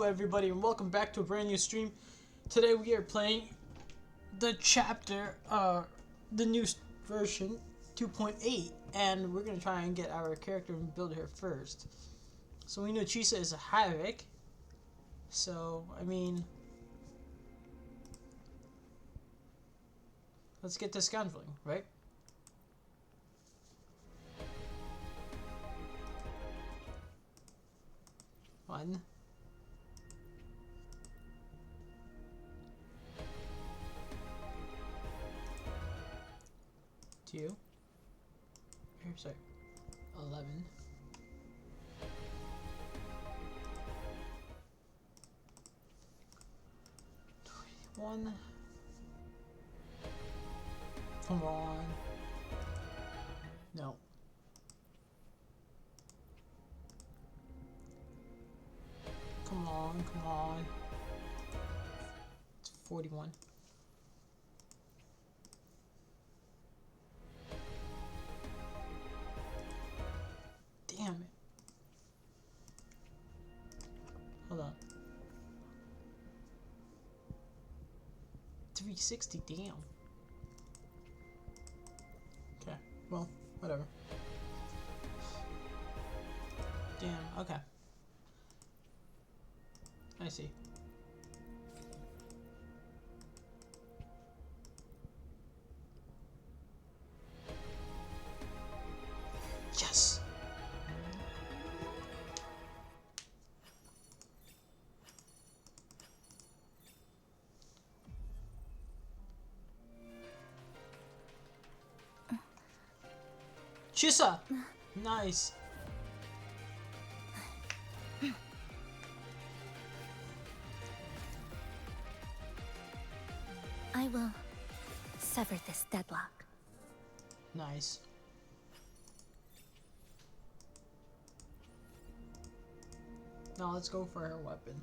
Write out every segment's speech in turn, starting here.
Hello everybody and welcome back to a brand new stream. Today we are playing the chapter, the new version 2.8, and we're gonna try and get our character and build her first. So we know Chisa is a Havoc, so I mean, let's get to scoundreling, right? One. Two. Here, sorry. 11. 21. Come on. No. Come on, come on. It's 41. Damn it. Hold on. 360, damn. Okay, well, whatever. Damn, okay. I see. Yes! Chisa! Nice. I will sever this deadlock. Nice. Now let's go for her weapon.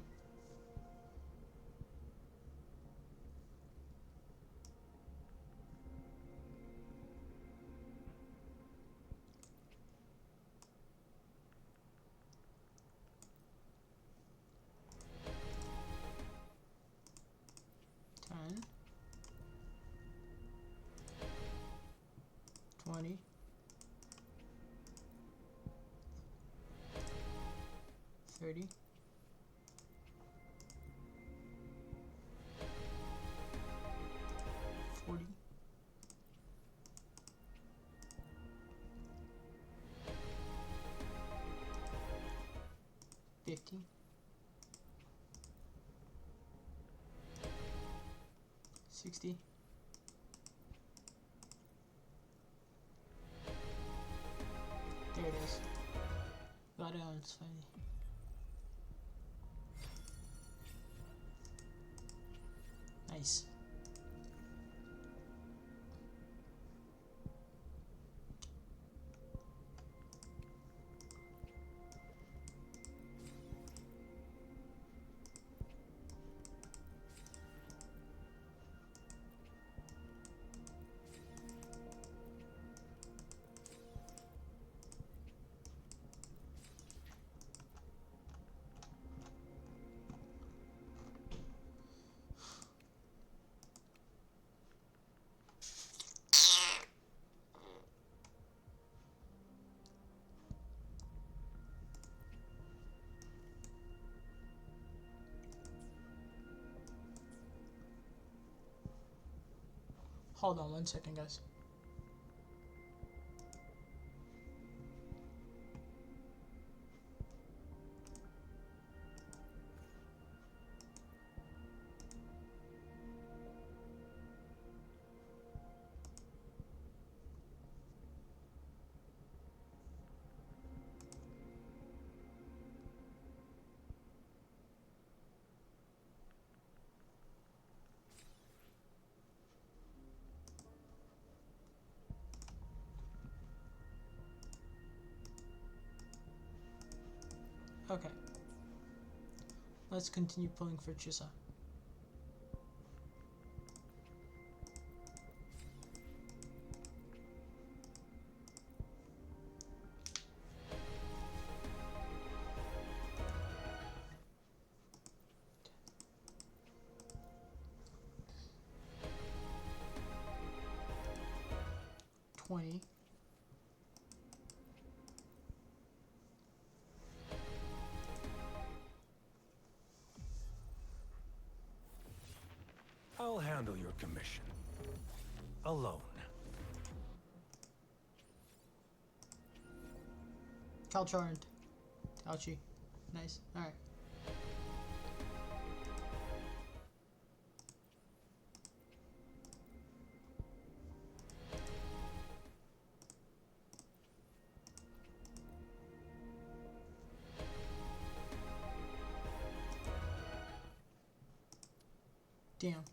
Ten. 20. 30. 40. 50. 60. 'There it is. Got it on its funny. Nice. Hold on 1 second, guys. Okay. Let's continue pulling for Chisa. 20. I'll handle your commission. Alone. Calcharned. Calchi. Nice. Alright. Damn.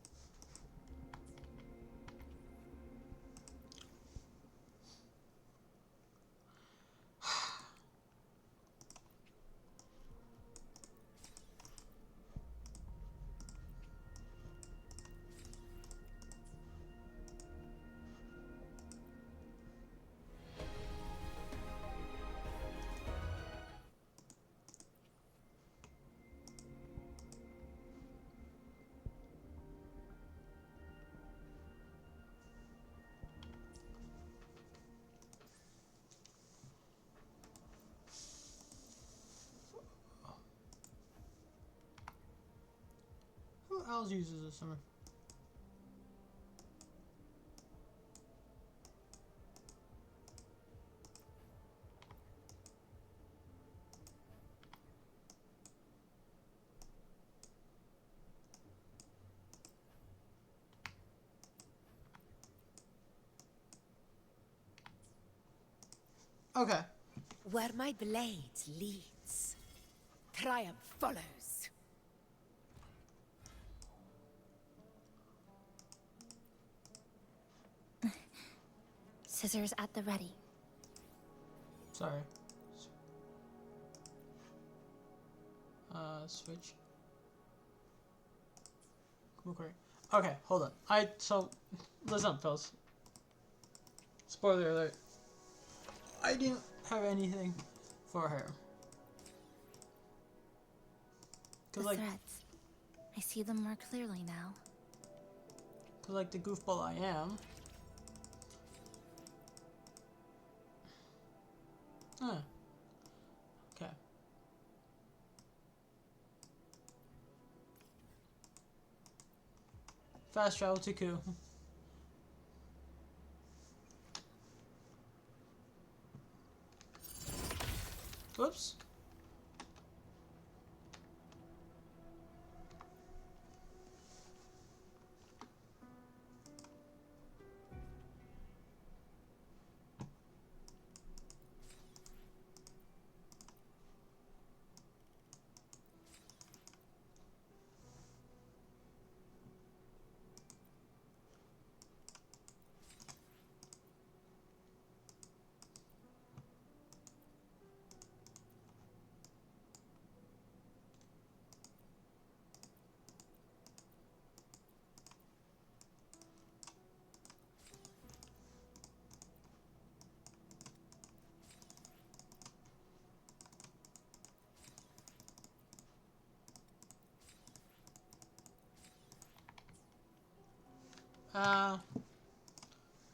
Who else uses this summer? Okay. Where my blade leads, triumph follows. Scissors at the ready. Sorry. Switch. Okay, hold on. So, listen, fellas. Spoiler alert. I didn't have anything for her. The threads. I see them more clearly now. Cause like the goofball I am. Huh. Okay. Fast travel to Ku. Whoops.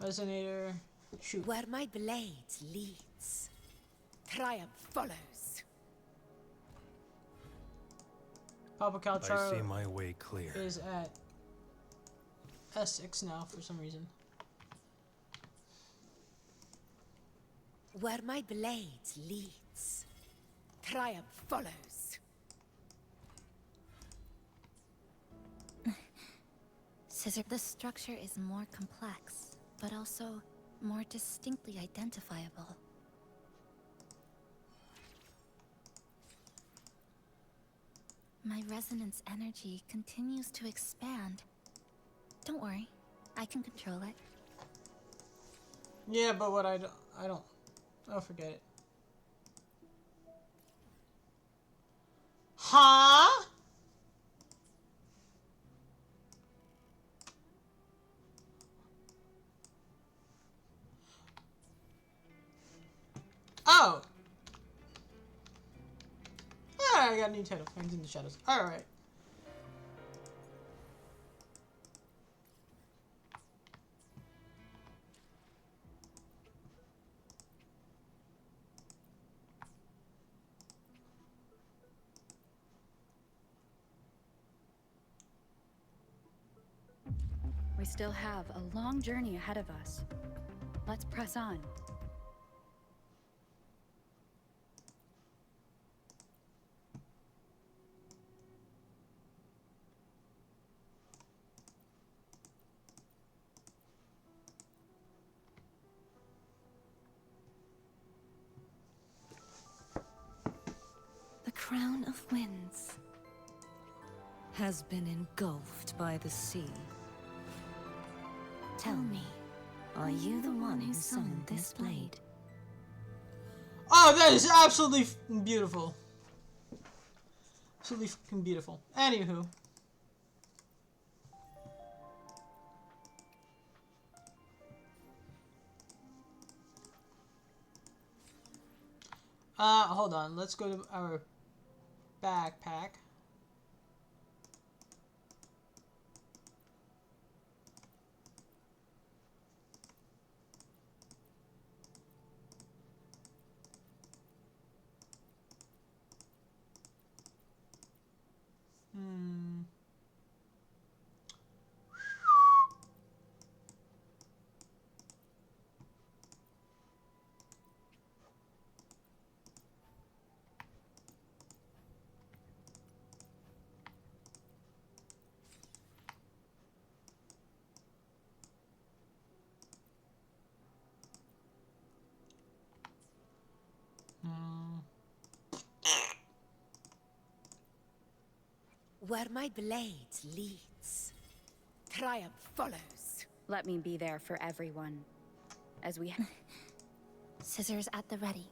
Resonator. Shoot. Where my blade leads, triumph follows. Papa I see Calchar my way clear. is at S6 now for some reason. Where my blade leads, triumph follows. Scissor. The structure is more complex, but also more distinctly identifiable. My resonance energy continues to expand. Don't worry, I can control it. Yeah, but what I don't. Oh, forget it. Huh? Oh! Ah, I got a new title. Hangs in the Shadows. Alright. We still have a long journey ahead of us. Let's press on. The crown of winds has been engulfed by the sea. Tell me, are you the one who summoned this blade? Oh, that is absolutely beautiful. Absolutely fucking beautiful. Anywho. Hold on. Let's go to our backpack. Where my blade leads, triumph follows. Let me be there for everyone. As we... Scissors at the ready.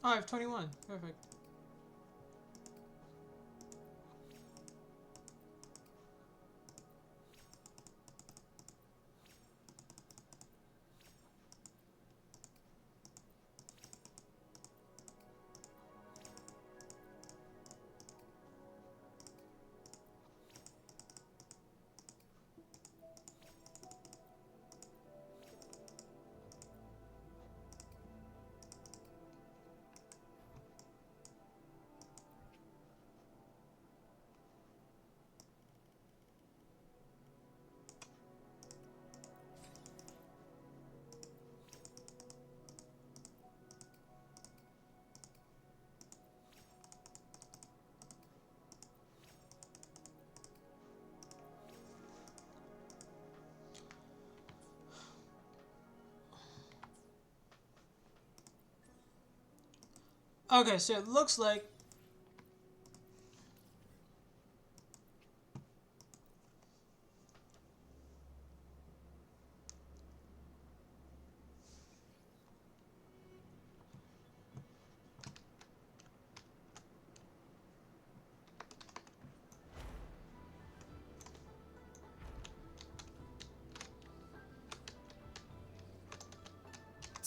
Oh, I have 21. Perfect. Okay, so it looks like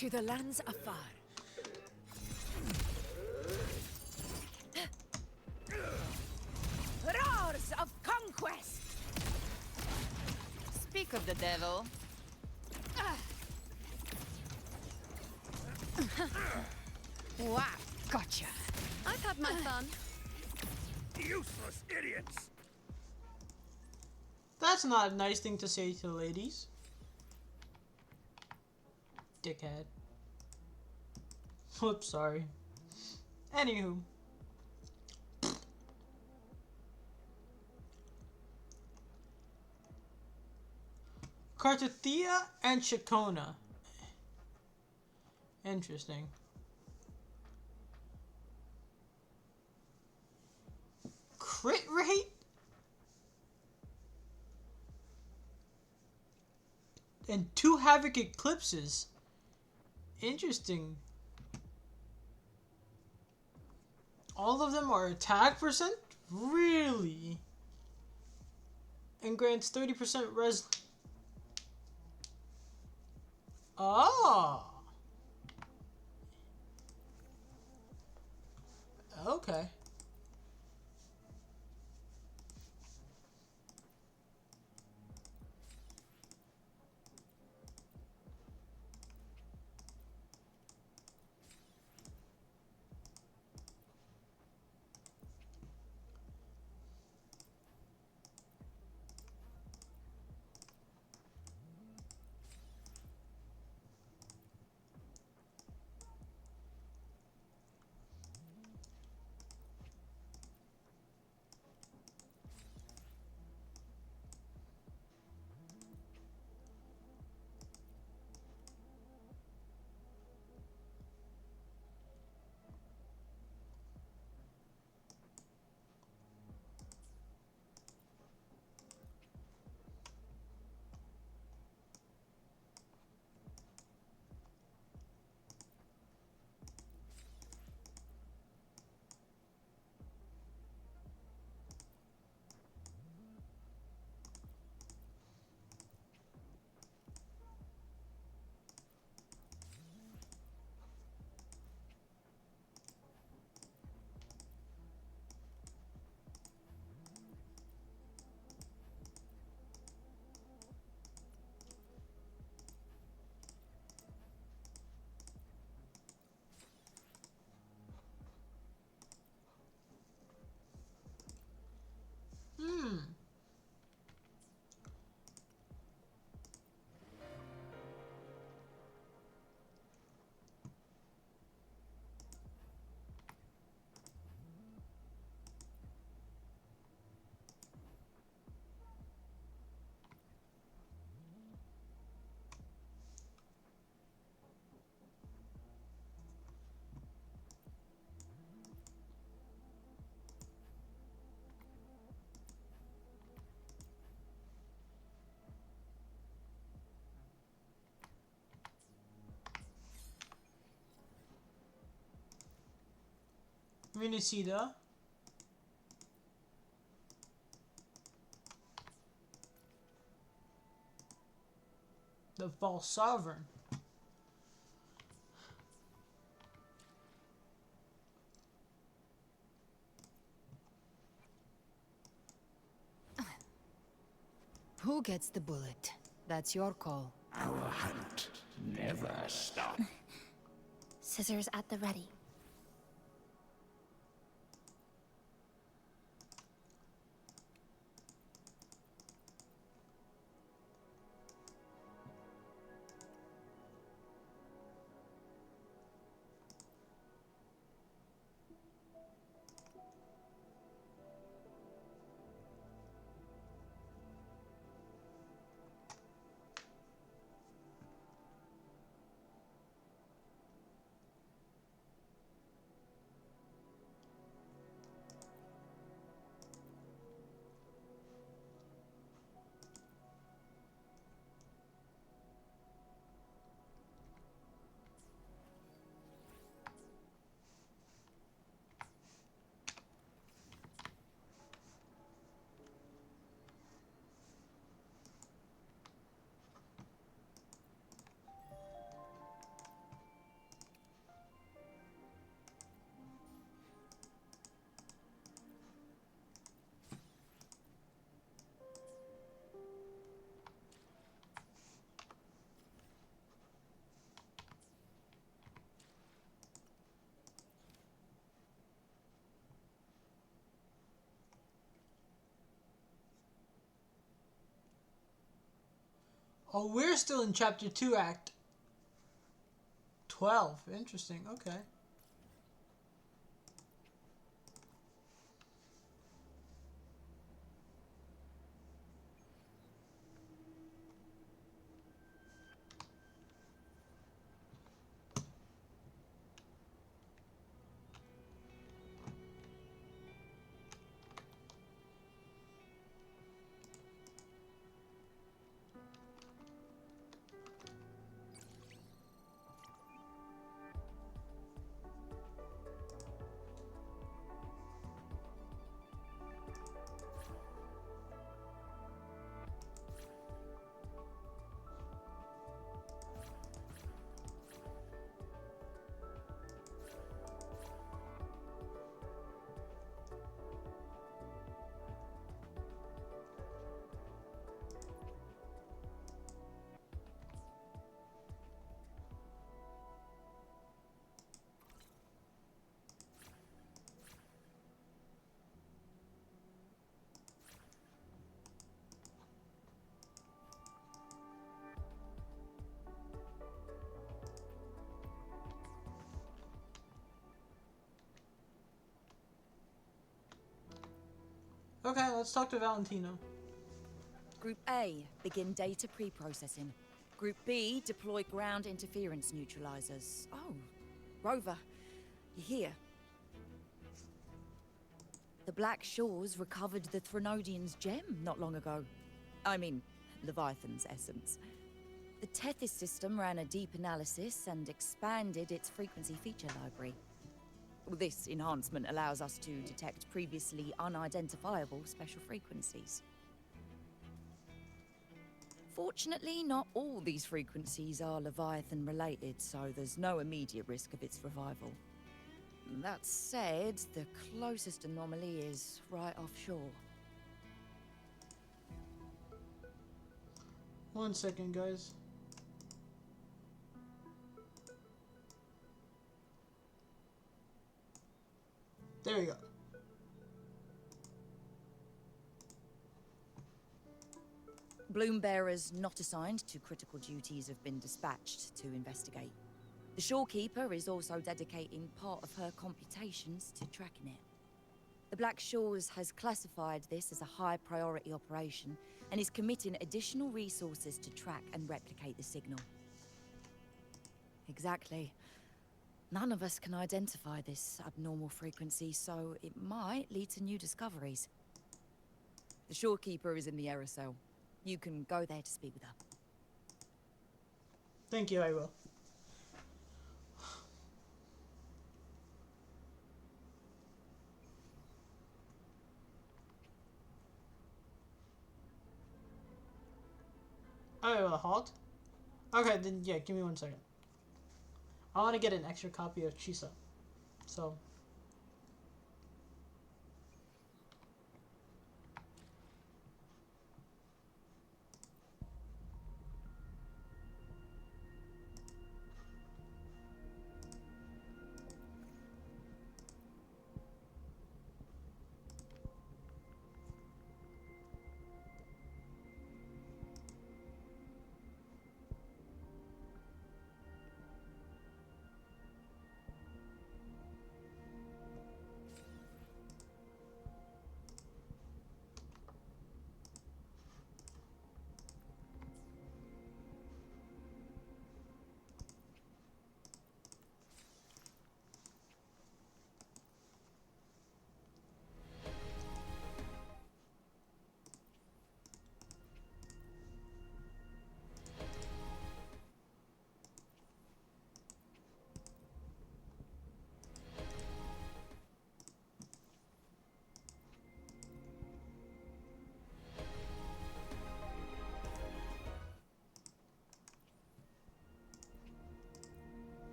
To the lands afar. Roars of conquest! Speak of the devil. Wow, gotcha. I've had my fun. Useless idiots! That's not a nice thing to say to ladies. Dickhead. Oops, sorry. Anywho. Cartathea and Chacona. Interesting. Crit rate? And 2 Havoc Eclipses. Interesting. All of them are attack percent? Really? And grants 30% res. Oh. Okay. Minicida. The False Sovereign. Who gets the bullet? That's your call. Our hunt never stops. Scissors at the ready. Oh, we're still in chapter 2, act 12. Interesting. Okay. Okay, let's talk to Valentino. Group A, begin data pre-processing. Group B, deploy ground interference neutralizers. Oh, Rover, you're here. The Black Shores recovered the Threnodian's gem not long ago. I mean, Leviathan's essence. The Tethys system ran a deep analysis and expanded its frequency feature library. This enhancement allows us to detect previously unidentifiable special frequencies. Fortunately, not all these frequencies are Leviathan-related, so there's no immediate risk of its revival. That said, the closest anomaly is right offshore. One second, guys. There we go. Bloom bearers not assigned to critical duties have been dispatched to investigate. The Shorekeeper is also dedicating part of her computations to tracking it. The Black Shores has classified this as a high-priority operation and is committing additional resources to track and replicate the signal. Exactly. None of us can identify this abnormal frequency, so it might lead to new discoveries. The Shorekeeper is in the aerosol. You can go there to speak with her. Thank you, I will. Oh, a halt? Okay, then yeah, give me 1 second. I want to get an extra copy of Chisa. So.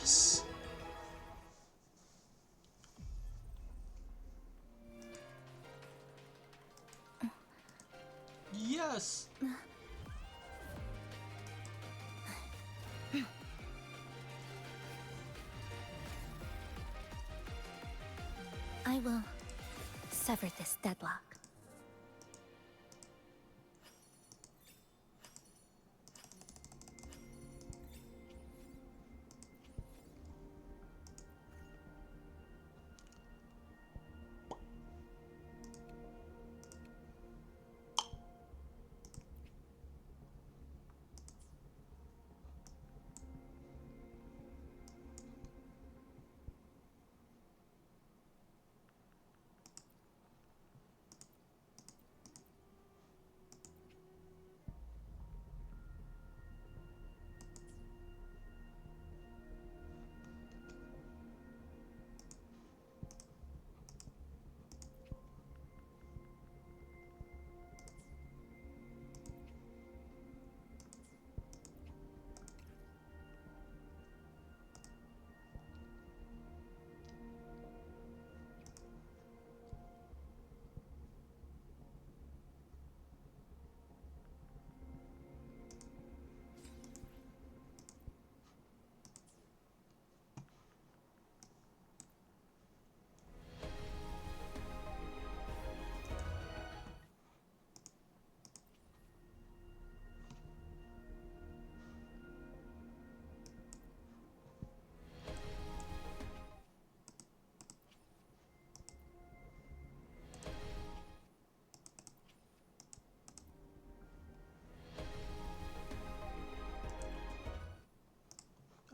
Yes. Yes. I will sever this deadlock.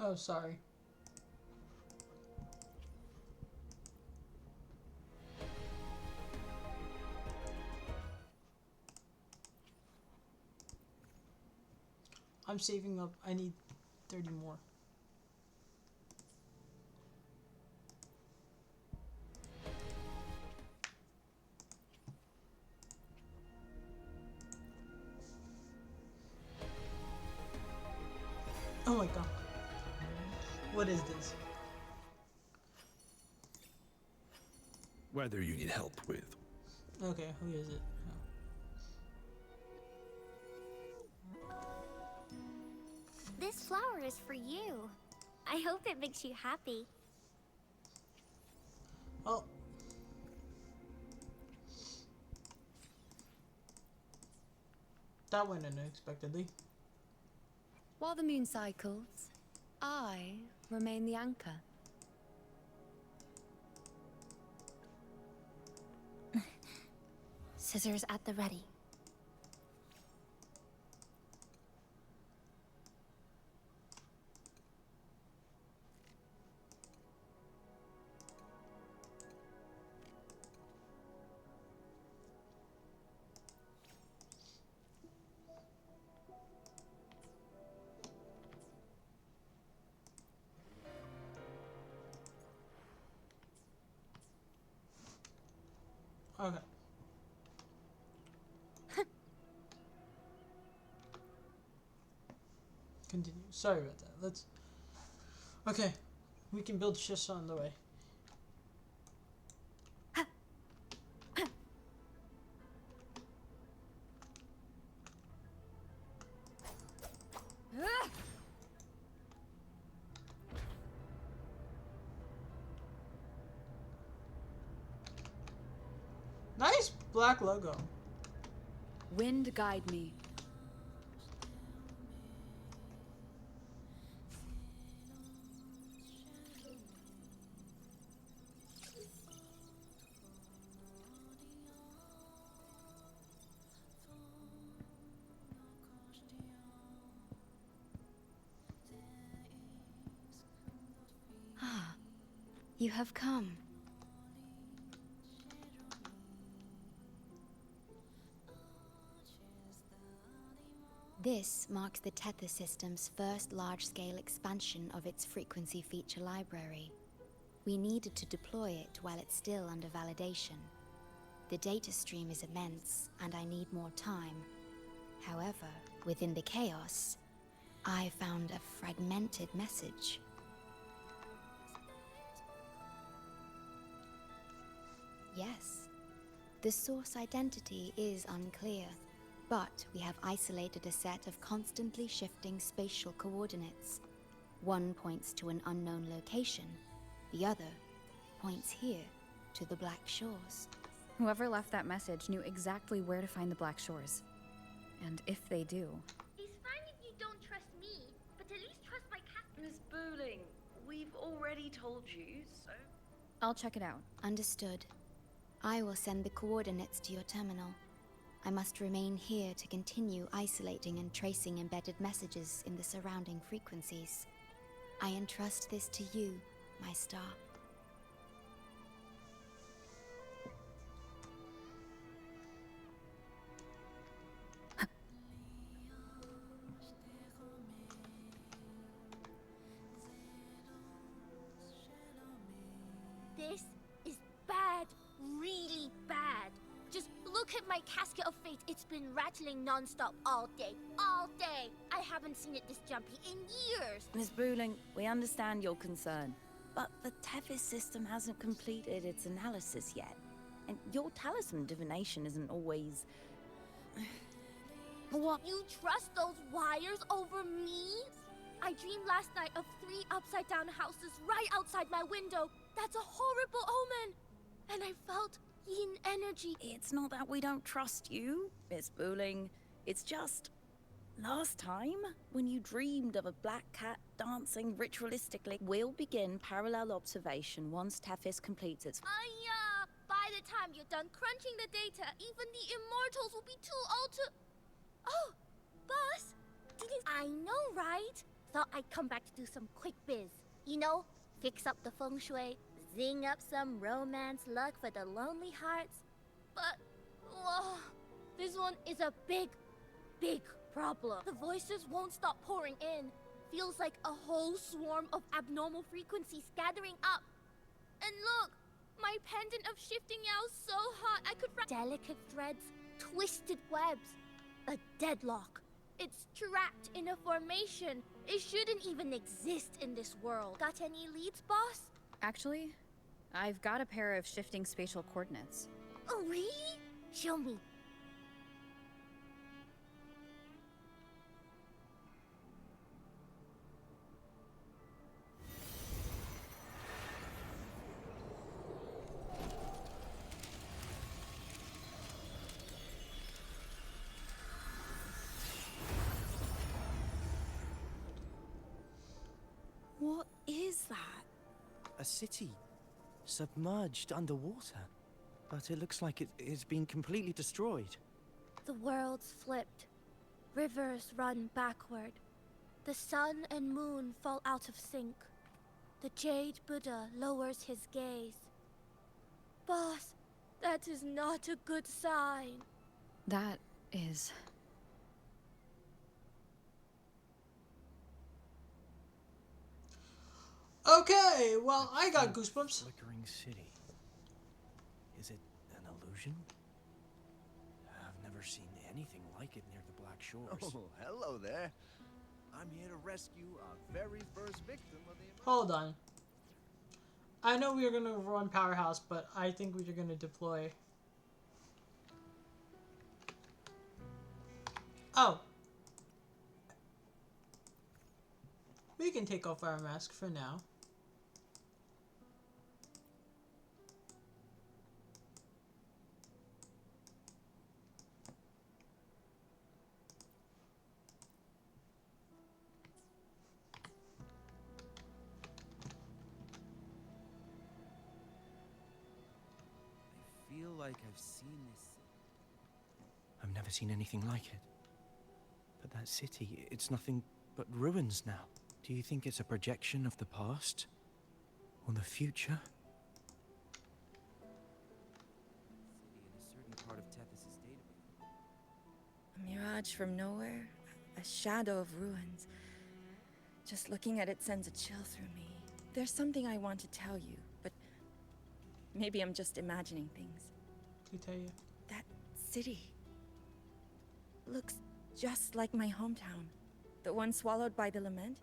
Oh, sorry. I'm saving up. I need 30 more. Oh my god. What is this? Whether you need help with. Okay, who is it? This flower is for you. I hope it makes you happy. Oh. That went unexpectedly. While the moon cycles, I remain the anchor. Scissors at the ready. Okay. Continue. Sorry about that. Let's. Okay. We can build shifts on the way. Nice black logo. Wind guide me. Ah, you have come. This marks the Tether system's first large-scale expansion of its frequency feature library. We needed to deploy it while it's still under validation. The data stream is immense, and I need more time. However, within the chaos, I found a fragmented message. Yes, the source identity is unclear. But we have isolated a set of constantly shifting spatial coordinates. One points to an unknown location, the other points here to the Black Shores. Whoever left that message knew exactly where to find the Black Shores. And if they do... It's fine if you don't trust me, but at least trust my cat. Miss Bowling, we've already told you, so... I'll check it out. Understood. I will send the coordinates to your terminal. I must remain here to continue isolating and tracing embedded messages in the surrounding frequencies. I entrust this to you, my star. This is bad, really bad. Just look at my casket of fate. It's been rattling non-stop all day. All day. I haven't seen it this jumpy in years. Miss Bowling, we understand your concern, but the Tethys system hasn't completed its analysis yet. And your talisman divination isn't always... What? You trust those wires over me? I dreamed last night of 3 upside-down houses right outside my window. That's a horrible omen. And I felt yin energy. It's not that we don't trust you, Miss Bowling. It's just... last time, when you dreamed of a black cat dancing ritualistically, we'll begin parallel observation once Tethys completes its... By the time you're done crunching the data, even the immortals will be too old to... Oh, boss, didn't... I know, right? Thought I'd come back to do some quick biz. You know, fix up the feng shui, zing up some romance luck for the lonely hearts. But, whoa, this one is a big, big problem. The voices won't stop pouring in. Feels like a whole swarm of abnormal frequencies gathering up. And look, my pendant of shifting yao is so hot I could wrap delicate threads, twisted webs, a deadlock. It's trapped in a formation. It shouldn't even exist in this world. Got any leads, boss? Actually, I've got a pair of shifting spatial coordinates. Oh, really? Show me. What is that? A city, submerged underwater. But it looks like it's been completely destroyed. The world's flipped. Rivers run backward. The sun and moon fall out of sync. The Jade Buddha lowers his gaze. Boss, that is not a good sign. That is... Okay, well, I got goosebumps. Flickering city. Is it an illusion? I've never seen anything like it near the Black Shores. Oh, hello there. I'm here to rescue our very first victim of the... Hold on. I know we are going to run Powerhouse, but I think we're going to deploy... Oh. We can take off our mask for now. I feel like I've seen this. I've never seen anything like it. But that city, it's nothing but ruins now. Do you think it's a projection of the past? Or the future? City in a certain part of Tethys' database. A mirage from nowhere, a shadow of ruins. Just looking at it sends a chill through me. There's something I want to tell you, but maybe I'm just imagining things. To tell you. That city looks just like my hometown. The one swallowed by the lament.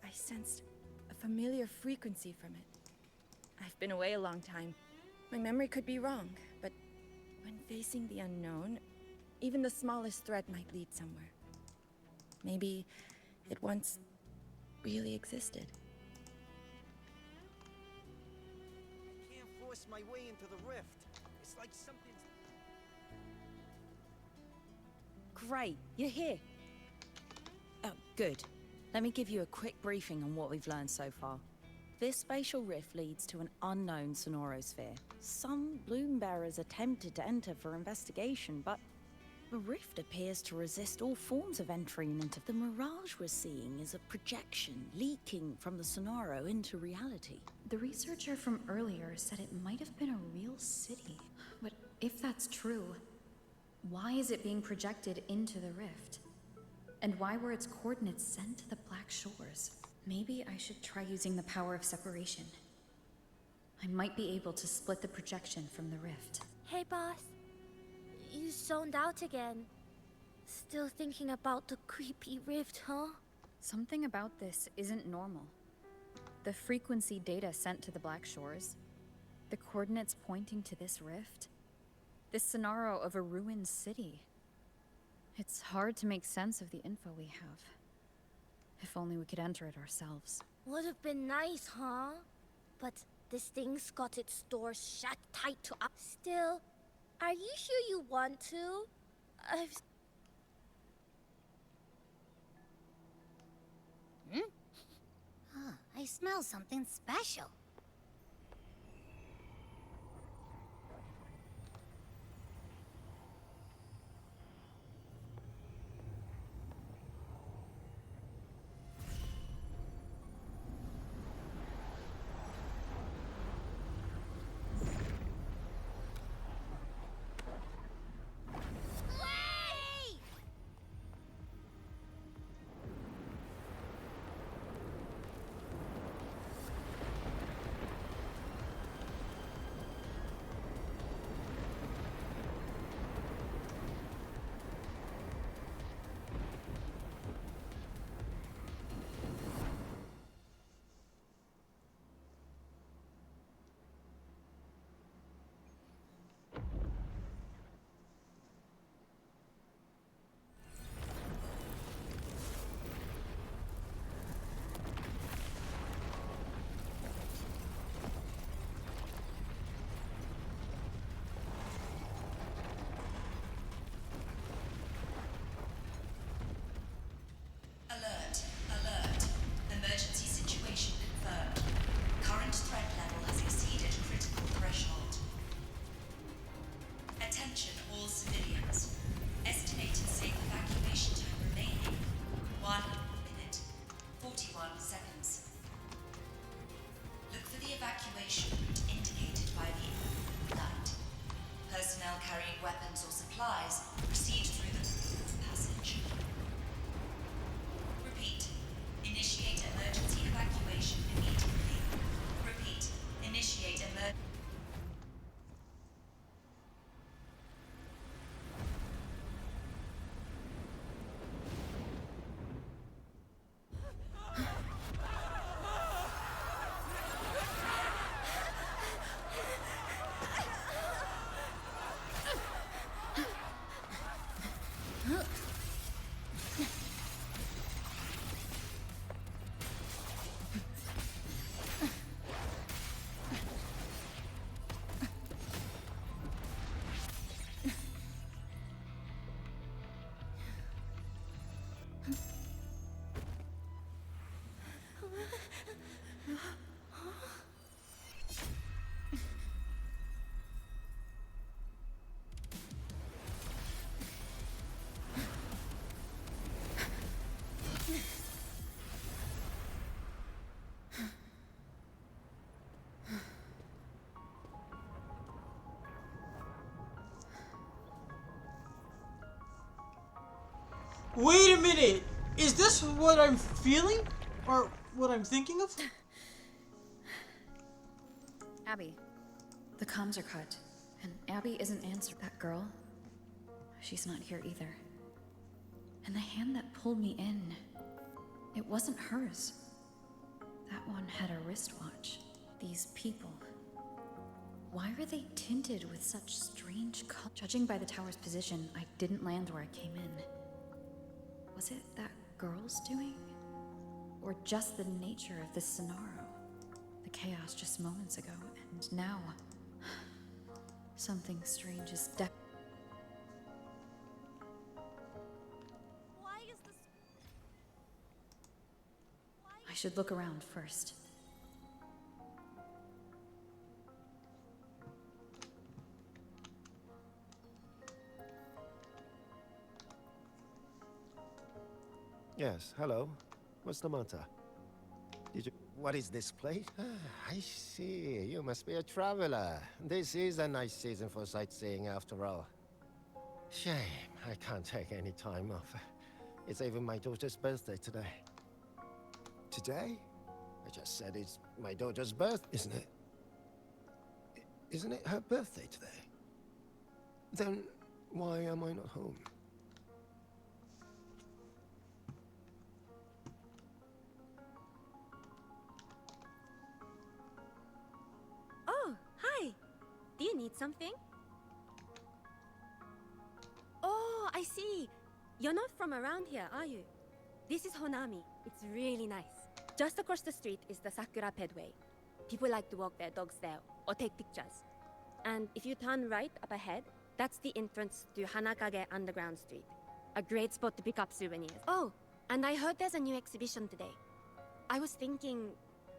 I sensed a familiar frequency from it. I've been away a long time. My memory could be wrong, but when facing the unknown, even the smallest thread might lead somewhere. Maybe it once really existed. I can't force my way into the rift. It's It's like something's... Great, you're here. Oh, good. Let me give you a quick briefing on what we've learned so far. This spatial rift leads to an unknown sonorosphere. Some bloom bearers attempted to enter for investigation, but the rift appears to resist all forms of entering into the mirage we're seeing is a projection leaking from the sonoro into reality. The researcher from earlier said it might have been a real city. But if that's true, why is it being projected into the rift? And why were its coordinates sent to the Black Shores? Maybe I should try using the power of separation. I might be able to split the projection from the rift. Hey, boss. You zoned out again. Still thinking about the creepy rift, huh? Something about this isn't normal. The frequency data sent to the Black Shores, the coordinates pointing to this rift, this scenario of a ruined city. It's hard to make sense of the info we have. If only we could enter it ourselves. Would have been nice, huh? But this thing's got its doors shut tight to us. Still, are you sure you want to? I smell something special. Alert, alert. Emergency situation confirmed. Current threat level has exceeded critical threshold. Attention all civilians. Estimated safe evacuation time remaining 1 minute, 41 seconds. Look for the evacuation route indicated by the light. Personnel carrying weapons or supplies proceed through the passage. Repeat. Initiate emergency evacuation immediately. Repeat. Initiate emergency... Wait a minute! Is this what I'm feeling? Or what I'm thinking of? Abby, the comms are cut, and Abby isn't answering. That girl, she's not here either. And the hand that pulled me in, it wasn't hers. That one had a wristwatch. These people, why are they tinted with such strange color? Judging by the tower's position, I didn't land where I came in. Was it that girl's doing? Or just the nature of this scenario? The chaos just moments ago, and now... Something strange is Why is this? I should look around first. Yes, hello. What's the matter? Did you... What is this place? I see. You must be a traveler. This is a nice season for sightseeing after all. Shame, I can't take any time off. It's even my daughter's birthday today. Today? I just said it's my daughter's birth, isn't it? Isn't it her birthday today? Then why am I not home? Oh, hi! Do you need something? Oh, I see! You're not from around here, are you? This is Honami. It's really nice. Just across the street is the Sakura Pedway. People like to walk their dogs there or take pictures. And if you turn right up ahead, that's the entrance to Hanakage Underground Street. A great spot to pick up souvenirs. Oh, and I heard there's a new exhibition today. I was thinking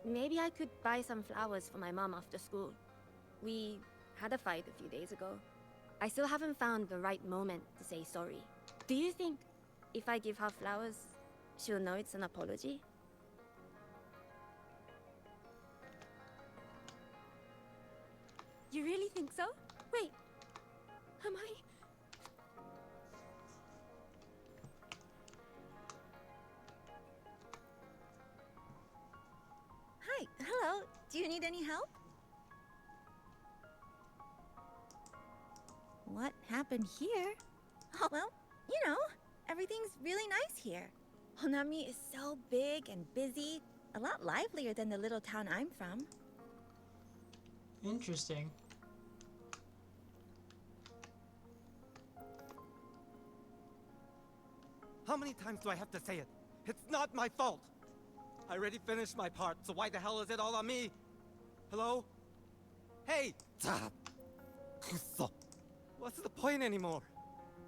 maybe I could buy some flowers for my mom after school. We had a fight a few days ago. I still haven't found the right moment to say sorry. Do you think if I give her flowers, she'll know it's an apology? You really think so? Wait, am I? Hi, hello. Do you need any help? What happened here? Oh, well, you know, everything's really nice here. Honami is so big and busy, a lot livelier than the little town I'm from. Interesting. How many times do I have to say it? It's not my fault! I already finished my part, so why the hell is it all on me? Hello? Hey! What's the point anymore?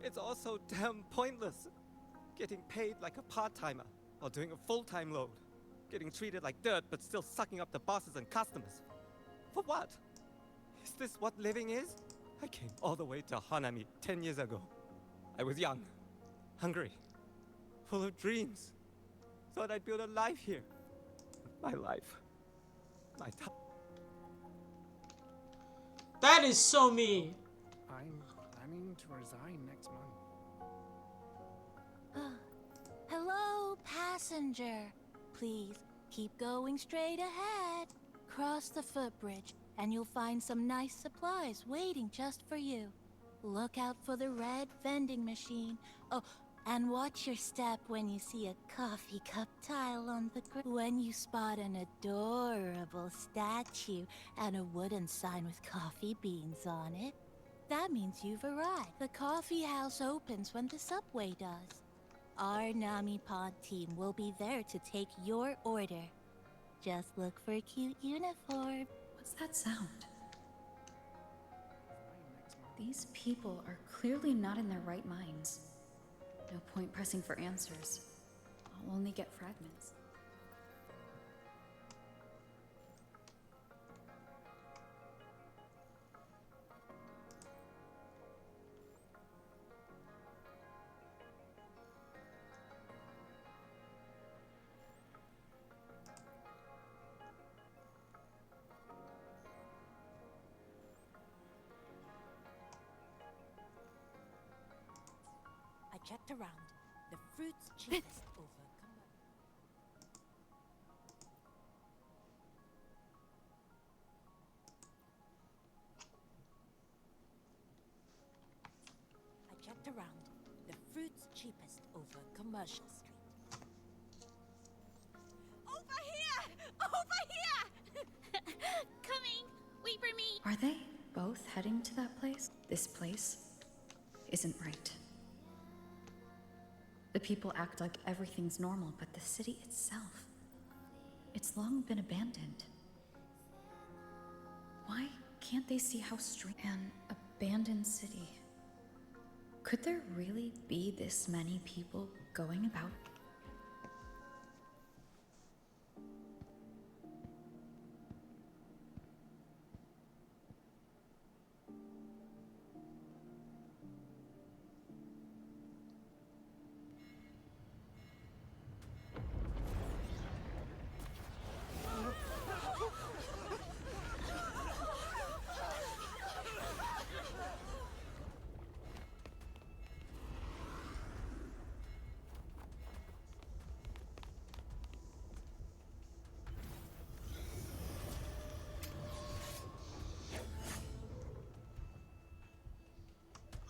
It's all so damn pointless. Getting paid like a part-timer, while doing a full-time load. Getting treated like dirt, but still sucking up the bosses and customers. For what? Is this what living is? I came all the way to Hanami 10 years ago. I was young, hungry, full of dreams. Thought I'd build a life here. My life. My time. That is so mean. I'm planning to resign next month. Hello, passenger. Please keep going straight ahead. Cross the footbridge, and you'll find some nice supplies waiting just for you. Look out for the red vending machine. Oh, and watch your step when you see a coffee cup tile on the ground. When you spot an adorable statue and a wooden sign with coffee beans on it, that means you've arrived. The coffee house opens when the subway does. Our Nami Pod team will be there to take your order. Just look for a cute uniform. What's that sound? These people are clearly not in their right minds. No point pressing for answers. I'll only get fragments. I checked around. The fruit's cheapest over. I checked around. The fruit's cheapest over Commercial Street. Over here! Over here! Coming! Wait for me! Are they both heading to that place? This place isn't right. The people act like everything's normal, but the city itself, it's long been abandoned. Why can't they see how strange? And a Abandoned city. Could there really be this many people going about?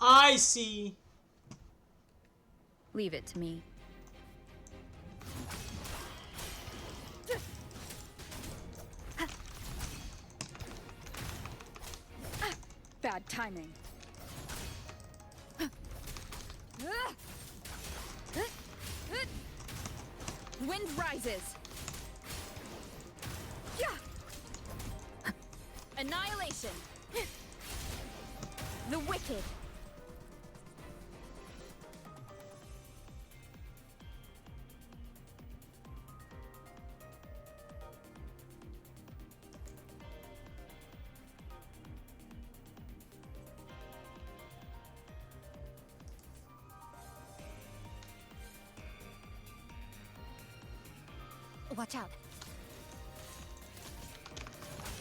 I see. Leave it to me. Bad timing. Wind rises. Annihilation. The wicked. Watch out.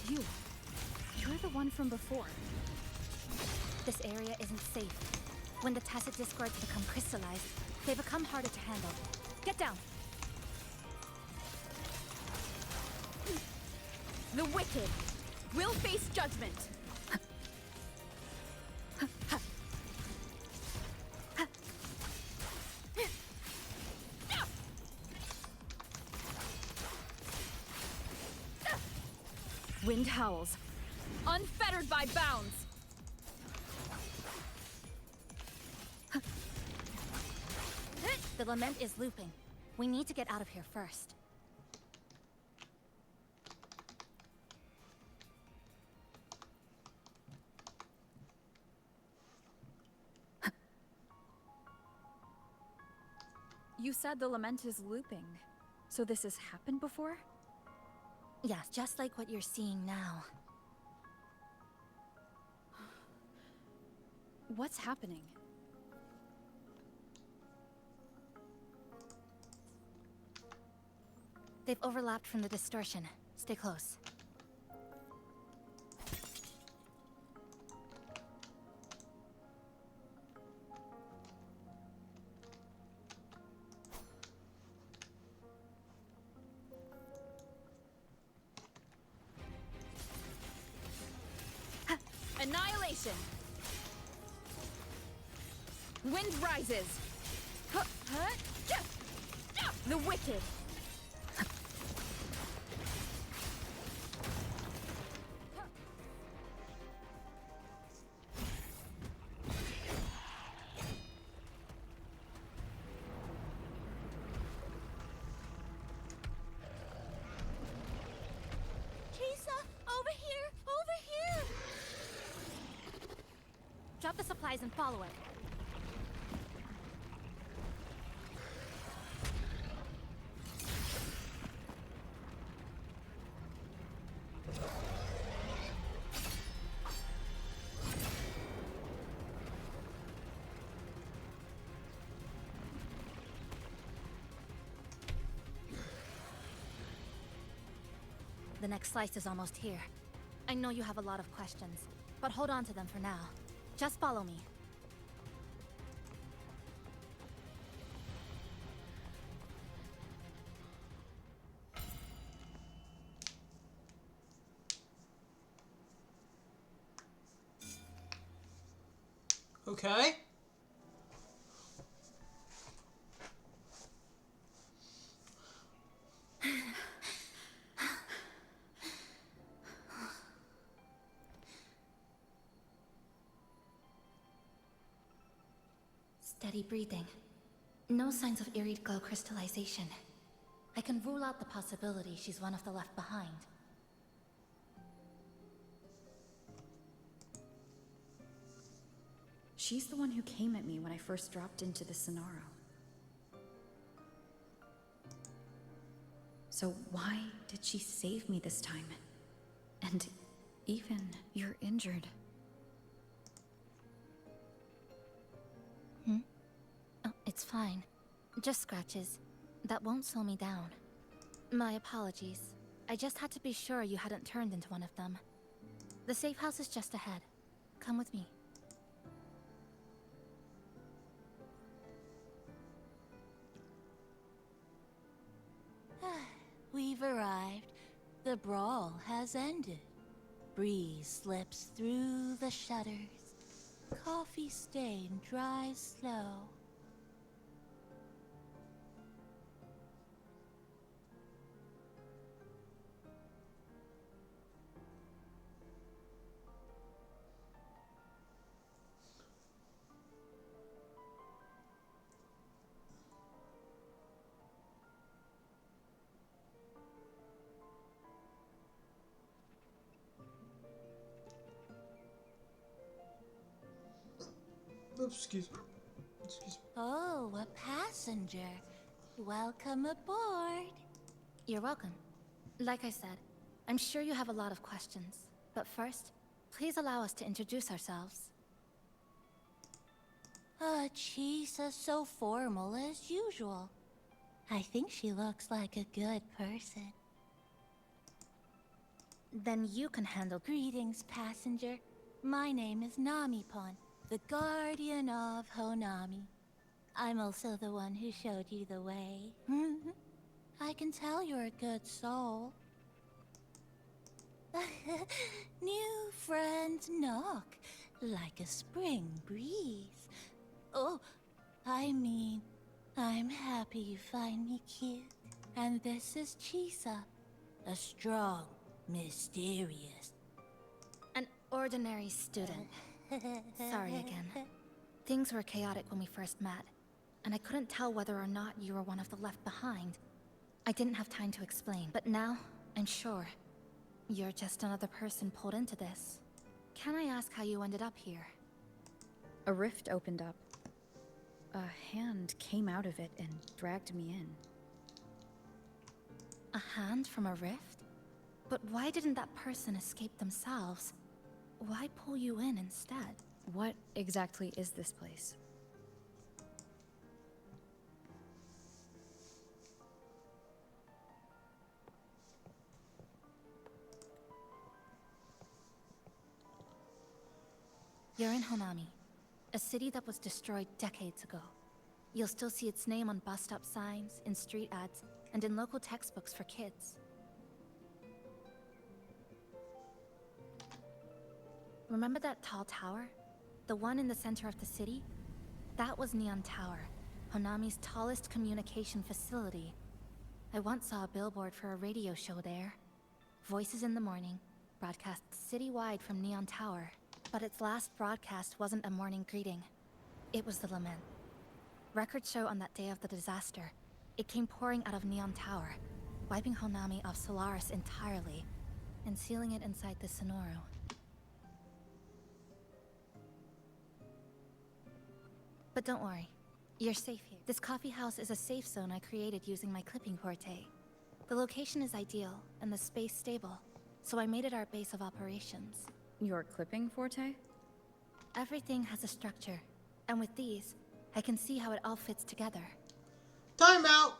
You're the one from before. This area isn't safe. When the tacit discords become crystallized, they become harder to handle. Get down! The wicked will face judgment. Wind howls, unfettered by bounds. The lament is looping. We need to get out of here first. You said the lament is looping. So this has happened before? Yes, just like what you're seeing now. What's happening? They've overlapped from the distortion. Stay close. Annihilation. Wind rises. The wicked. Drop the supplies and follow it. The next slice is almost here. I know you have a lot of questions, but hold on to them for now. Just follow me. Okay. Steady breathing. No signs of Irid glow crystallization. I can rule out the possibility she's one of the left behind. She's the one who came at me when I first dropped into the Sonaro. So why did she save me this time? And even you're injured. Oh, it's fine. Just scratches. That won't slow me down. My apologies. I just had to be sure you hadn't turned into one of them. The safe house is just ahead. Come with me. We've arrived. The brawl has ended. Breeze slips through the shutters. Coffee stain dries slow. Oops, excuse me. Excuse me. Oh, a passenger. Welcome aboard. You're welcome. Like I said, I'm sure you have a lot of questions. But first, please allow us to introduce ourselves. Chisa's so formal as usual. I think she looks like a good person. Then you can handle greetings, passenger. My name is Namipon, the guardian of Honami. I'm also the one who showed you the way. I can tell you're a good soul. New friends knock like a spring breeze. Oh, I mean, I'm happy you find me cute. And this is Chisa, a strong, mysterious, an ordinary student. Sorry again. Things were chaotic when we first met, and I couldn't tell whether or not you were one of the left behind. I didn't have time to explain, but now I'm sure. You're just another person pulled into this. Can I ask how you ended up here? A rift opened up. A hand came out of it and dragged me in. A hand from a rift? But why didn't that person escape themselves? Why pull you in instead? What exactly is this place? You're in Honami, a city that was destroyed decades ago. You'll still see its name on bus-stop signs, in street ads, and in local textbooks for kids. Remember that tall tower? The one in the center of the city? That was Neon Tower, Honami's tallest communication facility. I once saw a billboard for a radio show there. Voices in the Morning, broadcast citywide from Neon Tower. But its last broadcast wasn't a morning greeting. It was the lament. Records show on that day of the disaster, it came pouring out of Neon Tower, wiping Honami off Solaris entirely, and sealing it inside the Sonoro. But don't worry, you're safe here. This coffee house is a safe zone I created using my clipping porte. The location is ideal, and the space stable, so I made it our base of operations. Your clipping forte? Everything has a structure, and with these, I can see how it all fits together. Time out!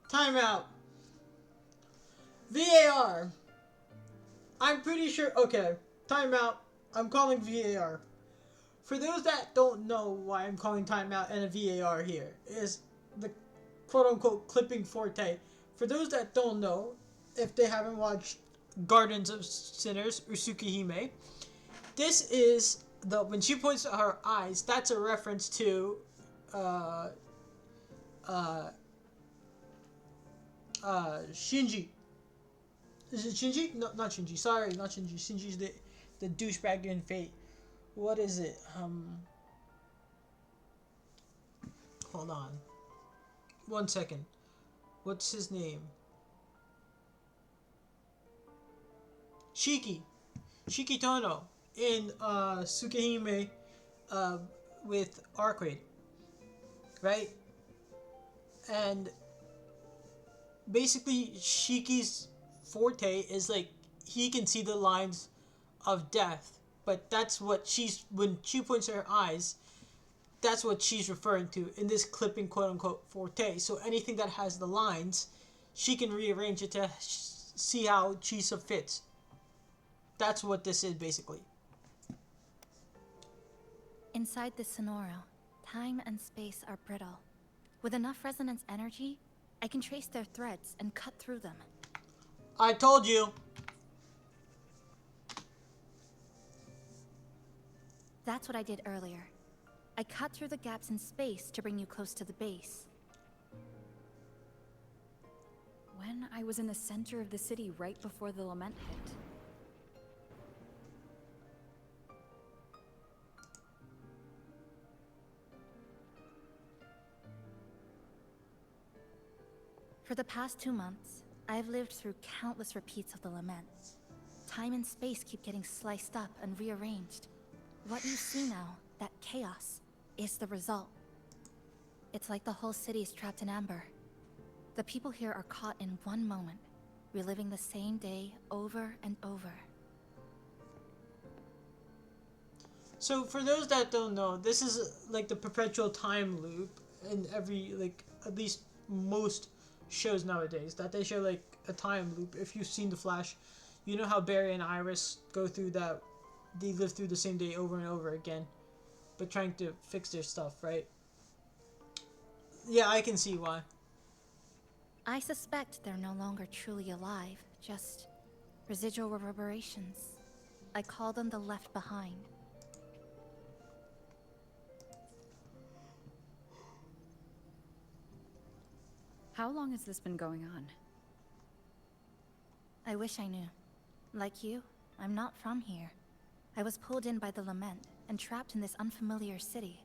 Time out. VAR. I'm pretty sure... Okay, time out. I'm calling VAR. For those that don't know why I'm calling timeout and a VAR here, is the quote-unquote clipping forte. For those that don't know, if they haven't watched Gardens of Sinners or Tsukihime, this is the when she points to her eyes, that's a reference to Shinji. Is it Shinji? No, not Shinji. Sorry, not Shinji. Shinji's the douchebag in Fate. What is it? Hold on. 1 second. What's his name? Shiki Tono in Tsukihime with Arcade, right? And basically, Shiki's forte is like he can see the lines of death, but that's what she's when she points to her eyes. That's what she's referring to in this clipping, quote unquote, forte. So anything that has the lines, she can rearrange it to see how Chisa fits. That's what this is basically. Inside this Sonoro, time and space are brittle. With enough resonance energy, I can trace their threads and cut through them. I told you. That's what I did earlier. I cut through the gaps in space to bring you close to the base. When I was in the center of the city right before the lament hit. For the past 2 months, I've lived through countless repeats of the lament. Time and space keep getting sliced up and rearranged. What you see now, that chaos, is the result. It's like the whole city is trapped in amber. The people here are caught in one moment, reliving the same day over and over. So for those that don't know, this is like the perpetual time loop in every, like, at least most shows nowadays, that they show like a time loop. If you've seen The Flash, you know how Barry and Iris go through that, they live through the same day over and over again, but trying to fix their stuff, right? Yeah, I can see why. I suspect they're no longer truly alive, just residual reverberations. I call them the left behind. How long has this been going on? I wish I knew. Like you, I'm not from here. I was pulled in by the lament and trapped in this unfamiliar city.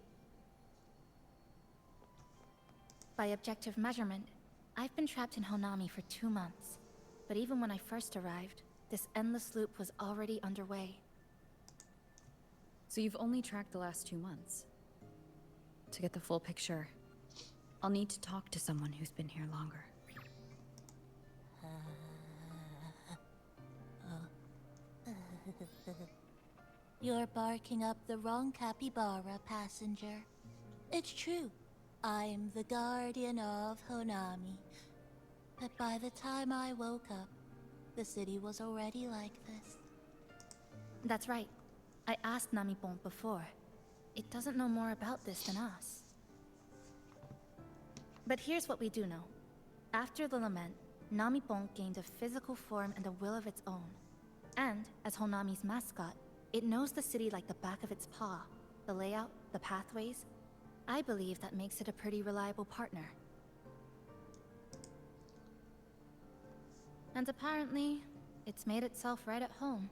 By objective measurement, I've been trapped in Honami for 2 months. But even when I first arrived, this endless loop was already underway. So you've only tracked the last 2 months. To get the full picture, I'll need to talk to someone who's been here longer. You're barking up the wrong capybara, passenger. It's true. I'm the guardian of Honami. But by the time I woke up, the city was already like this. That's right. I asked Namipon before. It doesn't know more about this than us. But here's what we do know. After the lament, Namipon gained a physical form and a will of its own. And, as Honami's mascot, it knows the city like the back of its paw. The layout, the pathways. I believe that makes it a pretty reliable partner. And apparently, it's made itself right at home.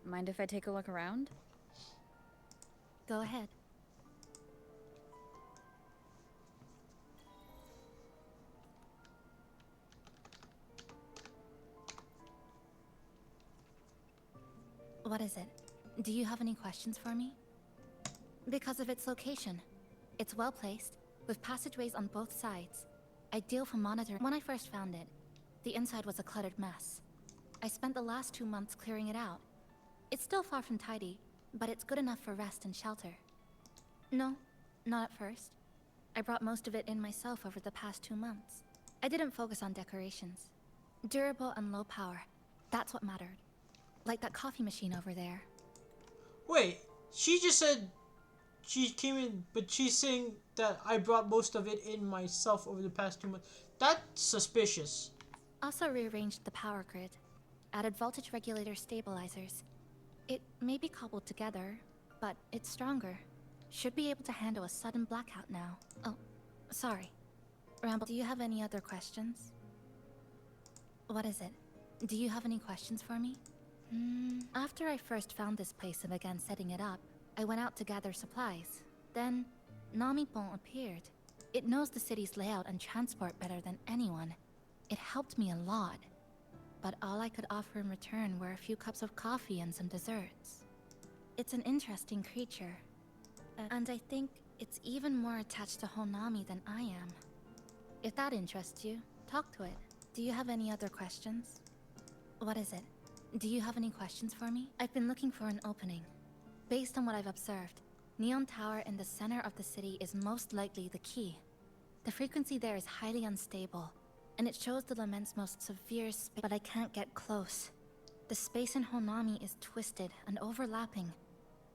Mind if I take a look around? Go ahead. What is it? Do you have any questions for me? Because of its location. It's well placed, with passageways on both sides. Ideal for monitoring. When I first found it, the inside was a cluttered mess. I spent the last 2 months clearing it out. It's still far from tidy, but it's good enough for rest and shelter. No, not at first. I brought most of it in myself over the past 2 months. I didn't focus on decorations. Durable and low power. That's what mattered. Like that coffee machine over there. Wait, she just said she came in, but she's saying that I brought most of it in myself over the past 2 months. That's suspicious. Also rearranged the power grid. Added voltage regulator stabilizers. It may be cobbled together, but it's stronger. Should be able to handle a sudden blackout now. Oh, sorry. Ramble, do you have any other questions? What is it? Do you have any questions for me? After I first found this place and began setting it up, I went out to gather supplies. Then, Namipon appeared. It knows the city's layout and transport better than anyone. It helped me a lot. but all I could offer in return were a few cups of coffee and some desserts. It's an interesting creature, and I think it's even more attached to Honami than I am. If that interests you, talk to it. Do you have any other questions? What is it? Do you have any questions for me? I've been looking for an opening. Based on what I've observed, Neon Tower in the center of the city is most likely the key. The frequency there is highly unstable, and it shows the Lament's most severe space, but I can't get close. The space in Honami is twisted and overlapping.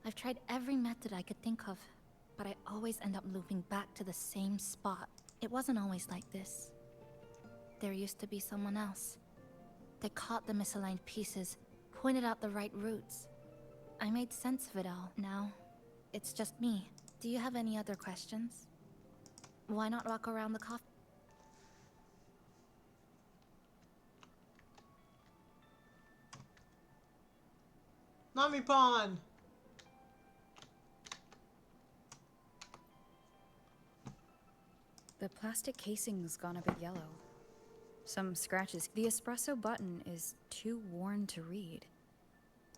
I've tried every method I could think of, but I always end up looping back to the same spot. It wasn't always like this. There used to be someone else. They caught the misaligned pieces, pointed out the right routes. I made sense of it all. Now, it's just me. Do you have any other questions? Why not walk around the coffee? Nami Pond! The plastic casing's gone a bit yellow. Some scratches. The espresso button is too worn to read.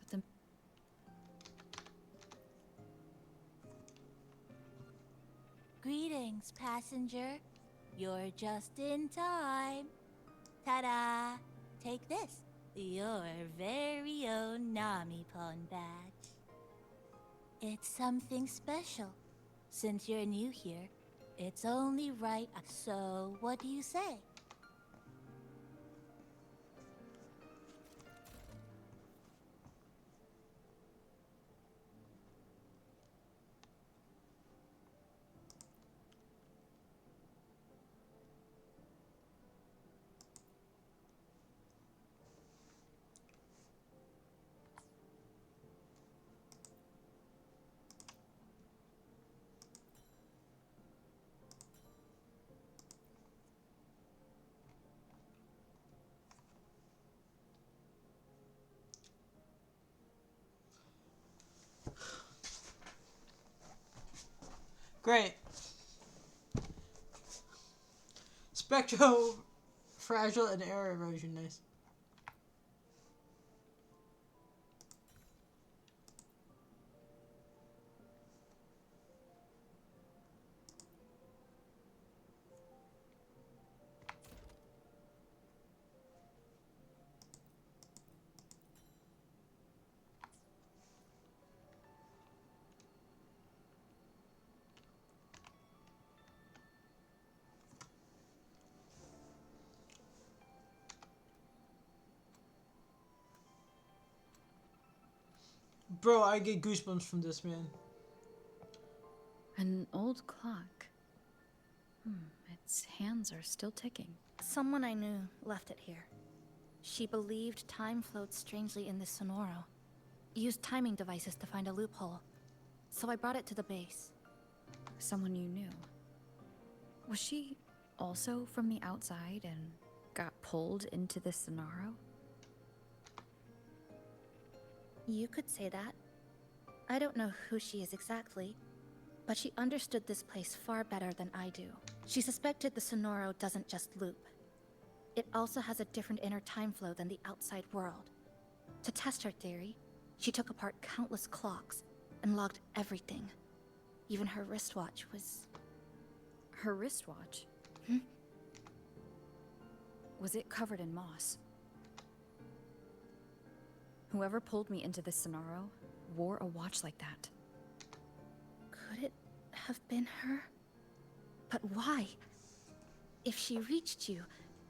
But the... Greetings, passenger. You're just in time. Ta-da! Take this. Your very own Nami Pond badge. It's something special. Since you're new here, it's only right. So, what do you say? Great. Spectro, fragile, and air erosion. Nice. Bro, I get goosebumps from this, man. An old clock. Its hands are still ticking. Someone I knew left it here. She believed time flowed strangely in this Sonoro. Used timing devices to find a loophole. So I brought it to the base. Someone you knew. Was she also from the outside and got pulled into this Sonoro? You could say that. I don't know who she is exactly, but she understood this place far better than I do. She suspected the Sonoro doesn't just loop. It also has a different inner time flow than the outside world. To test her theory, she took apart countless clocks and logged everything. Even her wristwatch was... Her wristwatch? Was it covered in moss? Whoever pulled me into this Sonoro wore a watch like that. Could it have been her? But why? If she reached you,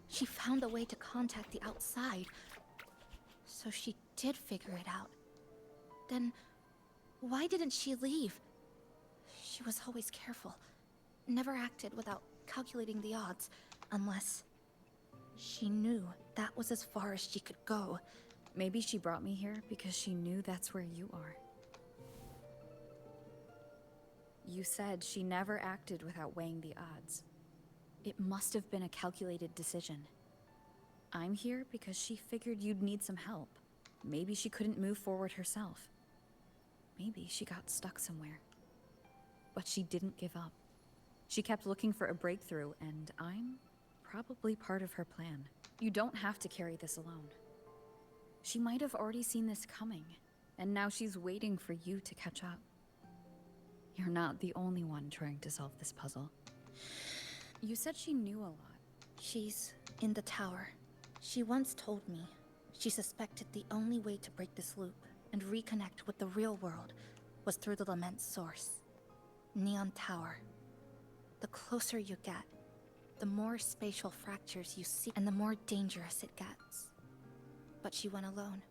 she found a way to contact the outside. So she did figure it out. Then, why didn't she leave? She was always careful. Never acted without calculating the odds, unless she knew that was as far as she could go. Maybe she brought me here because she knew that's where you are. You said she never acted without weighing the odds. It must have been a calculated decision. I'm here because she figured you'd need some help. Maybe she couldn't move forward herself. Maybe she got stuck somewhere. But she didn't give up. She kept looking for a breakthrough, and I'm probably part of her plan. You don't have to carry this alone. She might have already seen this coming, and now she's waiting for you to catch up. You're not the only one trying to solve this puzzle. You said she knew a lot. She's in the tower. She once told me she suspected the only way to break this loop and reconnect with the real world was through the Lament's source. Neon Tower. The closer you get, the more spatial fractures you see and the more dangerous it gets. But she went alone.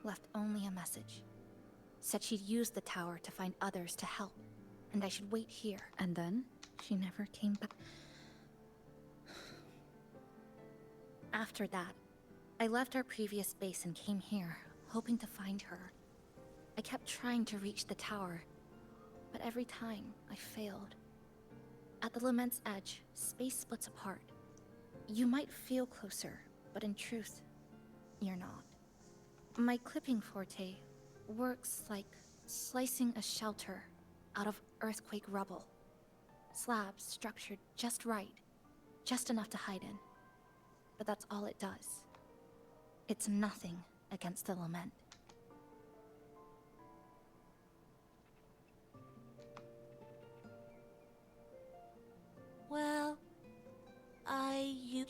Left only a message. Said she'd use the tower to find others to help, and I should wait here. And then? She never came back. After that, I left our previous base and came here, hoping to find her. I kept trying to reach the tower, but every time I failed. At the Lament's edge, space splits apart. You might feel closer, but in truth, you're not. My clipping forte works like slicing a shelter out of earthquake rubble. Slabs structured just right, just enough to hide in. But that's all it does. It's nothing against the Lament. Well,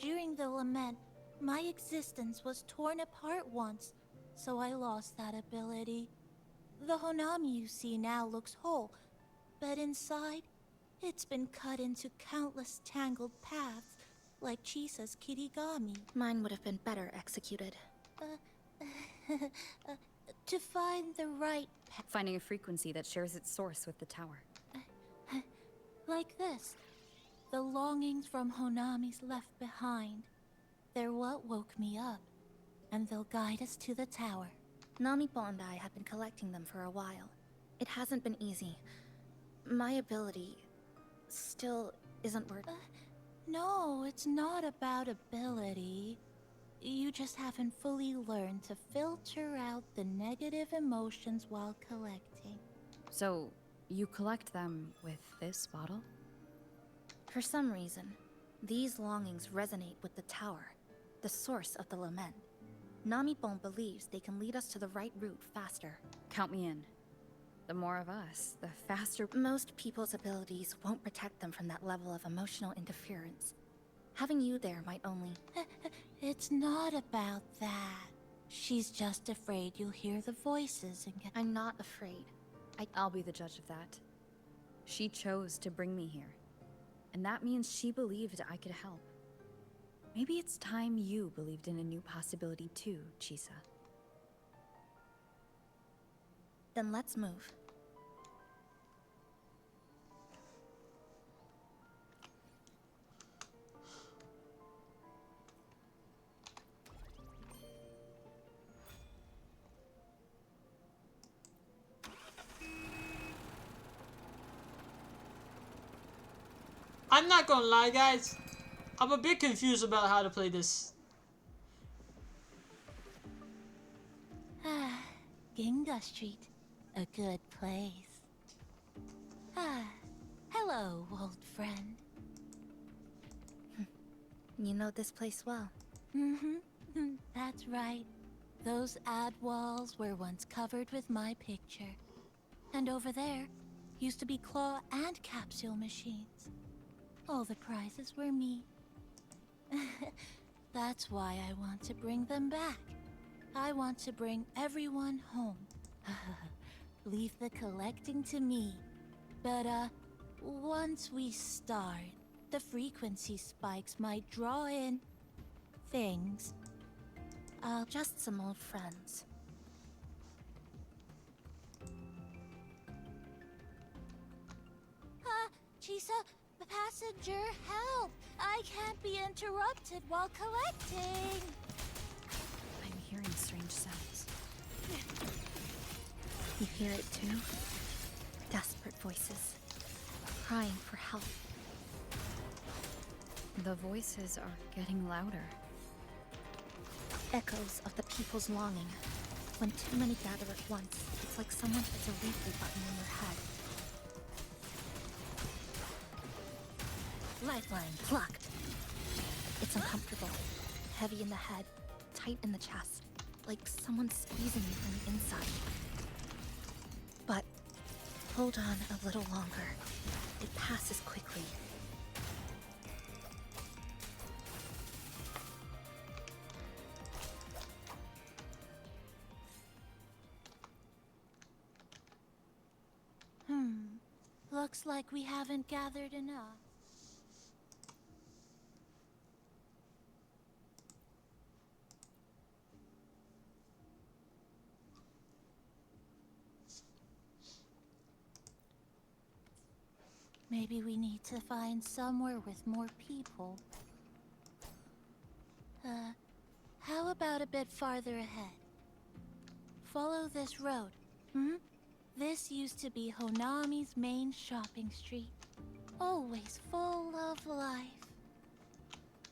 during the Lament, my existence was torn apart once, so I lost that ability. The Honami you see now looks whole, but inside, it's been cut into countless tangled paths, like Chisa's Kirigami. Mine would have been better executed. To find the right path. Finding a frequency that shares its source with the tower. Like this. The longings from Honami's left behind. They're what woke me up, and they'll guide us to the tower. Namipo and I have been collecting them for a while. It hasn't been easy. My ability still isn't working. No, it's not about ability. You just haven't fully learned to filter out the negative emotions while collecting. So, you collect them with this bottle? For some reason, these longings resonate with the tower, the source of the Lament. Namipon believes they can lead us to the right route faster. Count me in. The more of us, the faster. Most people's abilities won't protect them from that level of emotional interference. Having you there might only... It's not about that. She's just afraid you'll hear the voices and get... I'm not afraid. I'll be the judge of that. She chose to bring me here. And that means she believed I could help. Maybe it's time you believed in a new possibility too, Chisa. Then let's move. I'm not gonna lie, guys. I'm a bit confused about how to play this. Ginga Street, a good place. Hello, old friend. You know this place well. Mm-hmm. That's right. Those ad walls were once covered with my picture. And over there used to be claw and capsule machines. All the prizes were me. That's why I want to bring them back. I want to bring everyone home. Leave the collecting to me. But, once we start, the frequency spikes might draw in... things. Just some old friends. Chisa, passenger, help! I can't be interrupted while collecting! I'm hearing strange sounds. You hear it too? Desperate voices. Crying for help. The voices are getting louder. Echoes of the people's longing. When too many gather at once, it's like someone hits a replay button in your head. Lifeline plucked. It's uncomfortable. Heavy in the head, tight in the chest. like someone's squeezing me from the inside. But hold on a little longer. It passes quickly. Looks like we haven't gathered enough. Maybe we need to find somewhere with more people. How about a bit farther ahead? Follow this road. This used to be Honami's main shopping street. Always full of life.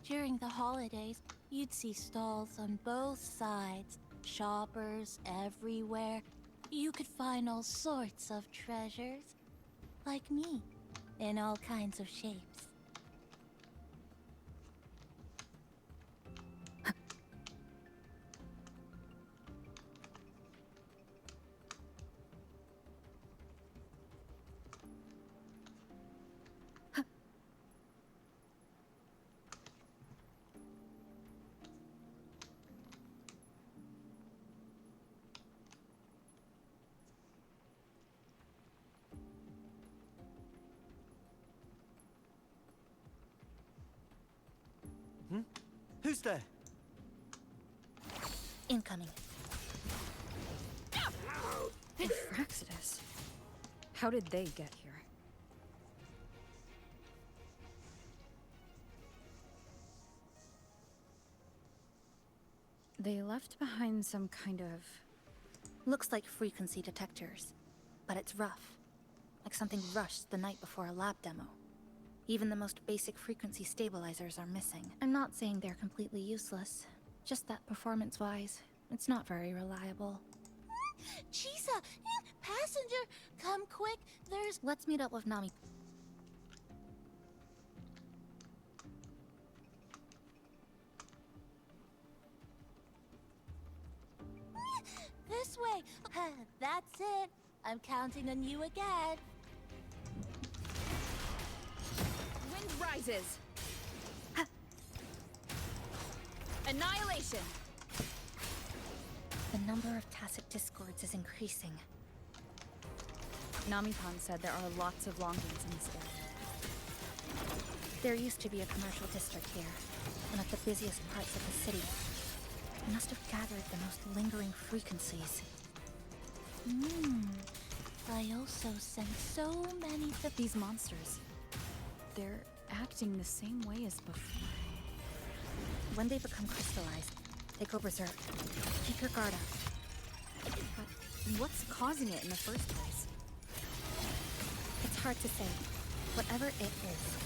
During the holidays, you'd see stalls on both sides, shoppers everywhere. You could find all sorts of treasures, like me, in all kinds of shapes. Who's there? Incoming. Infraxidus. How did they get here? They left behind some kind of... Looks like frequency detectors, but it's rough. Like something rushed the night before a lab demo. Even the most basic frequency stabilizers are missing. I'm not saying they're completely useless, just that performance-wise, it's not very reliable. Chisa! Passenger! Come quick, there's... Let's meet up with Nami. This way! That's it! I'm counting on you again. Wind rises. Annihilation. The number of tacit discords is increasing. Nami-pan said there are lots of longings in this area. There used to be a commercial district here, one of the busiest parts of the city. It must have gathered the most lingering frequencies. I also sense so many of these monsters. They're acting the same way as before. When they become crystallized, they go berserk. Keep your guard up. But what's causing it in the first place? It's hard to say. Whatever it is,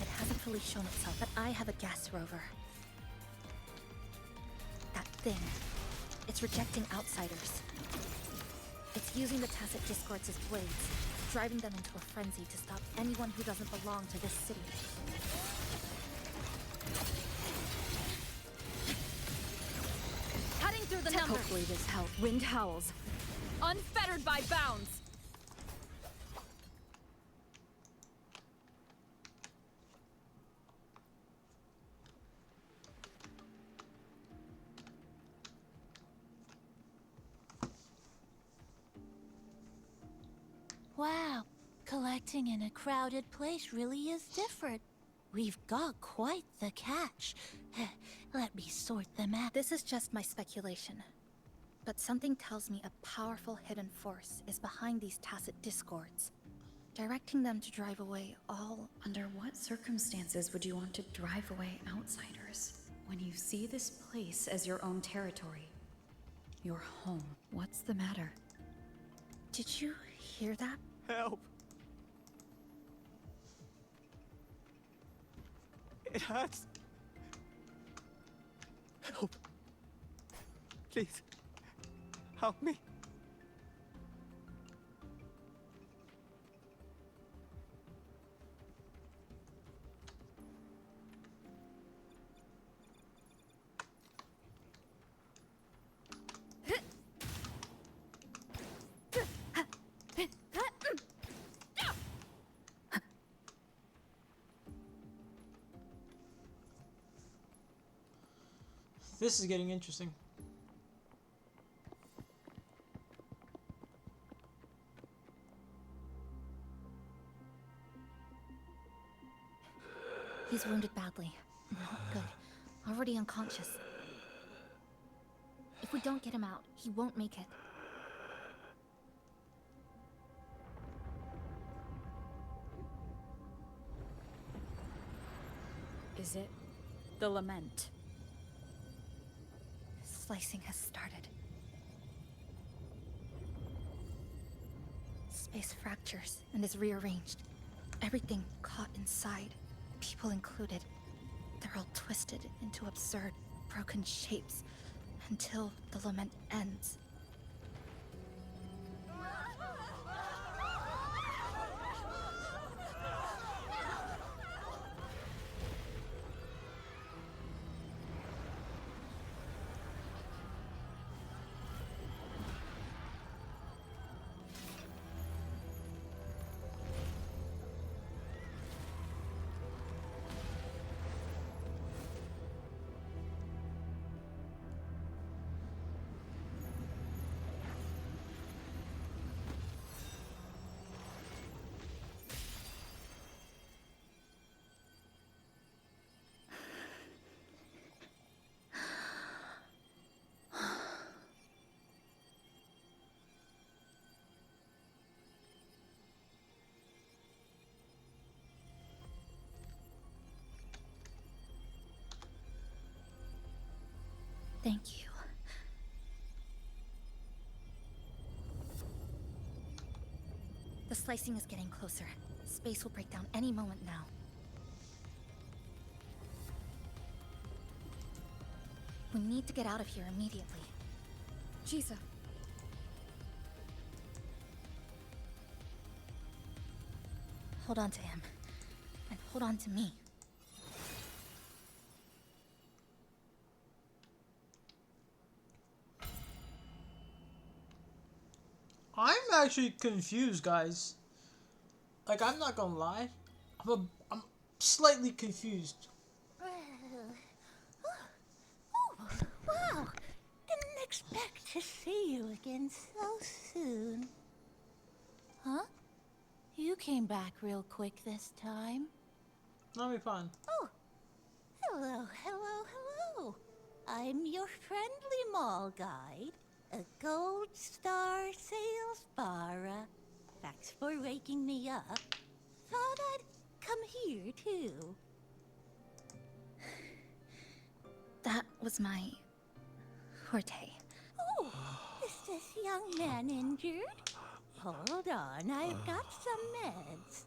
it hasn't fully shown itself, but I have a gas rover. That thing, it's rejecting outsiders. It's using the tacit discords as blades, driving them into a frenzy to stop anyone who doesn't belong to this city. Cutting through the numbers. Hopefully this helps. Wind howls. Unfettered by bounds. Wow, collecting in a crowded place really is different. We've got quite the catch. Let me sort them out. This is just my speculation. But something tells me a powerful hidden force is behind these tacit discords, directing them to drive away all... Under what circumstances would you want to drive away outsiders? When you see this place as your own territory, your home. What's the matter? Did you hear that? Help! It hurts. Help. Please. Help me. This is getting interesting. He's wounded badly. Not good. Already unconscious. If we don't get him out, he won't make it. Is it the lament? Slicing has started. Space fractures and is rearranged. Everything caught inside, people included. They're all twisted into absurd, broken shapes until the lament ends. Thank you. The slicing is getting closer. Space will break down any moment now. We need to get out of here immediately. Jesus. Hold on to him. And hold on to me. I'm actually confused, guys. Like, I'm not gonna lie. I'm slightly confused. Wow! Didn't expect to see you again so soon. Huh? You came back real quick this time. That'll be fun. Oh, hello, hello, hello. I'm your friendly mall guide, a Gold Star Sales Barra. Thanks for waking me up. Thought I'd come here too. That was my forte. Oh, is this young man injured? Hold on, I've got some meds.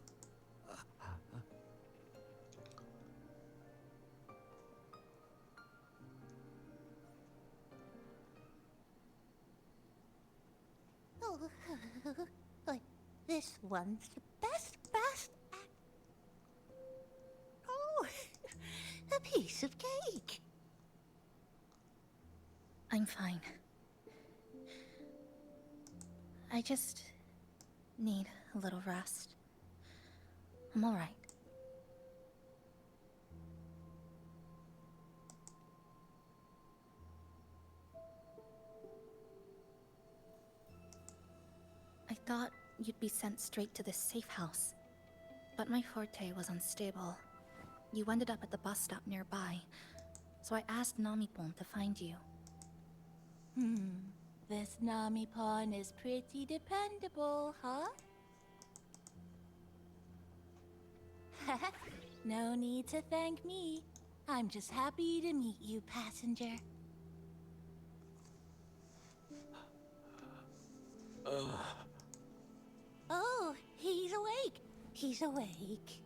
Oh, but this one's the best act. Oh, a piece of cake. I'm fine. I just need a little rest. I'm all right. I thought you'd be sent straight to this safe house, but my forte was unstable. You ended up at the bus stop nearby, so I asked Namipon to find you. This Namipon is pretty dependable, huh? No need to thank me. I'm just happy to meet you, passenger. Oh, he's awake. He's awake.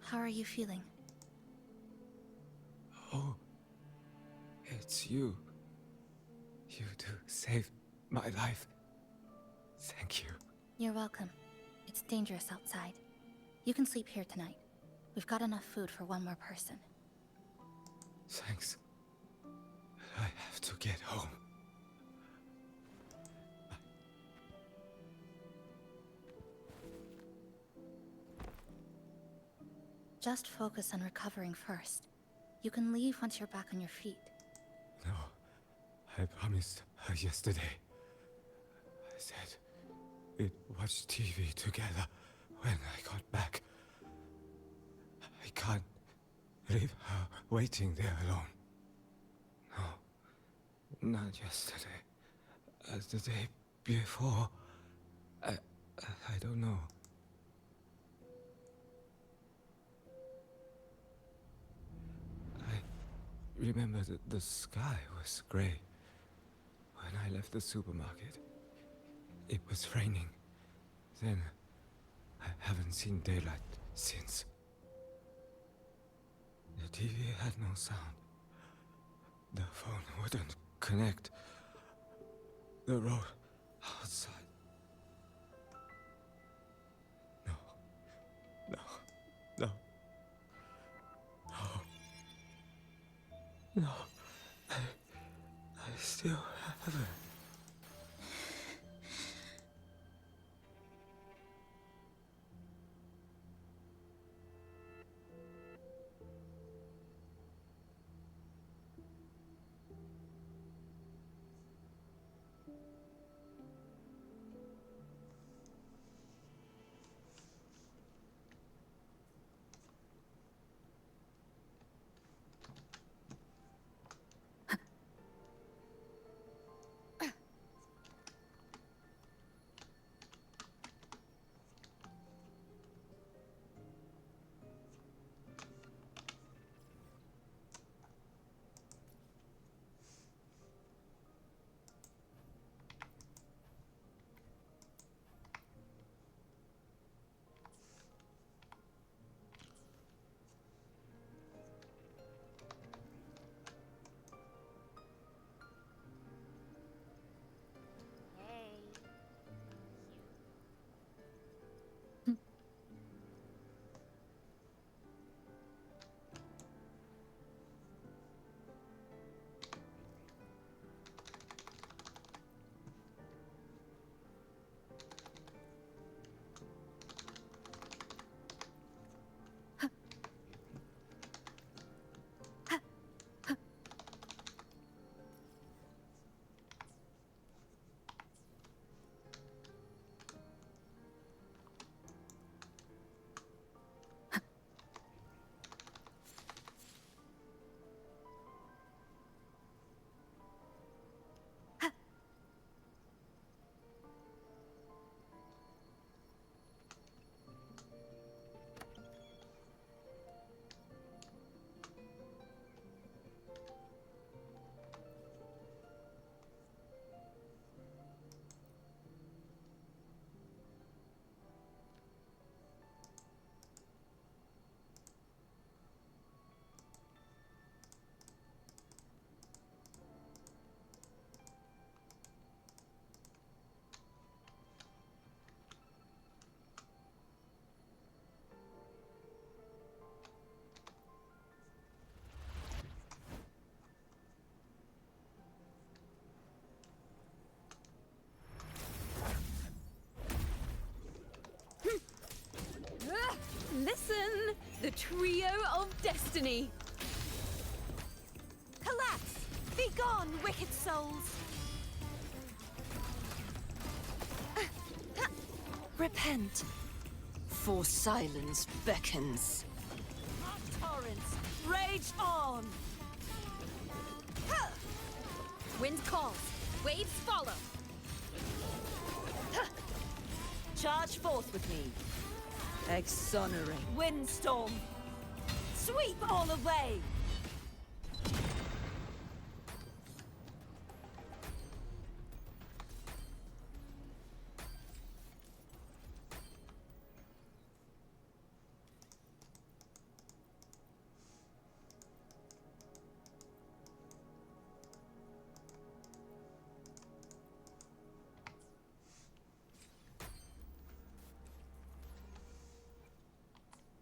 How are you feeling? Oh, it's you. You two saved my life. Thank you. You're welcome. It's dangerous outside. You can sleep here tonight. We've got enough food for one more person. Thanks. I have to get home. Just focus on recovering first. You can leave once you're back on your feet. No, I promised her yesterday. I said we'd watch TV together when I got back. I can't leave her waiting there alone. No, not yesterday. The day before. I don't know. I remember that the sky was gray. When I left the supermarket, it was raining. Then, I haven't seen daylight since. The TV had no sound. The phone wouldn't connect. The road outside. No. No. No. No. I still have her. Listen! The trio of destiny! Collapse! Be gone, wicked souls! Repent, for silence beckons. Torrents, rage on! Wind calls, waves follow! Charge forth with me. Exonerate. Windstorm! Sweep all away!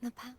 The path.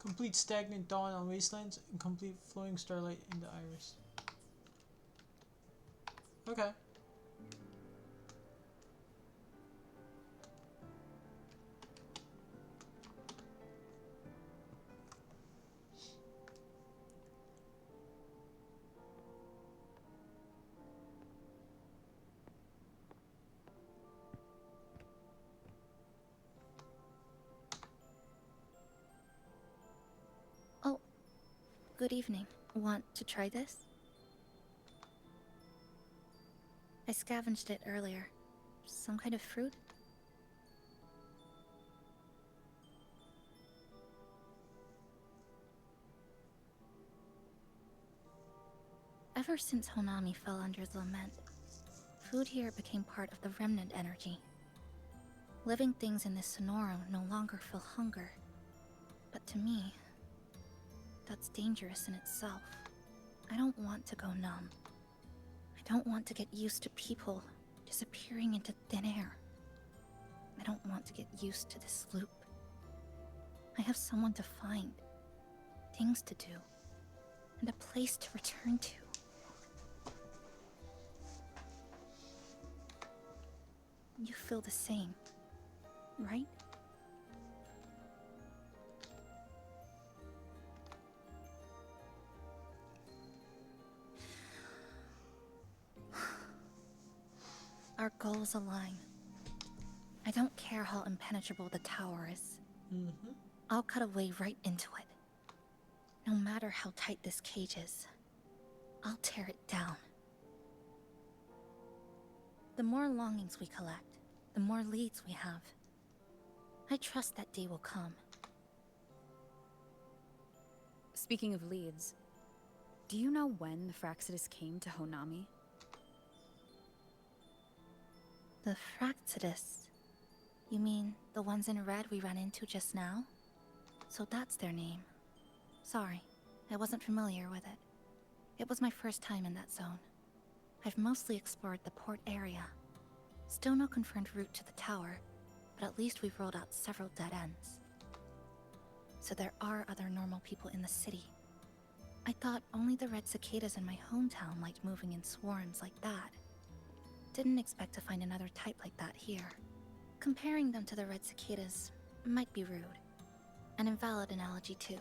Complete stagnant dawn on wastelands and complete flowing starlight in the iris. Okay. Oh, good evening. Want to try this? I scavenged it earlier. Some kind of fruit? Ever since Honami fell under the lament, food here became part of the remnant energy. Living things in this Sonoro no longer feel hunger. But to me, that's dangerous in itself. I don't want to go numb. I don't want to get used to people disappearing into thin air. I don't want to get used to this loop. I have someone to find, things to do, and a place to return to. You feel the same, right? Our goals align. I don't care how impenetrable the tower is. I'll cut a way right into it. No matter how tight this cage is, I'll tear it down. The more longings we collect, the more leads we have. I trust that day will come. Speaking of leads, do you know when the Fraxidus came to Honami? The Fraxidus? You mean the ones in red we ran into just now? So that's their name. Sorry, I wasn't familiar with it. It was my first time in that zone. I've mostly explored the port area. Still no confirmed route to the tower, but at least we've rolled out several dead ends. So there are other normal people in the city. I thought only the red cicadas in my hometown liked moving in swarms like that. Didn't expect to find another type like that here. Comparing them to the red cicadas might be rude. An invalid analogy too.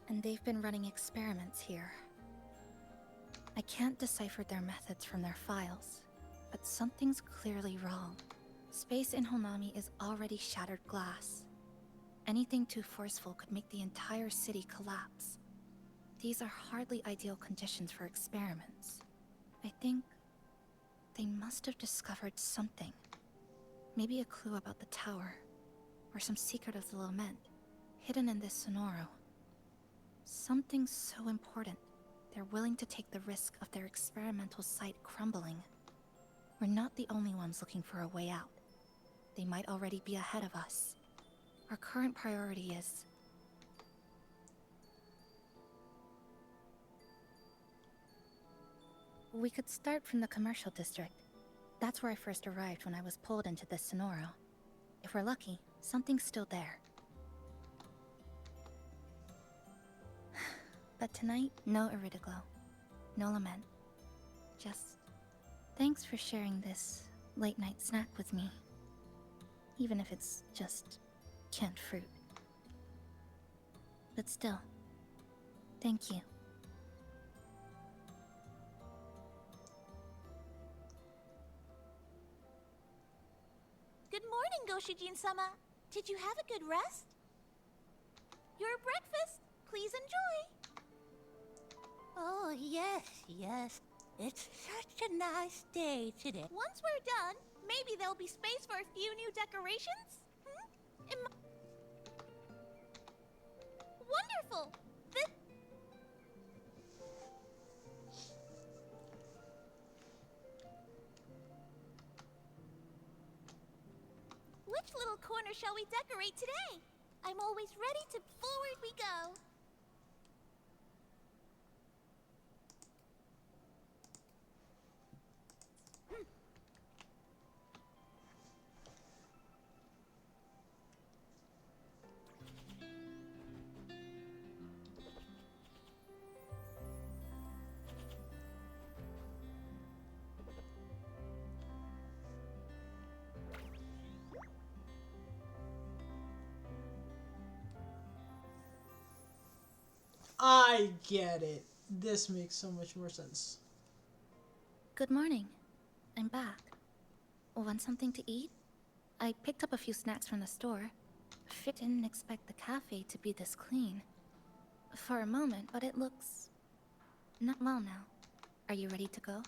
And they've been running experiments here. I can't decipher their methods from their files, but something's clearly wrong. Space in Honami is already shattered glass. Anything too forceful could make the entire city collapse. These are hardly ideal conditions for experiments. I think they must have discovered something. Maybe a clue about the tower, or some secret of the lament, hidden in this Sonoro. Something so important, they're willing to take the risk of their experimental site crumbling. We're not the only ones looking for a way out. They might already be ahead of us. Our current priority is... We could start from the commercial district. That's where I first arrived when I was pulled into this Sonoro. If we're lucky, something's still there. But tonight, no Iridoglow. No lament. Just... thanks for sharing this late-night snack with me. Even if it's just canned fruit. But still, thank you. Good morning, Goshijin-sama. Did you have a good rest? Your breakfast, please enjoy. Oh, yes, yes. It's such a nice day today. Once we're done, maybe there'll be space for a few new decorations? Wonderful! Which little corner shall we decorate today? I'm always ready to forward we go. I get it. This makes so much more sense. Good morning. I'm back. Want something to eat? I picked up a few snacks from the store. Didn't expect the cafe to be this clean. For a moment, but it looks not well now. Are you ready to go?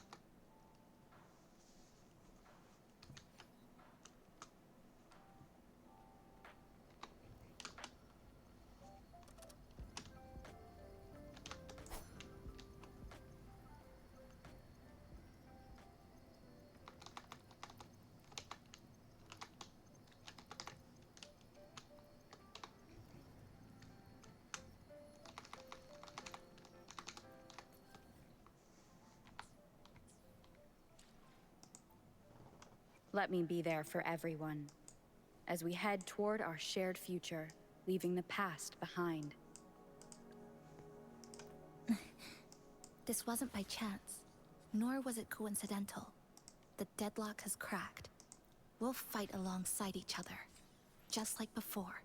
Let me be there for everyone, as we head toward our shared future, leaving the past behind. This wasn't by chance, nor was it coincidental. The deadlock has cracked. We'll fight alongside each other, just like before.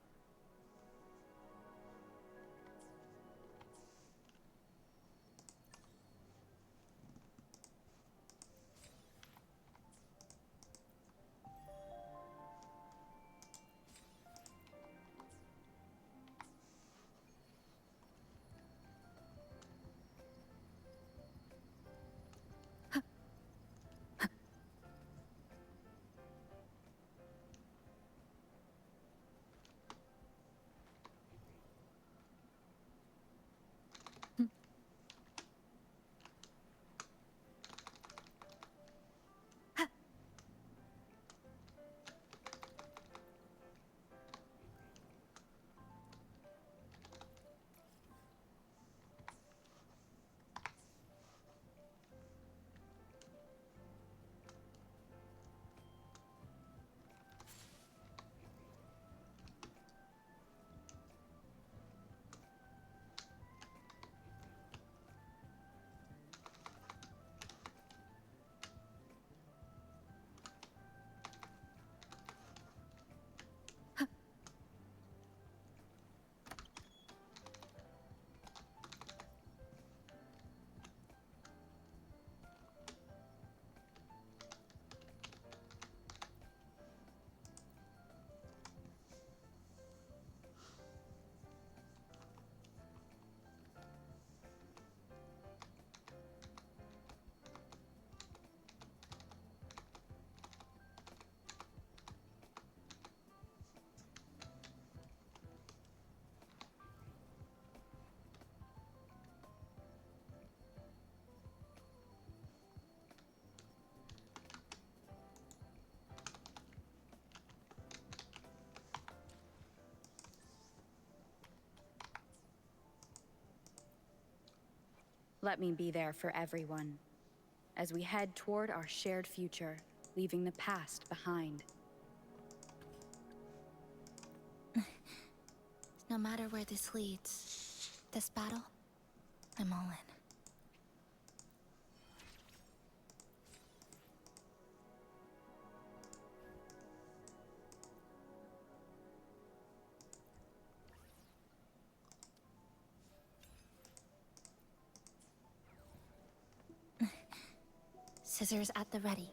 Let me be there for everyone, as we head toward our shared future, leaving the past behind. No matter where this leads, this battle, I'm all in. Scissors at the ready.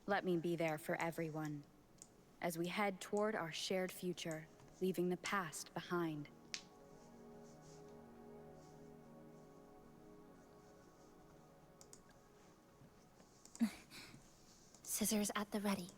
Let me be there for everyone as we head toward our shared future, leaving the past behind. Scissors at the ready.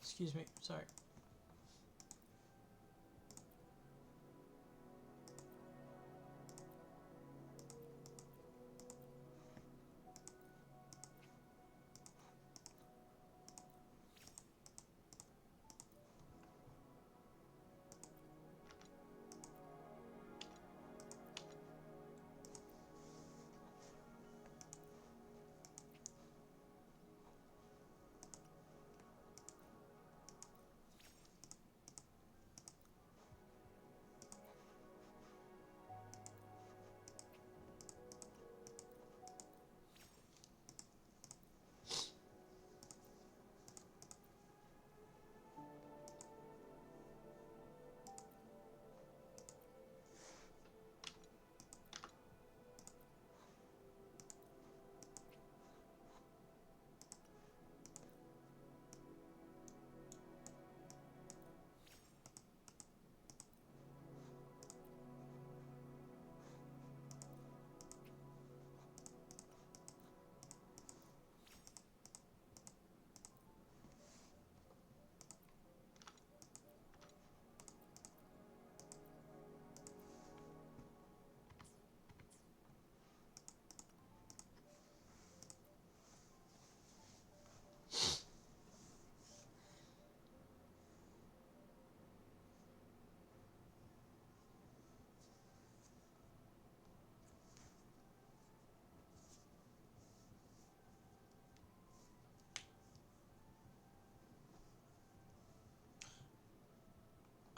Excuse me, sorry.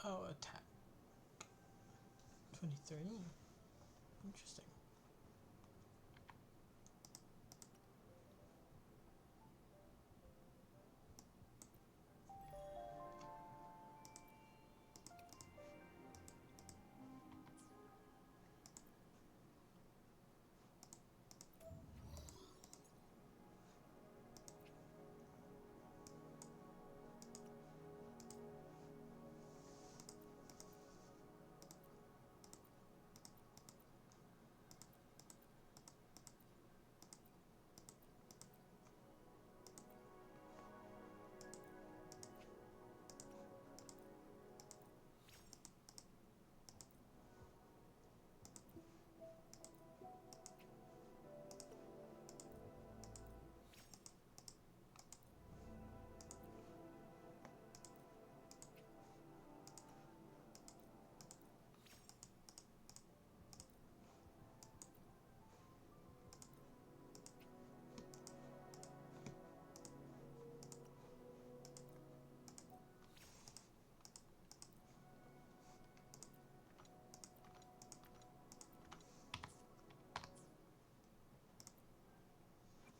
Oh, attack. 23. Interesting.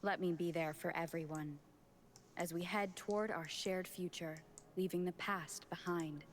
Let me be there for everyone as we head toward our shared future, leaving the past behind.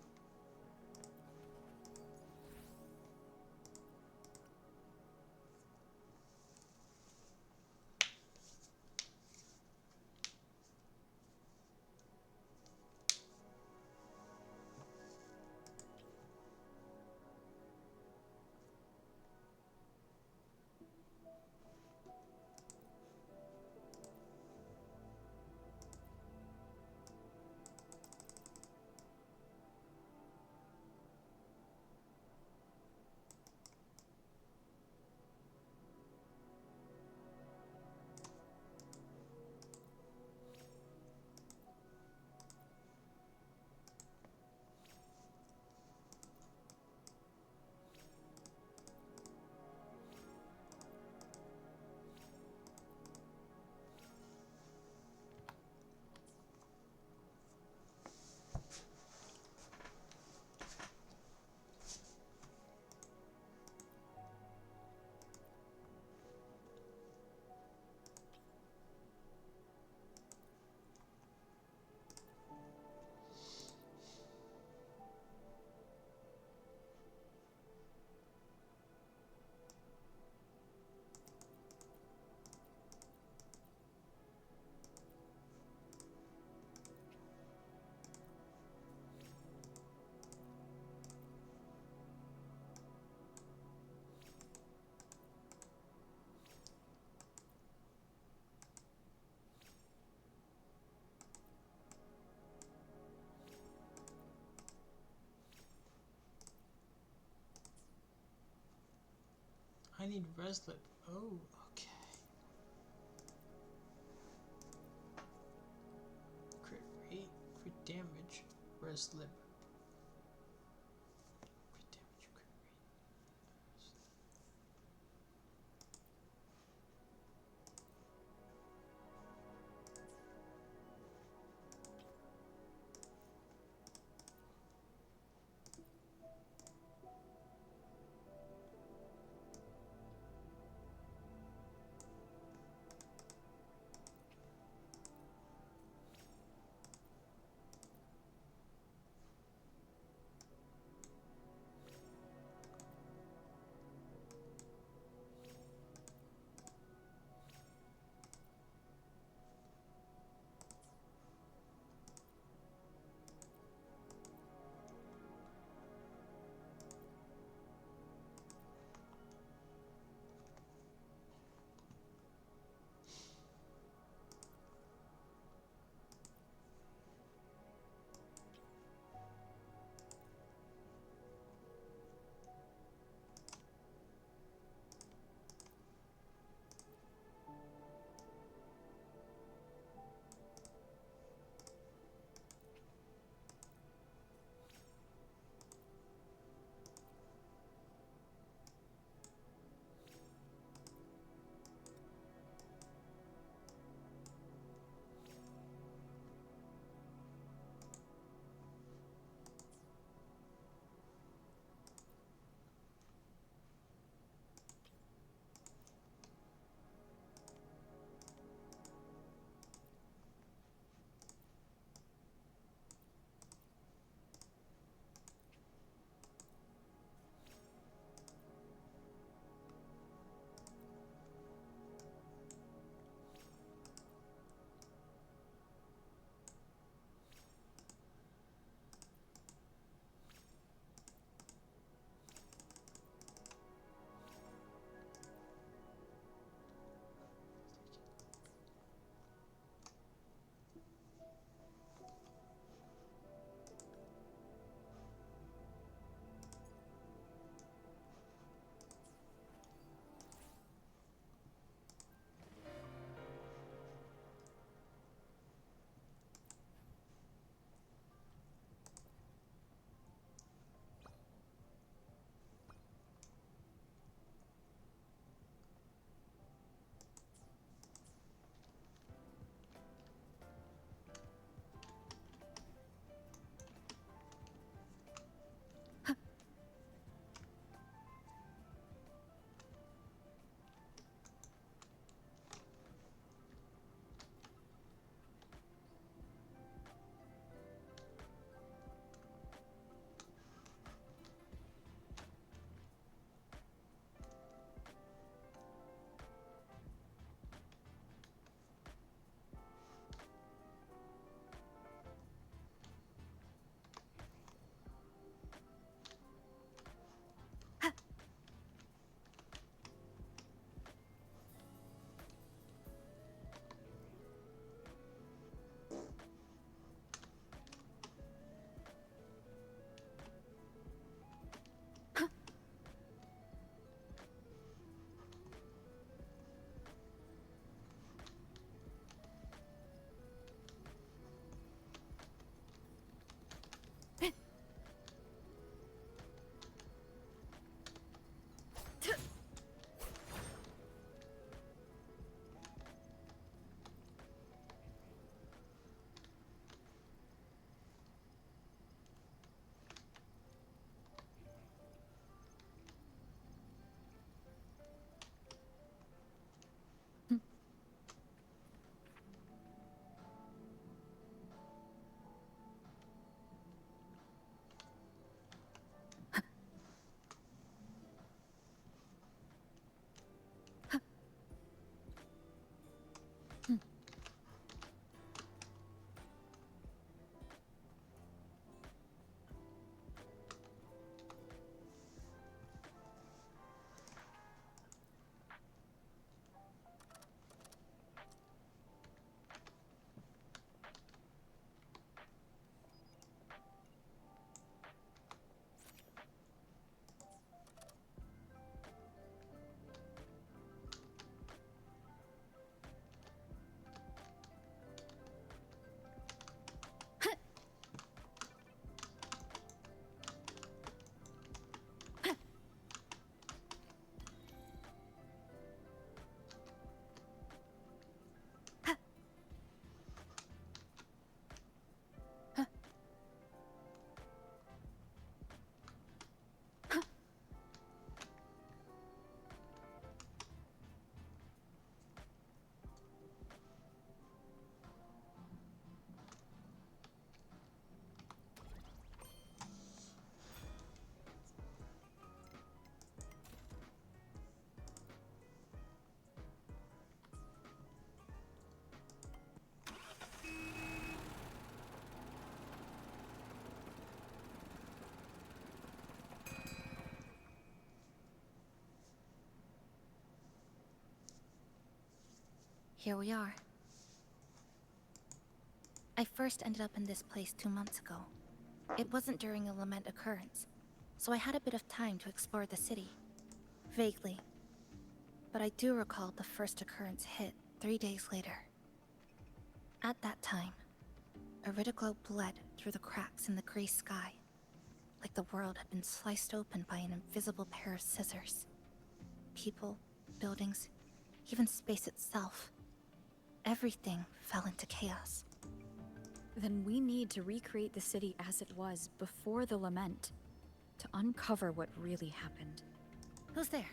I need Reslip. Oh, okay. Crit rate, crit damage, Reslip. Crit damage, crit rate. here we are. I first ended up in this place 2 months ago. It wasn't during a lament occurrence, so I had a bit of time to explore the city. Vaguely. But I do recall the first occurrence hit 3 days later. At that time, a ridicule bled through the cracks in the gray sky, like the world had been sliced open by an invisible pair of scissors. People, buildings, even space itself. Everything fell into chaos. Then we need to recreate the city as it was before the lament, to uncover what really happened. Who's there?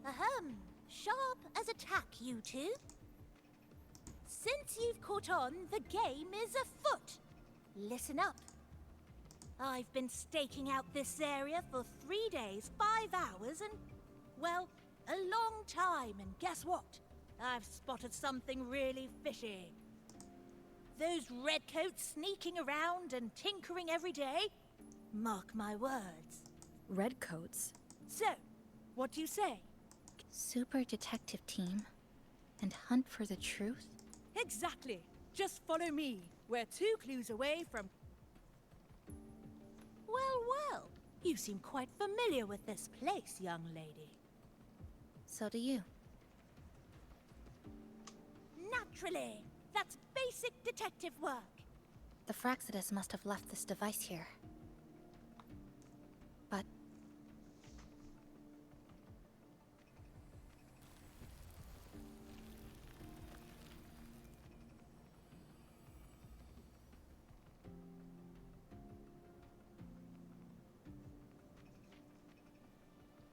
Ahem. Sharp as a tack, you two. Since you've caught on, the game is afoot. Listen up. I've been staking out this area for 3 days, 5 hours, and, well, a long time. And guess what? I've spotted something really fishy. Those redcoats sneaking around and tinkering every day? Mark my words. Redcoats? So, what do you say? Super detective team? And hunt for the truth? Exactly. Just follow me. We're 2 clues away from... Well, well. You seem quite familiar with this place, young lady. So do you. Naturally. That's basic detective work. The Fraxidus must have left this device here. But...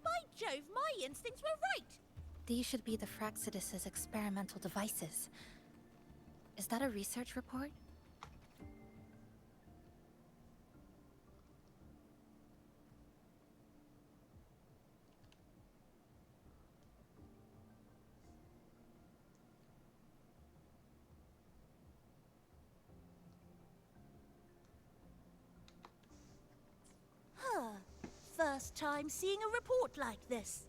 By Jove, my instincts were right! These should be the Fraxidus's experimental devices. Is that a research report? Huh. First time seeing a report like this.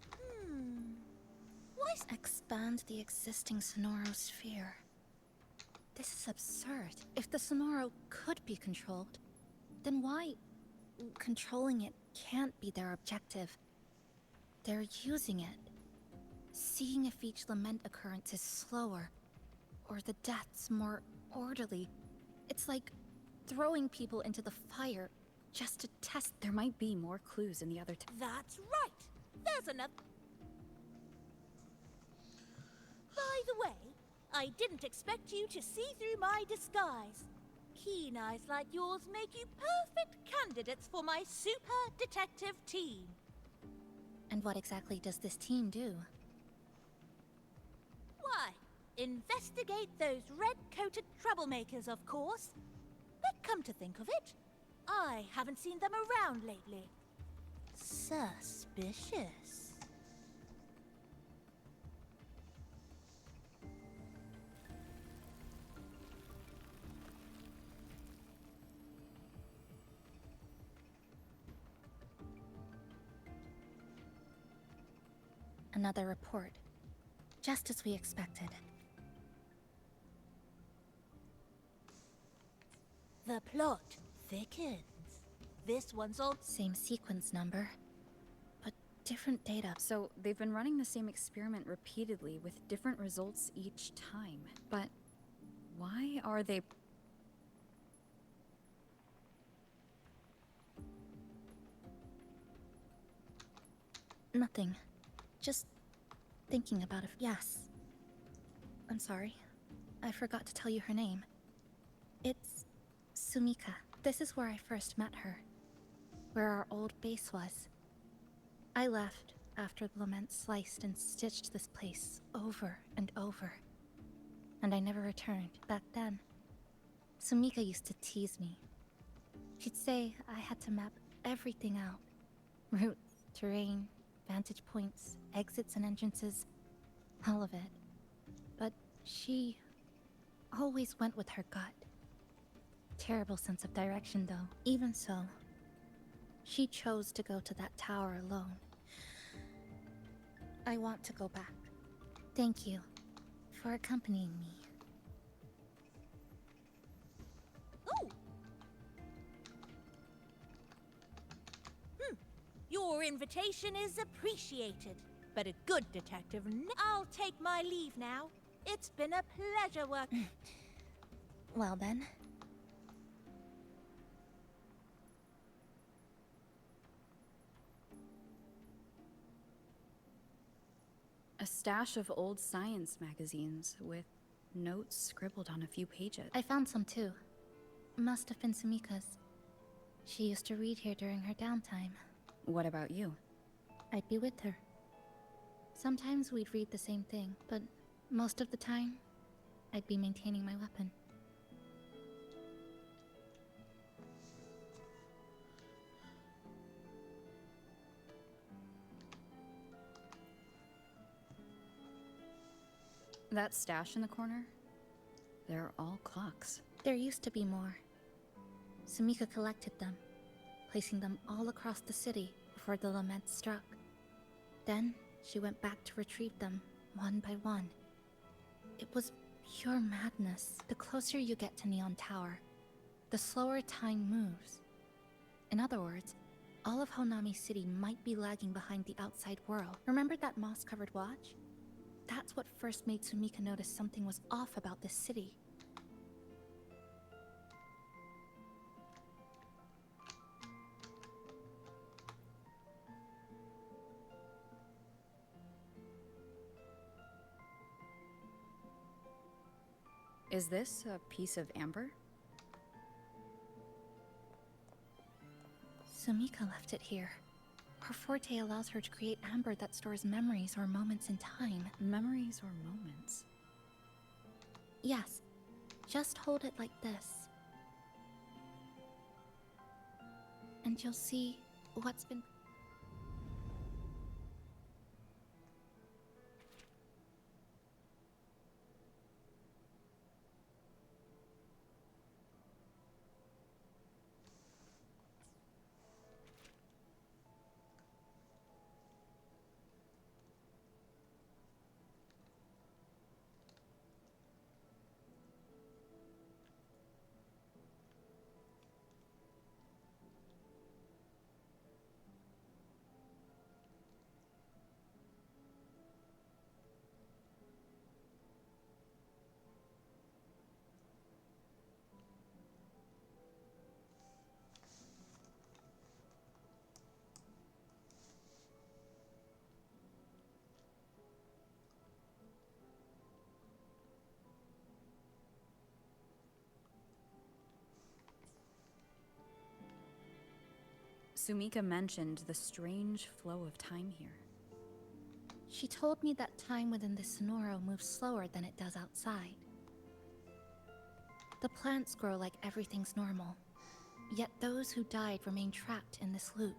Why... Expand the existing Sonoro sphere. This is absurd. If the Sonoro could be controlled, then why... Controlling it can't be their objective. They're using it. Seeing if each lament occurrence is slower, or the deaths more orderly. It's like throwing people into the fire just to test. There might be more clues in the other... That's right! There's another... By the way, I didn't expect you to see through my disguise. Keen eyes like yours make you perfect candidates for my super detective team. And what exactly does this team do? Why, investigate those red-coated troublemakers, of course. But come to think of it, I haven't seen them around lately. Suspicious. Another report. Just as we expected. The plot thickens. This one's all... Same sequence number, but different data. So they've been running the same experiment repeatedly with different results each time. But why are they... Nothing. Just thinking about it. Yes. I'm sorry. I forgot to tell you her name. It's Sumika. This is where I first met her. Where our old base was. I left after the lament sliced and stitched this place over and over. And I never returned back then. Sumika used to tease me. She'd say I had to map everything out. Routes, terrain, vantage points, exits and entrances, all of it. But she always went with her gut. Terrible sense of direction, though. Even so, she chose to go to that tower alone. I want to go back. Thank you for accompanying me. Oh! Your invitation is appreciated, but a good detective. I'll take my leave now. It's been a pleasure working. Well then. A stash of old science magazines with notes scribbled on a few pages. I found some too. Must have been Sumika's. She used to read here during her downtime. What about you? I'd be with her. Sometimes we'd read the same thing, but most of the time, I'd be maintaining my weapon. That stash in the corner? They're all clocks. There used to be more. Sumika collected them, placing them all across the city before the lament struck. Then, she went back to retrieve them, one by one. It was pure madness. The closer you get to Neon Tower, the slower time moves. In other words, all of Honami City might be lagging behind the outside world. Remember that moss-covered watch? That's what first made Sumika notice something was off about this city. Is this a piece of amber? Sumika left it here. Her forte allows her to create amber that stores memories or moments in time. Memories or moments? Yes. Just hold it like this. And you'll see what's been... Sumika mentioned the strange flow of time here. She told me that time within the Sonoro moves slower than it does outside. The plants grow like everything's normal, yet those who died remain trapped in this loop.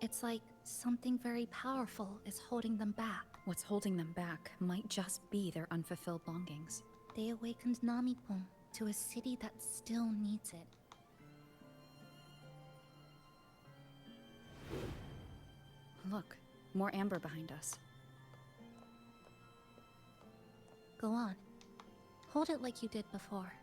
It's like something very powerful is holding them back. What's holding them back might just be their unfulfilled longings. They awakened Namipon to a city that still needs it. Look, more amber behind us. Go on. Hold it like you did before.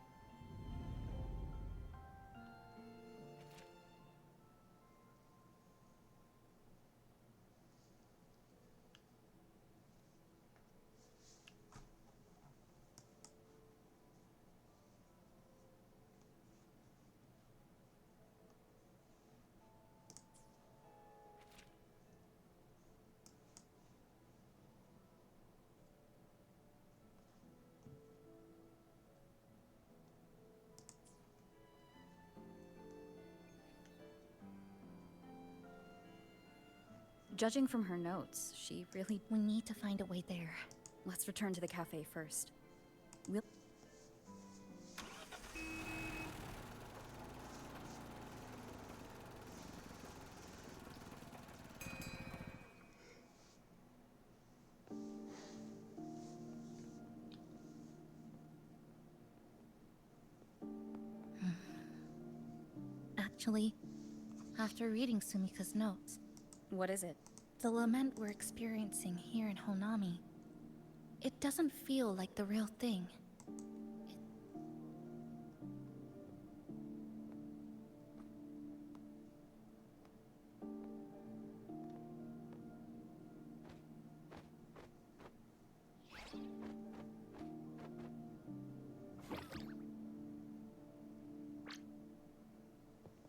Judging from her notes, she really... We need to find a way there. Let's return to the cafe first. We'll... Actually, after reading Sumika's notes... What is it? The lament we're experiencing here in Honami. It doesn't feel like the real thing.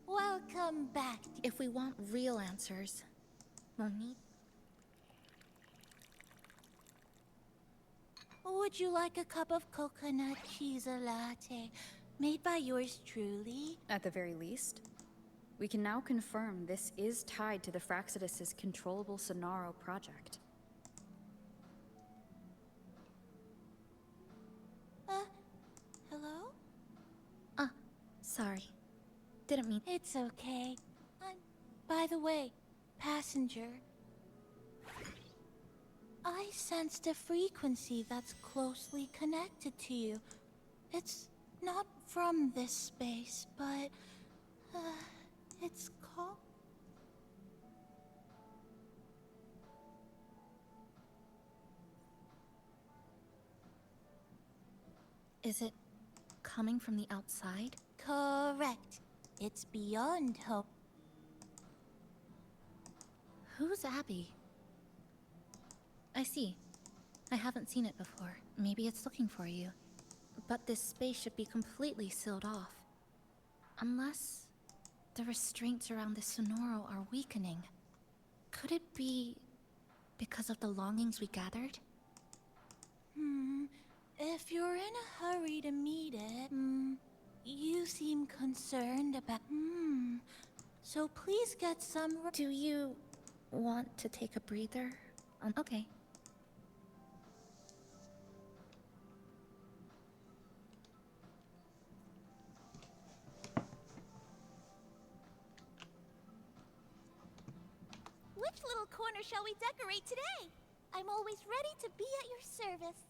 Welcome back. If we want real answers, we'll need... Would you like a cup of coconut cheese latte made by yours truly? At the very least, we can now confirm this is tied to the Fraxidus' controllable Sonaro project. Hello? Sorry. Didn't mean... It's okay. By the way, passenger, I sensed a frequency that's closely connected to you. It's not from this space, but it's called... Is it coming from the outside? Correct. It's beyond hope. Who's Abby? I see. I haven't seen it before. Maybe it's looking for you. But this space should be completely sealed off. Unless the restraints around the Sonoro are weakening. Could it be because of the longings we gathered? If you're in a hurry to meet it, you seem concerned about... So please get some... Do you want to take a breather? Okay. Which little corner shall we decorate today? I'm always ready to be at your service.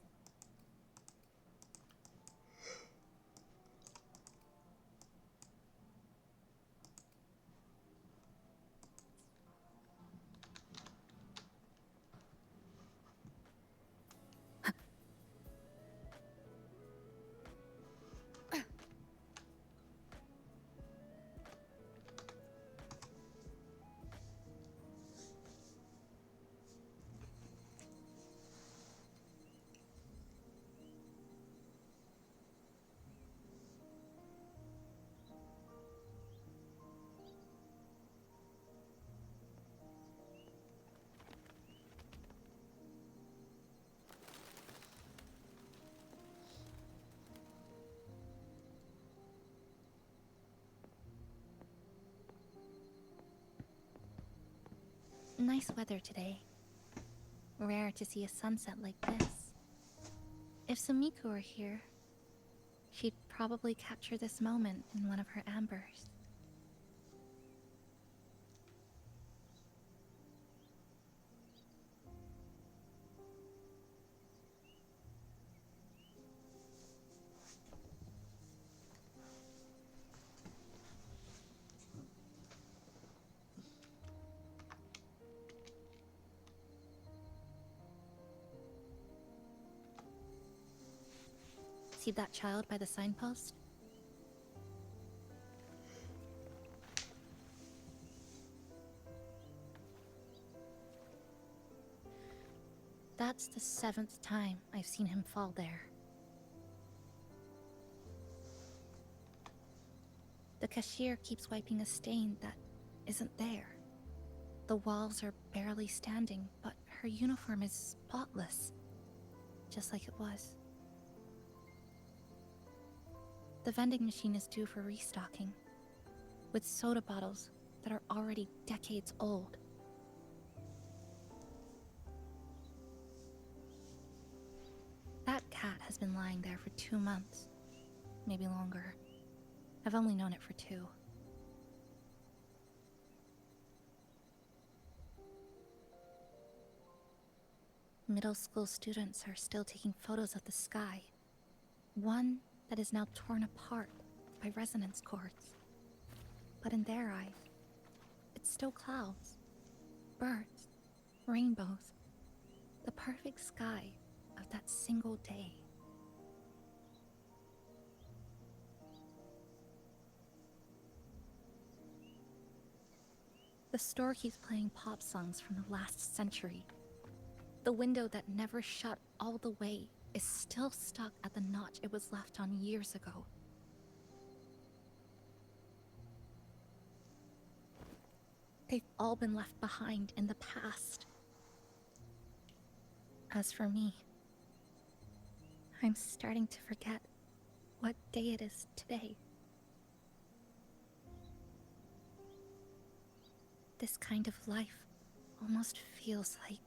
Nice weather today. Rare to see a sunset like this. If Sumiko were here, she'd probably capture this moment in one of her ambers. See that child by the signpost? That's the 7th time I've seen him fall there. The cashier keeps wiping a stain that isn't there. The walls are barely standing, but her uniform is spotless, just like it was. The vending machine is due for restocking, with soda bottles that are already decades old. That cat has been lying there for 2 months, maybe longer. I've only known it for 2. Middle school students are still taking photos of the sky. One that is now torn apart by resonance cords. But in their eyes, it's still clouds, birds, rainbows, the perfect sky of that single day. The store keeps playing pop songs from the last century. The window that never shut all the way is still stuck at the notch it was left on years ago. They've all been left behind in the past. As for me, I'm starting to forget what day it is today. This kind of life almost feels like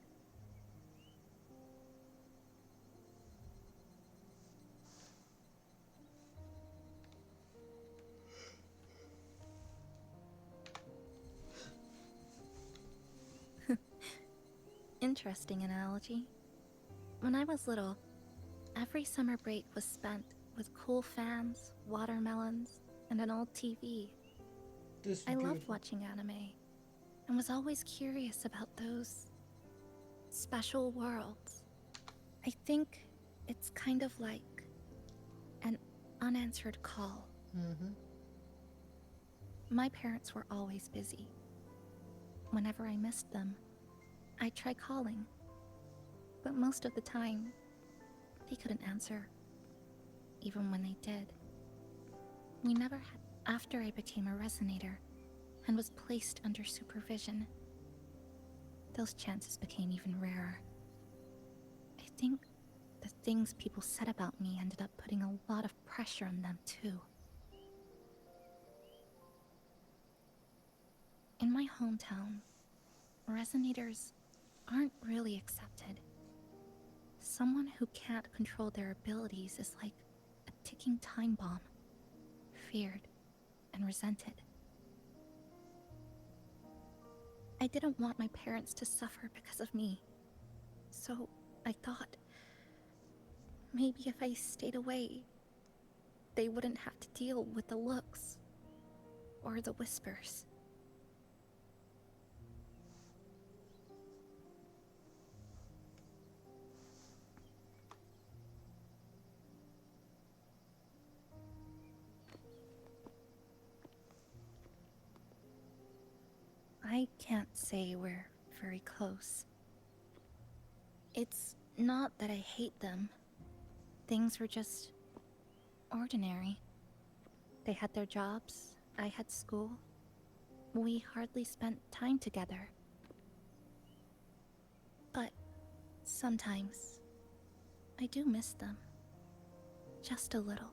interesting analogy. When I was little, every summer break was spent with cool fans, watermelons, and an old TV. I loved watching anime, and was always curious about those special worlds. I think it's kind of like an unanswered call. My parents were always busy. Whenever I missed them, I'd try calling, but most of the time, they couldn't answer, even when they did. We never had. After I became a resonator and was placed under supervision, those chances became even rarer. I think the things people said about me ended up putting a lot of pressure on them too. In my hometown, resonators aren't really accepted. Someone who can't control their abilities is like a ticking time bomb, feared and resented. I didn't want my parents to suffer because of me, so I thought maybe if I stayed away, they wouldn't have to deal with the looks or the whispers. I can't say we're very close. It's not that I hate them. Things were just ordinary. They had their jobs, I had school. We hardly spent time together. But sometimes, I do miss them. Just a little.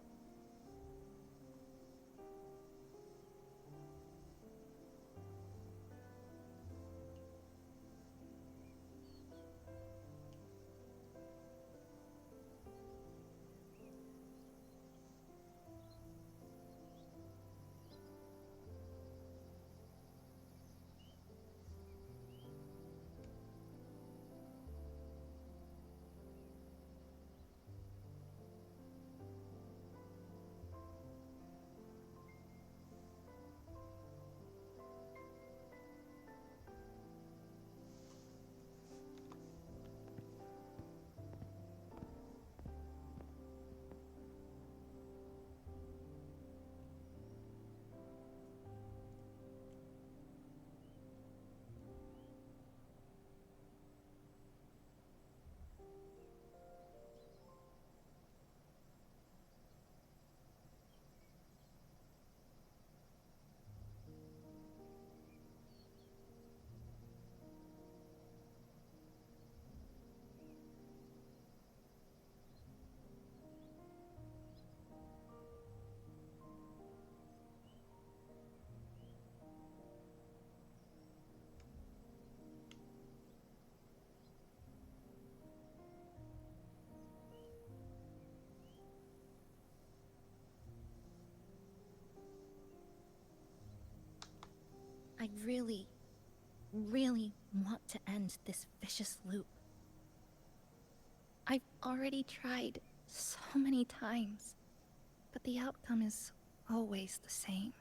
I really want to end this vicious loop. I've already tried so many times, but the outcome is always the same.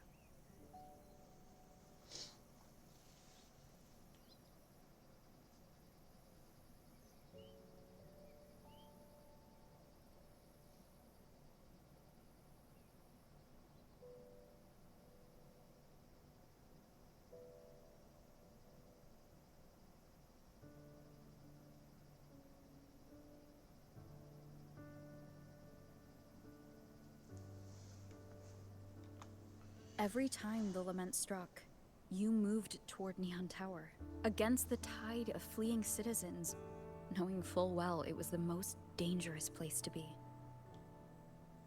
Every time the lament struck, you moved toward Neon Tower, against the tide of fleeing citizens, knowing full well it was the most dangerous place to be.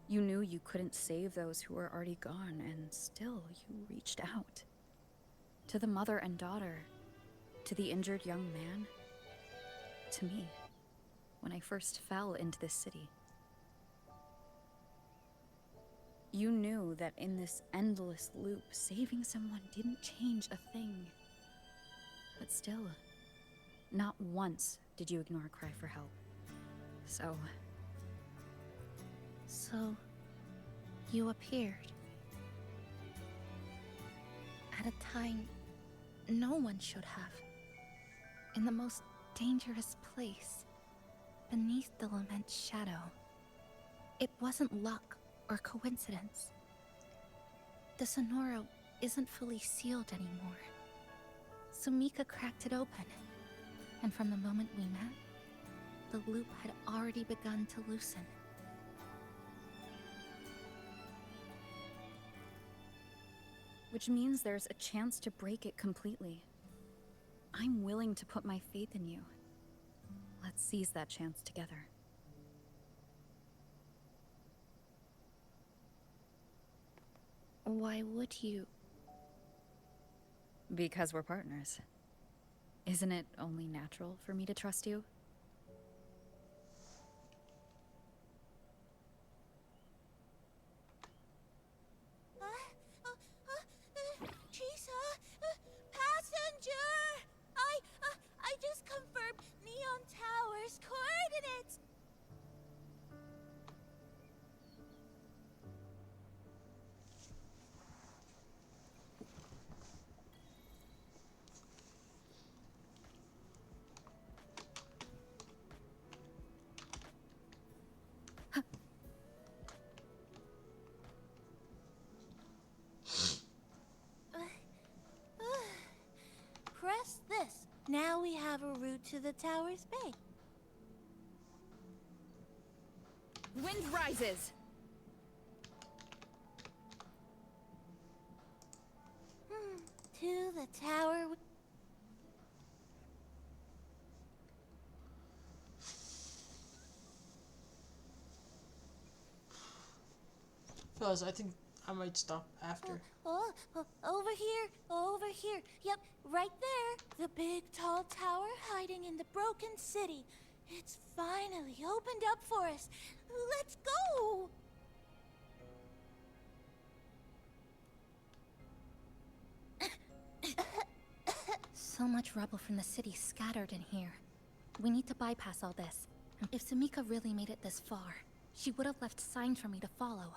You knew you couldn't save those who were already gone, and still you reached out. To the mother and daughter, to the injured young man, to me, when I first fell into this city. You knew that in this endless loop, saving someone didn't change a thing. But still, not once did you ignore a cry for help. So, you appeared. At a time no one should have. In the most dangerous place, beneath the lament's shadow. It wasn't luck or coincidence. The Sonoro isn't fully sealed anymore. Sumika cracked it open, and from the moment we met, the loop had already begun to loosen. Which means there's a chance to break it completely. I'm willing to put my faith in you. Let's seize that chance together. Why would you? Because we're partners. Isn't it only natural for me to trust you? Chisa, passenger! I just confirmed Neon Tower's coordinates. Press this. Now we have a route to the tower's bay. Wind rises! To the tower. Fellas, I think I might stop after. Over here. Yep, right there. The big tall tower hiding in the broken city. It's finally opened up for us. Let's go! So much rubble from the city scattered in here. We need to bypass all this. If Sumika really made it this far, she would have left signs for me to follow.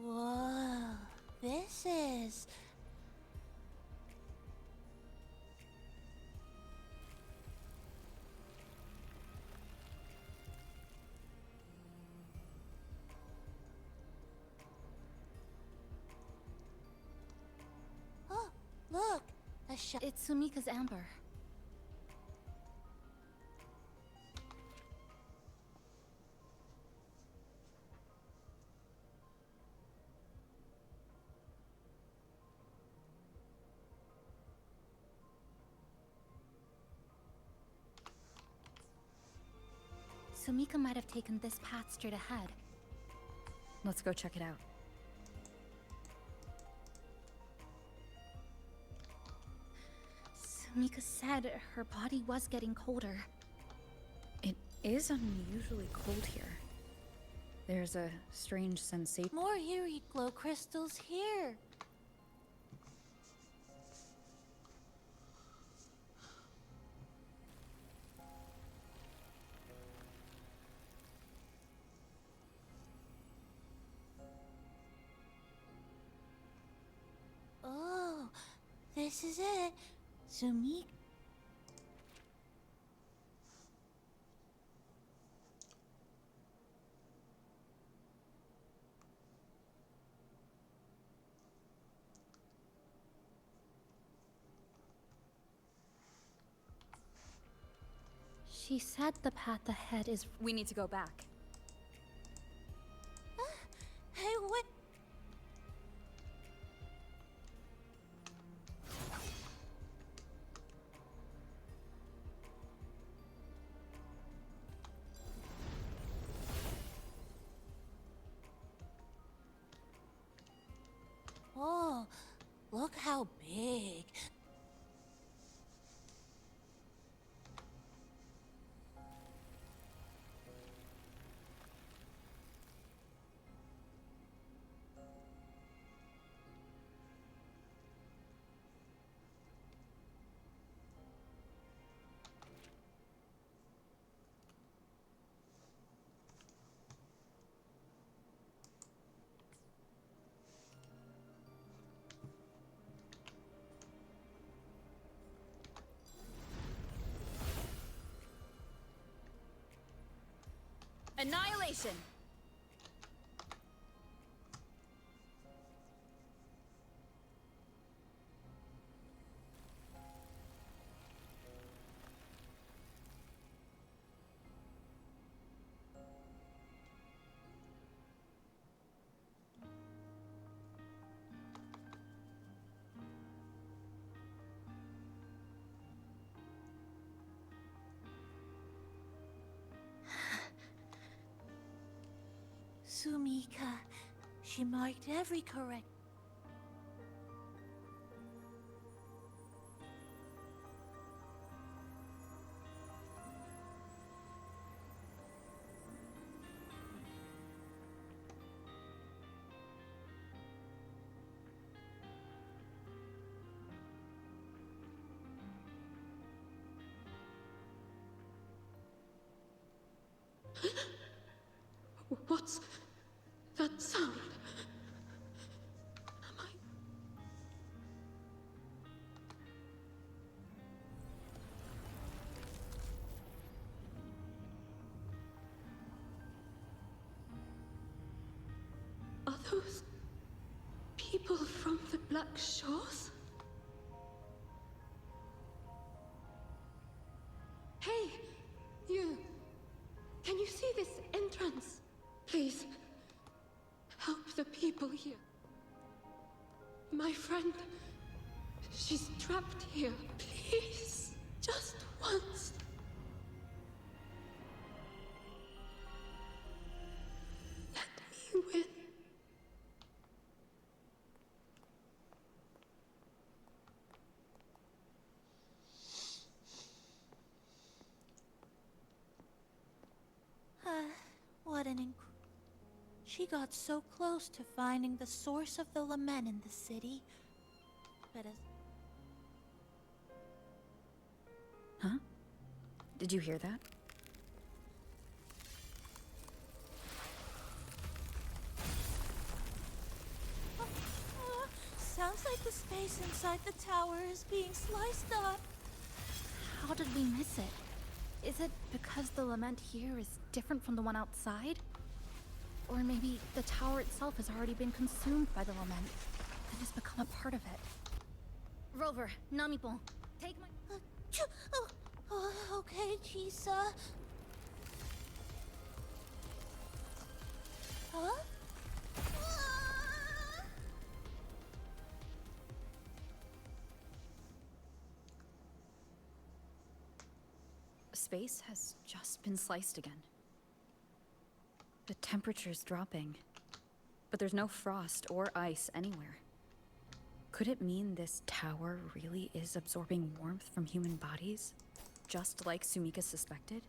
Whoa, this is... Oh, look, It's Sumika's amber. Sumika might have taken this path straight ahead. Let's go check it out. Sumika said her body was getting colder. It is unusually cold here. There's a strange sensation. More eerie glow crystals here. Oh, this is it. Sumika. She said the path ahead is... We need to go back. Hey, what? Oh, look how big. Annihilation! Sumika, she marked every correct. What's that sound? Are those people from the Black Shores? Hey, you! Can you see this entrance? Please, help the people here. My friend, she's trapped here. Please, just once. Let me win. What an She got so close to finding the source of the lament in the city, but as... Huh? Did you hear that? Sounds like the space inside the tower is being sliced up. How did we miss it? Is it because the lament here is different from the one outside? Or maybe the tower itself has already been consumed by the lament and has become a part of it. Rover, Namipon, take my... Okay, Chisa. Huh? Space has just been sliced again. The temperature's dropping, but there's no frost or ice anywhere. Could it mean this tower really is absorbing warmth from human bodies, just like Sumika suspected?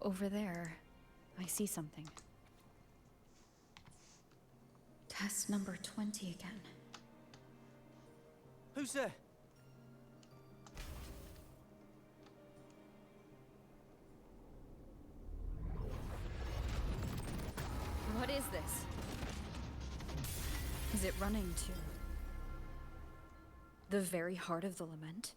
Over there, I see something. Test number 20 again. Who's there? What is this? Is it running to the very heart of the lament?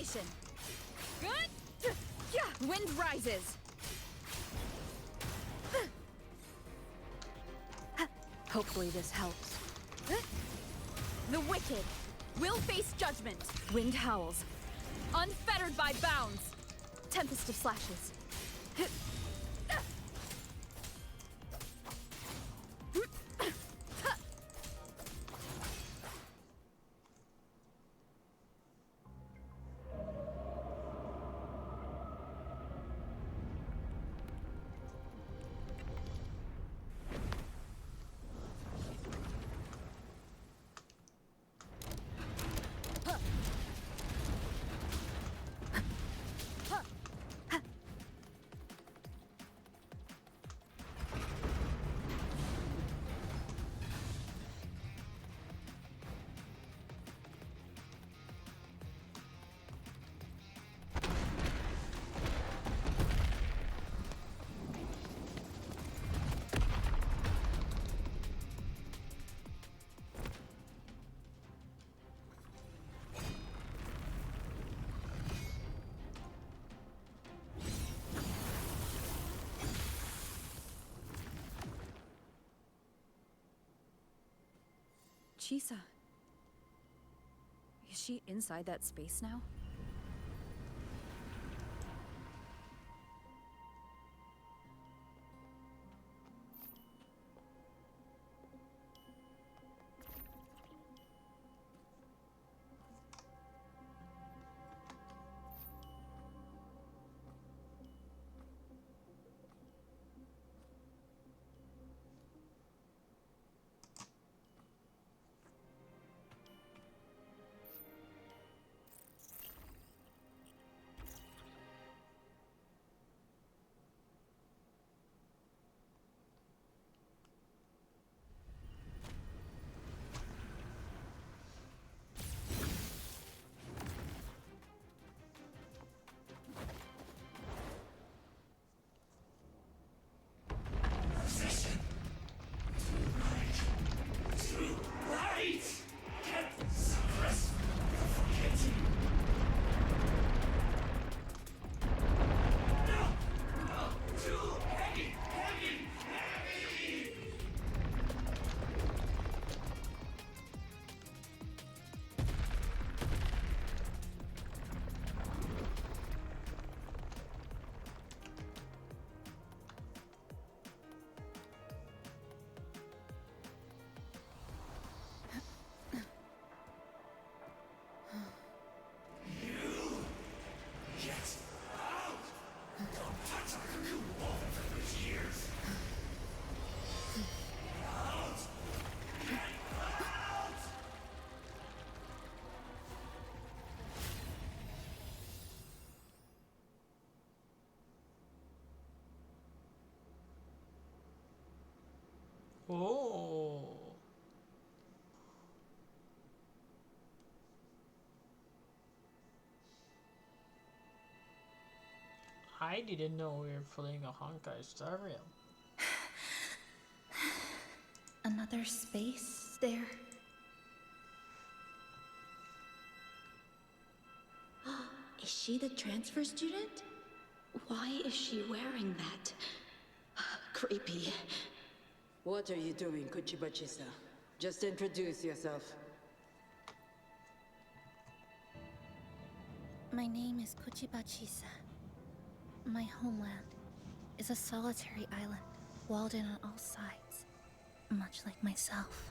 Annihilation! Good! Yeah! Wind rises! Hopefully this helps. The wicked will face judgment. Wind howls. Unfettered by bounds. Tempest of slashes. Chisa. Is she inside that space now? Oh. I didn't know we were playing a Honkai Star Rail. Another space there. Is she the transfer student? Why is she wearing that? Creepy. What are you doing, Kuchibachisa? Just introduce yourself. My name is Kuchibachisa. My homeland is a solitary island, walled in on all sides, much like myself.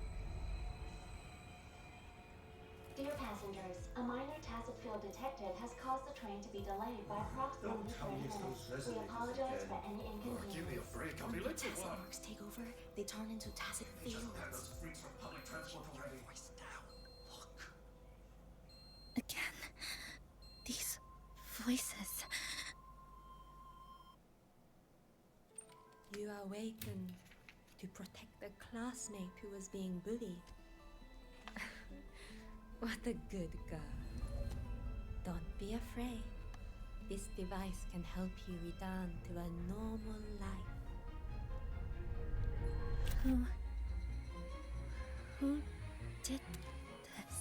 Dear passengers, a minor tacit field detected has caused the train to be delayed by approximately 20 minutes. We apologize for any inconvenience. Give me a break, I'll be late to Tacit work. marks take over, they turn into tacit fields. Those freaks from public transport already. Again, these voices. You awakened to protect the classmate who was being bullied. What a good girl. Don't be afraid. This device can help you return to a normal life. Who did this?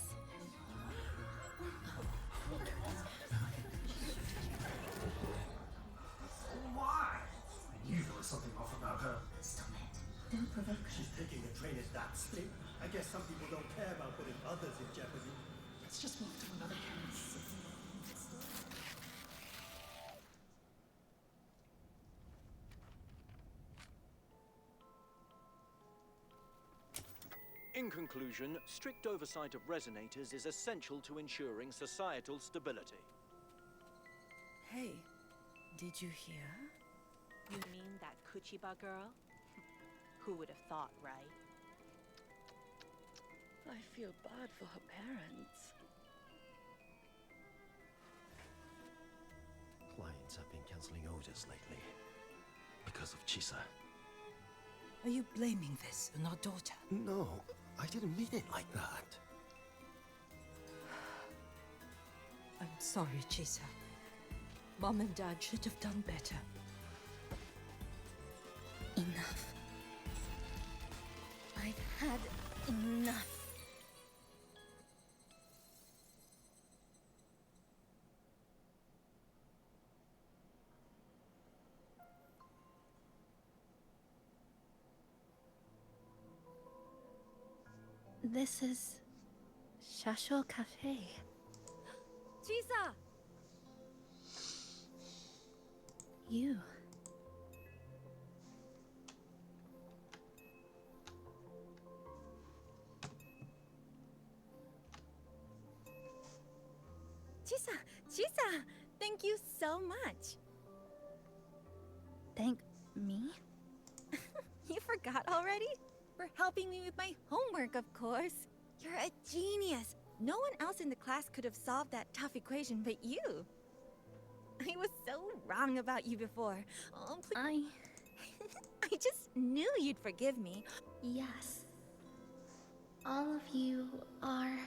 Honestly, I guess some people don't care about putting others in jeopardy. Let's just move to another campus. In conclusion, strict oversight of resonators is essential to ensuring societal stability. Hey, did you hear? You mean that Kuchiba girl? Who would have thought, right? I feel bad for her parents. Clients have been canceling orders lately because of Chisa. Are you blaming this on our daughter? No, I didn't mean it like that. I'm sorry, Chisa. Mom and Dad should have done better. Enough. I've had enough. This is Shasho Cafe. Chisa! You. Chisa! Thank you so much. Thank me? You forgot already? For helping me with my homework, of course. You're a genius. No one else in the class could have solved that tough equation but you. I was so wrong about you before. Oh, please. I just knew you'd forgive me. Yes. All of you are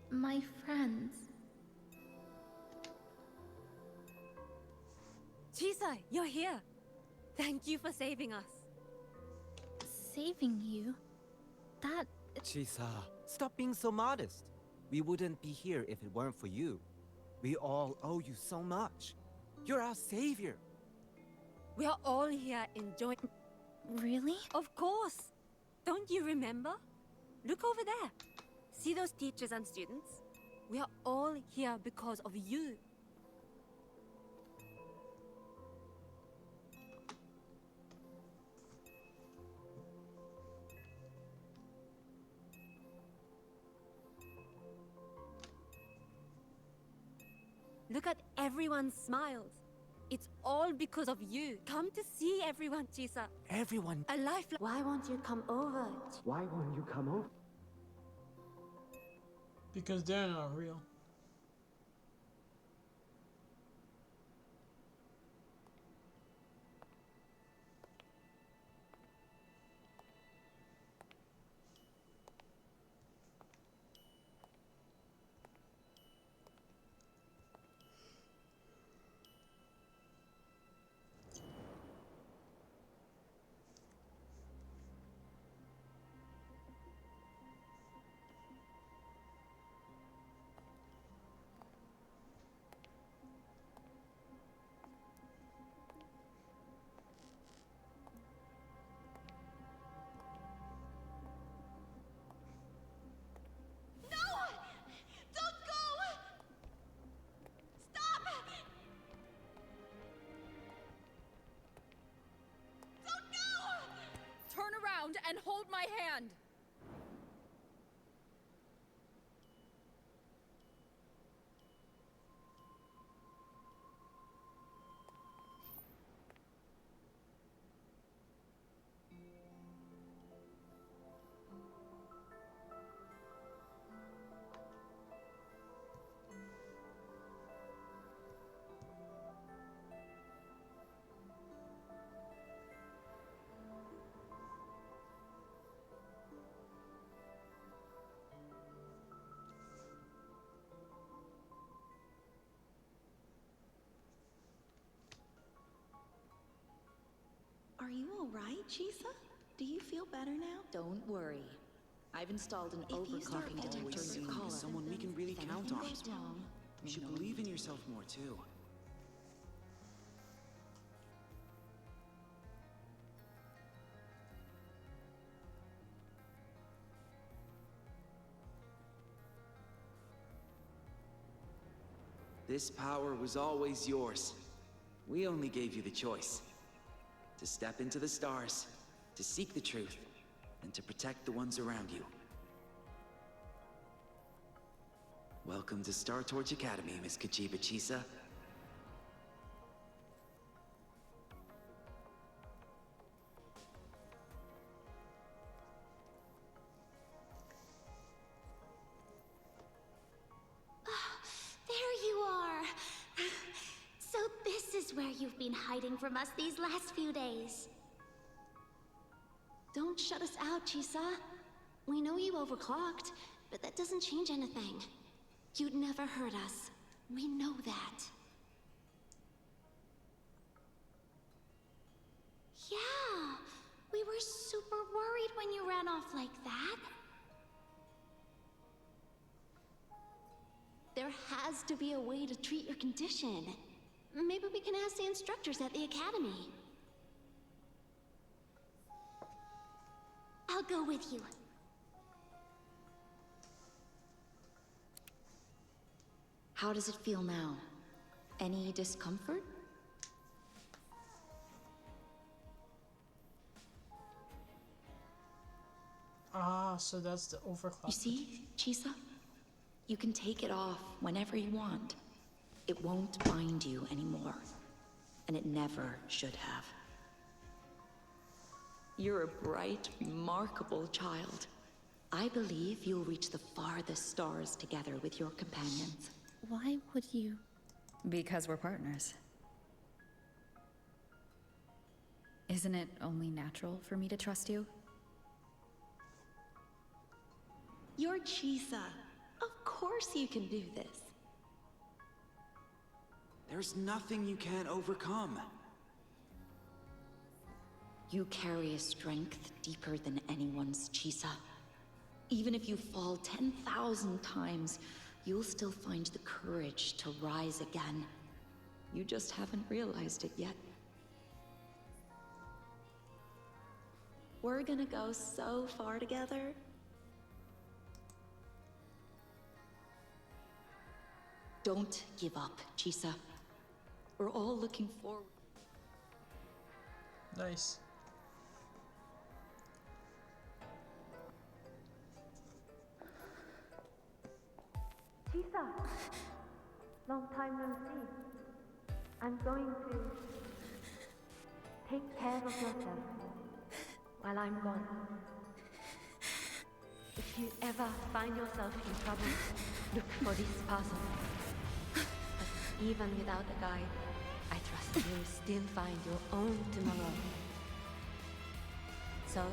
my friends. Chisa, you're here. Thank you for saving us. Saving you? That... Chisa, stop being so modest. We wouldn't be here if it weren't for you. We all owe you so much. You're our savior. We are all here enjoying... Really? Of course. Don't you remember? Look over there. See those teachers and students? We are all here because of you. Look at everyone's smiles. It's all because of you. Come to see everyone, Chisa. Everyone. A life. Why won't you come over? Why won't you come over? Because they're not real. Turn around and hold my hand! Are you alright, Chisa? Do you feel better now? Don't worry. I've installed an overclocking detector in your collar. Someone we can really count on. Goes wrong. You should believe in yourself more too. This power was always yours. We only gave you the choice. To step into the stars, to seek the truth, and to protect the ones around you. Welcome to Star Torch Academy, Miss Kachiba Chisa. There you are! So this is where you've been hiding from us these last few days. Don't shut us out, Chisa. We know you overclocked, but that doesn't change anything. You'd never hurt us. We know that. Yeah, we were super worried when you ran off like that. There has to be a way to treat your condition. Maybe we can ask the instructors at the academy. I'll go with you. How does it feel now? Any discomfort? Ah, so that's the overclock. You see, Chisa? You can take it off whenever you want. It won't bind you anymore. And it never should have. You're a bright, remarkable child. I believe you'll reach the farthest stars together with your companions. Why would you? Because we're partners. Isn't it only natural for me to trust you? You're Chisa. Of course you can do this. There's nothing you can't overcome. You carry a strength deeper than anyone's, Chisa. Even if you fall 10,000 times, you'll still find the courage to rise again. You just haven't realized it yet. We're gonna go so far together. Don't give up, Chisa. We're all looking forward. Nice. Chisa! Long time no see. I'm going to take care of yourself while I'm gone. If you ever find yourself in trouble, look for this person. But even without a guide, I trust you'll still find your own tomorrow. So,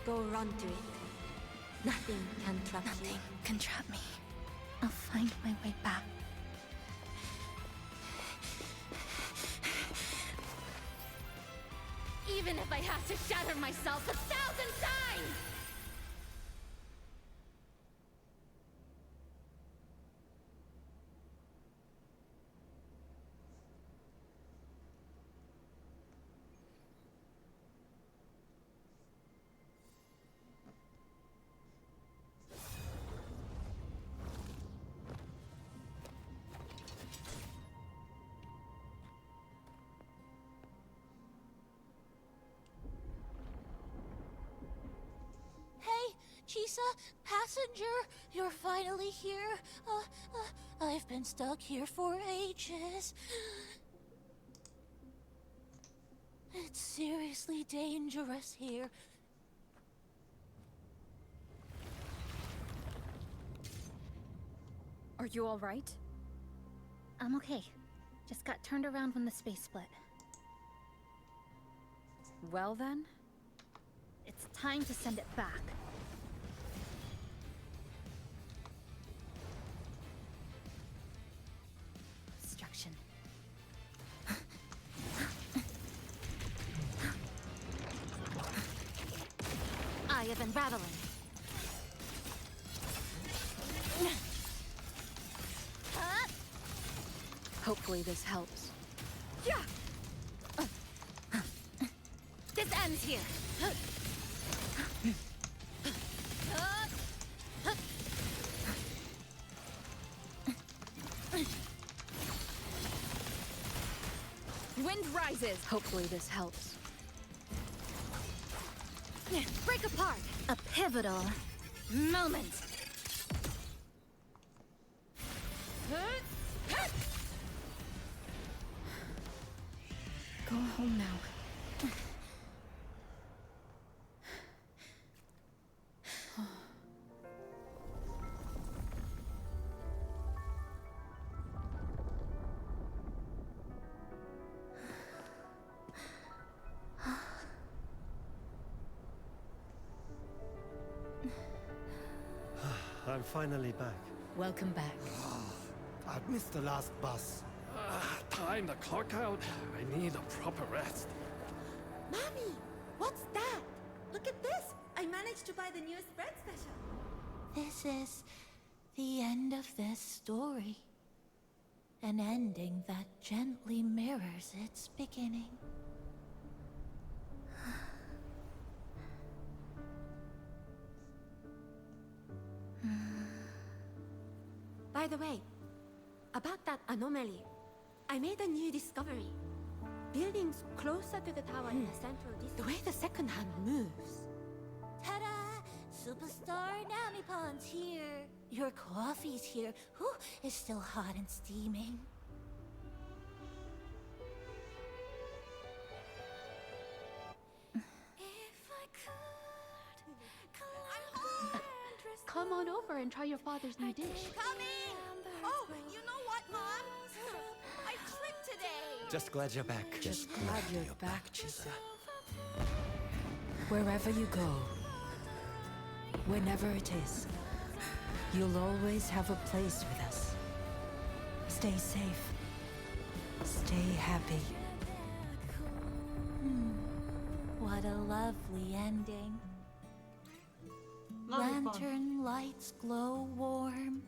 go run to it. Nothing can trap you. Nothing can trap me. I'll find my way back. Even if I have to shatter myself 1,000 times! Chisa, passenger, you're finally here. I've been stuck here for ages. It's seriously dangerous here. Are you all right? I'm okay. Just got turned around when the space split. Well then? It's time to send it back. Destruction. Eye of Unraveling. Hopefully this helps. Yeah! This ends here. wind rises. Hopefully this helps. Break apart. A pivotal moment. Go home now. I'm finally back. Welcome back. I've missed the last bus. Time the clock out. I need a proper rest. Mommy, what's that? Look at this. I managed to buy the newest bread special. This is the end of this story. An ending that gently mirrors its beginning. By the way, about that anomaly, I made a new discovery. Buildings closer to the tower in the central district. The way the second hand moves. Ta-da! Superstar Namipon's here. Your coffee's here. Whew, it's still hot and steaming. Come on over and try your father's new dish. Coming! Oh, you know what, Mom? I tripped today. Just glad you're back. Just glad you're back, Chisa. Wherever you go, whenever it is, you'll always have a place with us. Stay safe. Stay happy. What a lovely ending. Lantern lights glow warm,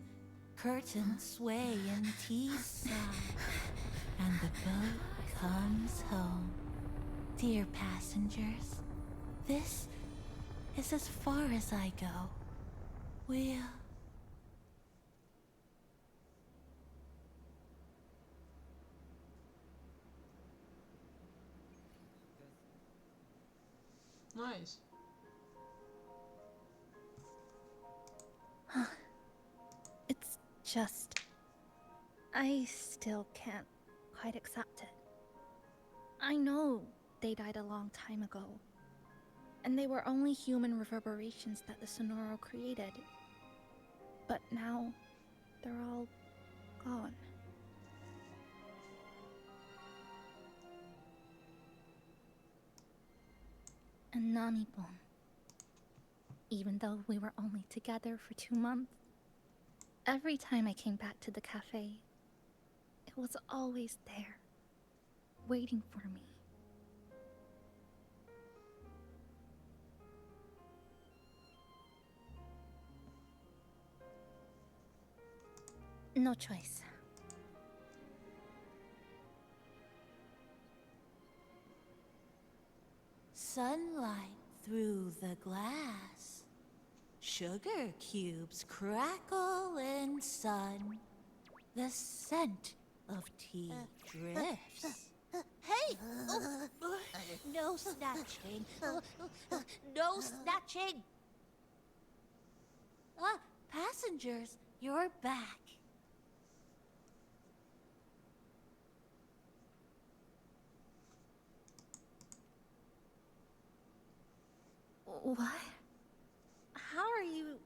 curtains sway in tea sun, and the boat comes home. Dear passengers, this is as far as I go. We'll... Nice. It's just... I still can't quite accept it. I know they died a long time ago, and they were only human reverberations that the Sonoro created. But now, they're all gone. And Namipon. Even though we were only together for 2 months, every time I came back to the cafe, it was always there, waiting for me. No choice. Sunlight through the glass. Sugar cubes crackle in sun. The scent of tea drifts. Hey! No snatching. No snatching! Ah, passengers, you're back. What? How are you?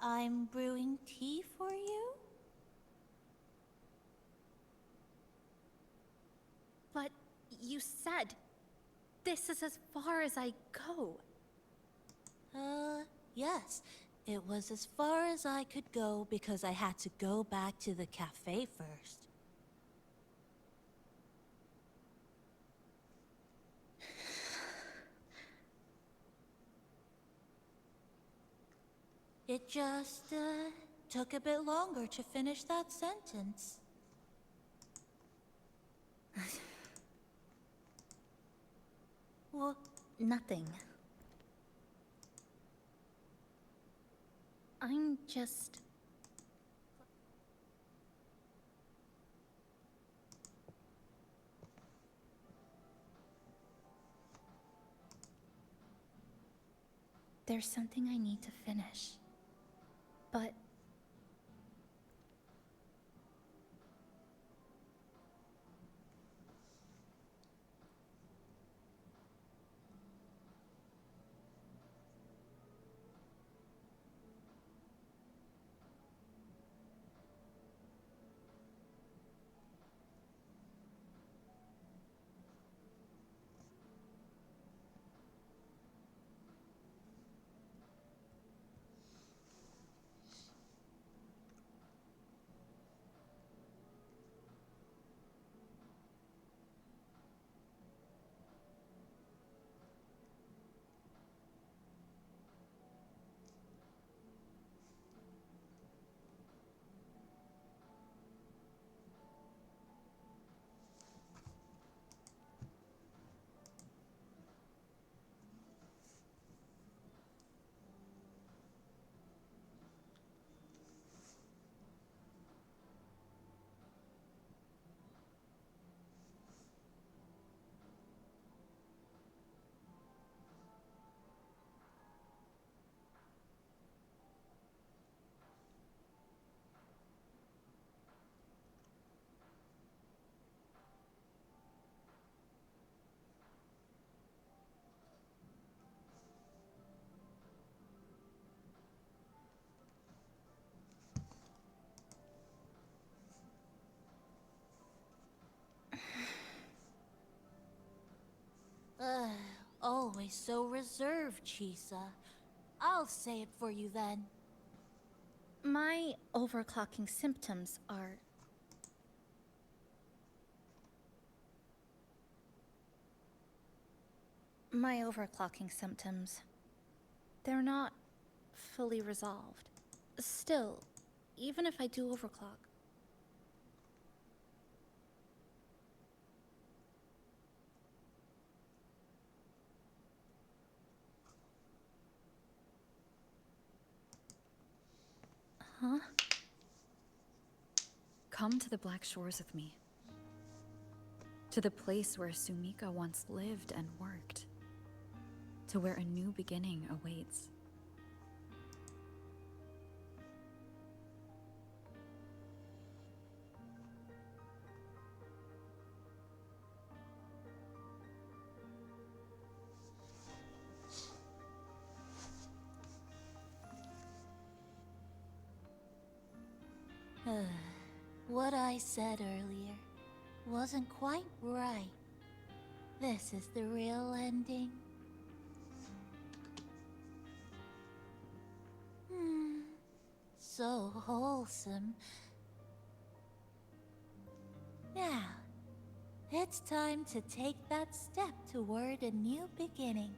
I'm brewing tea for you? But you said this is as far as I go. Yes. It was as far as I could go because I had to go back to the cafe first. It just, took a bit longer to finish that sentence. Well, nothing. I'm just... There's something I need to finish. But Always so reserved, Chisa. I'll say it for you then. my overclocking symptoms are... My overclocking symptoms, they're not fully resolved. Still, even if I do overclock, huh? Come to the Black Shores with me. To the place where Sumika once lived and worked. To where a new beginning awaits. What I said earlier wasn't quite right. This is the real ending. So wholesome. Now, it's time to take that step toward a new beginning.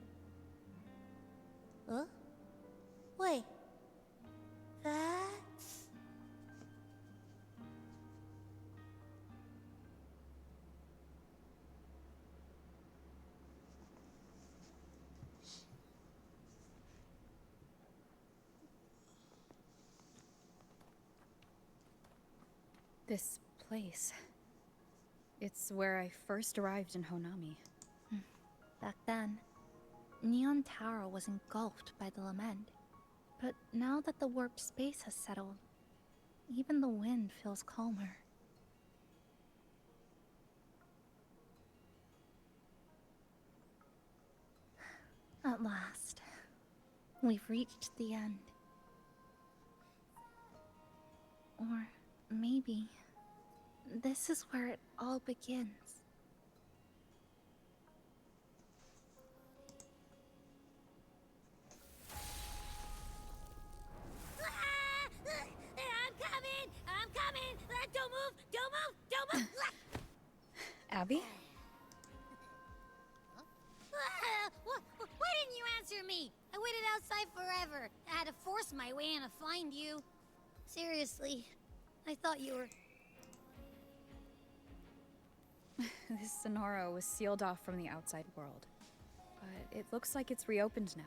Huh? Wait. That's... This place. It's where I first arrived in Honami. Back then, Neon Tower was engulfed by the lament. But now that the warped space has settled, even the wind feels calmer. At last, we've reached the end. Or maybe this is where it all begins. I'm coming! Don't move! Don't move! Don't move! Abby? Why didn't you answer me? I waited outside forever. I had to force my way in to find you. Seriously, I thought you were... This Sonora was sealed off from the outside world. But it looks like it's reopened now.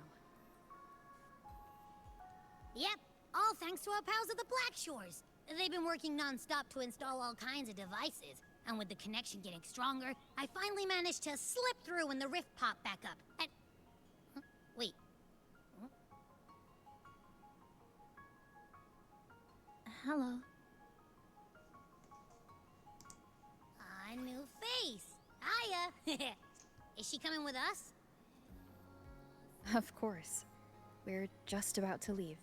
Yep, all thanks to our pals at the Black Shores. They've been working non-stop to install all kinds of devices. And with the connection getting stronger, I finally managed to slip through when the rift popped back up. And... Huh? Wait. Huh? Hello. A new face. Hiya. Is she coming with us? Of course. We're just about to leave.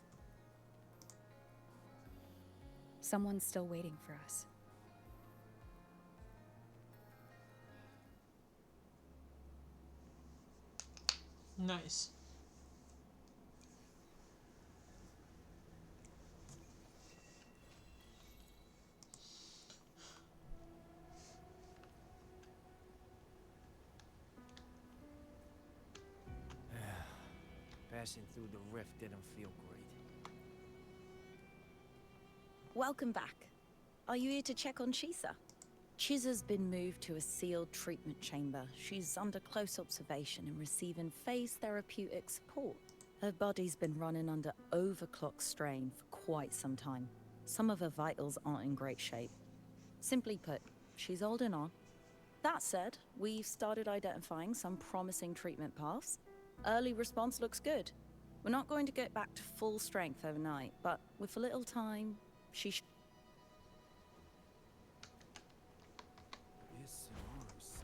Someone's still waiting for us. Nice. Passing through the rift didn't feel great. Welcome back. Are you here to check on Chisa? Chisa's been moved to a sealed treatment chamber. She's under close observation and receiving phase therapeutic support. Her body's been running under overclock strain for quite some time. Some of her vitals aren't in great shape. Simply put, she's holding on. That said, we've started identifying some promising treatment paths. Early response looks good. We're not going to get back to full strength overnight, but with a little time, she should. It's yours.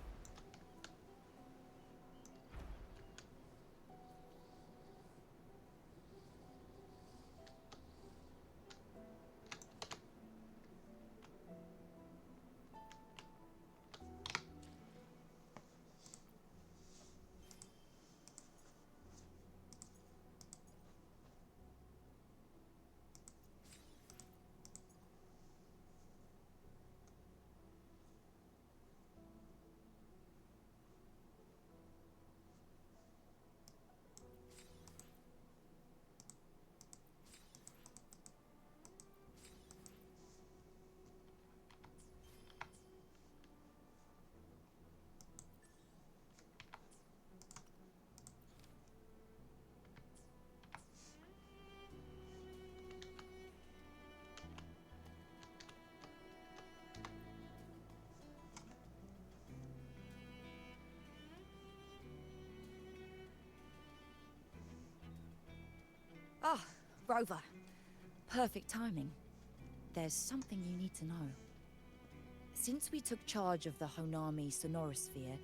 Ah, Rover. Perfect timing. There's something you need to know. Since we took charge of the Honami Sonorosphere,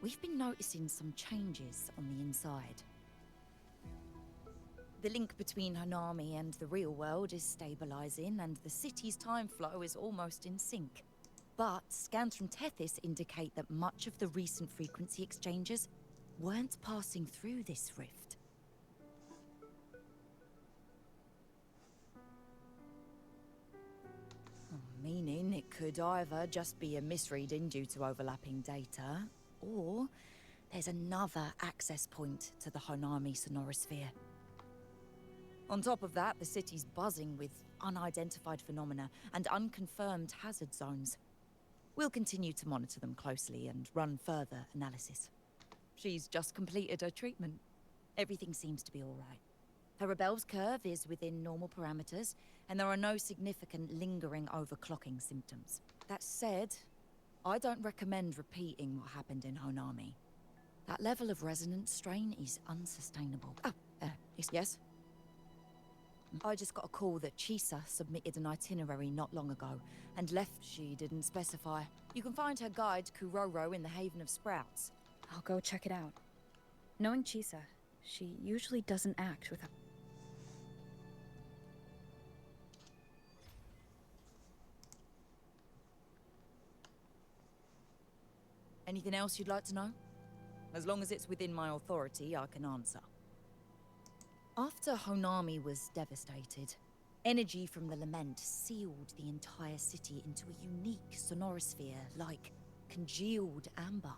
we've been noticing some changes on the inside. The link between Honami and the real world is stabilizing, and the city's time flow is almost in sync. But scans from Tethys indicate that much of the recent frequency exchanges weren't passing through this rift. Meaning it could either just be a misreading due to overlapping data, or there's another access point to the Honami Sonorosphere. On top of that, the city's buzzing with unidentified phenomena and unconfirmed hazard zones. We'll continue to monitor them closely and run further analysis. She's just completed her treatment. Everything seems to be all right. Her rebel's curve is within normal parameters, and there are no significant lingering overclocking symptoms. That said, I don't recommend repeating what happened in Honami. That level of resonance strain is unsustainable. Yes? I just got a call that Chisa submitted an itinerary not long ago, and left. She didn't specify. You can find her guide, Kuroro, in the Haven of Sprouts. I'll go check it out. Knowing Chisa, she usually doesn't act without... Anything else you'd like to know? As long as it's within my authority, I can answer. After Honami was devastated, energy from the lament sealed the entire city into a unique sonorosphere like congealed amber.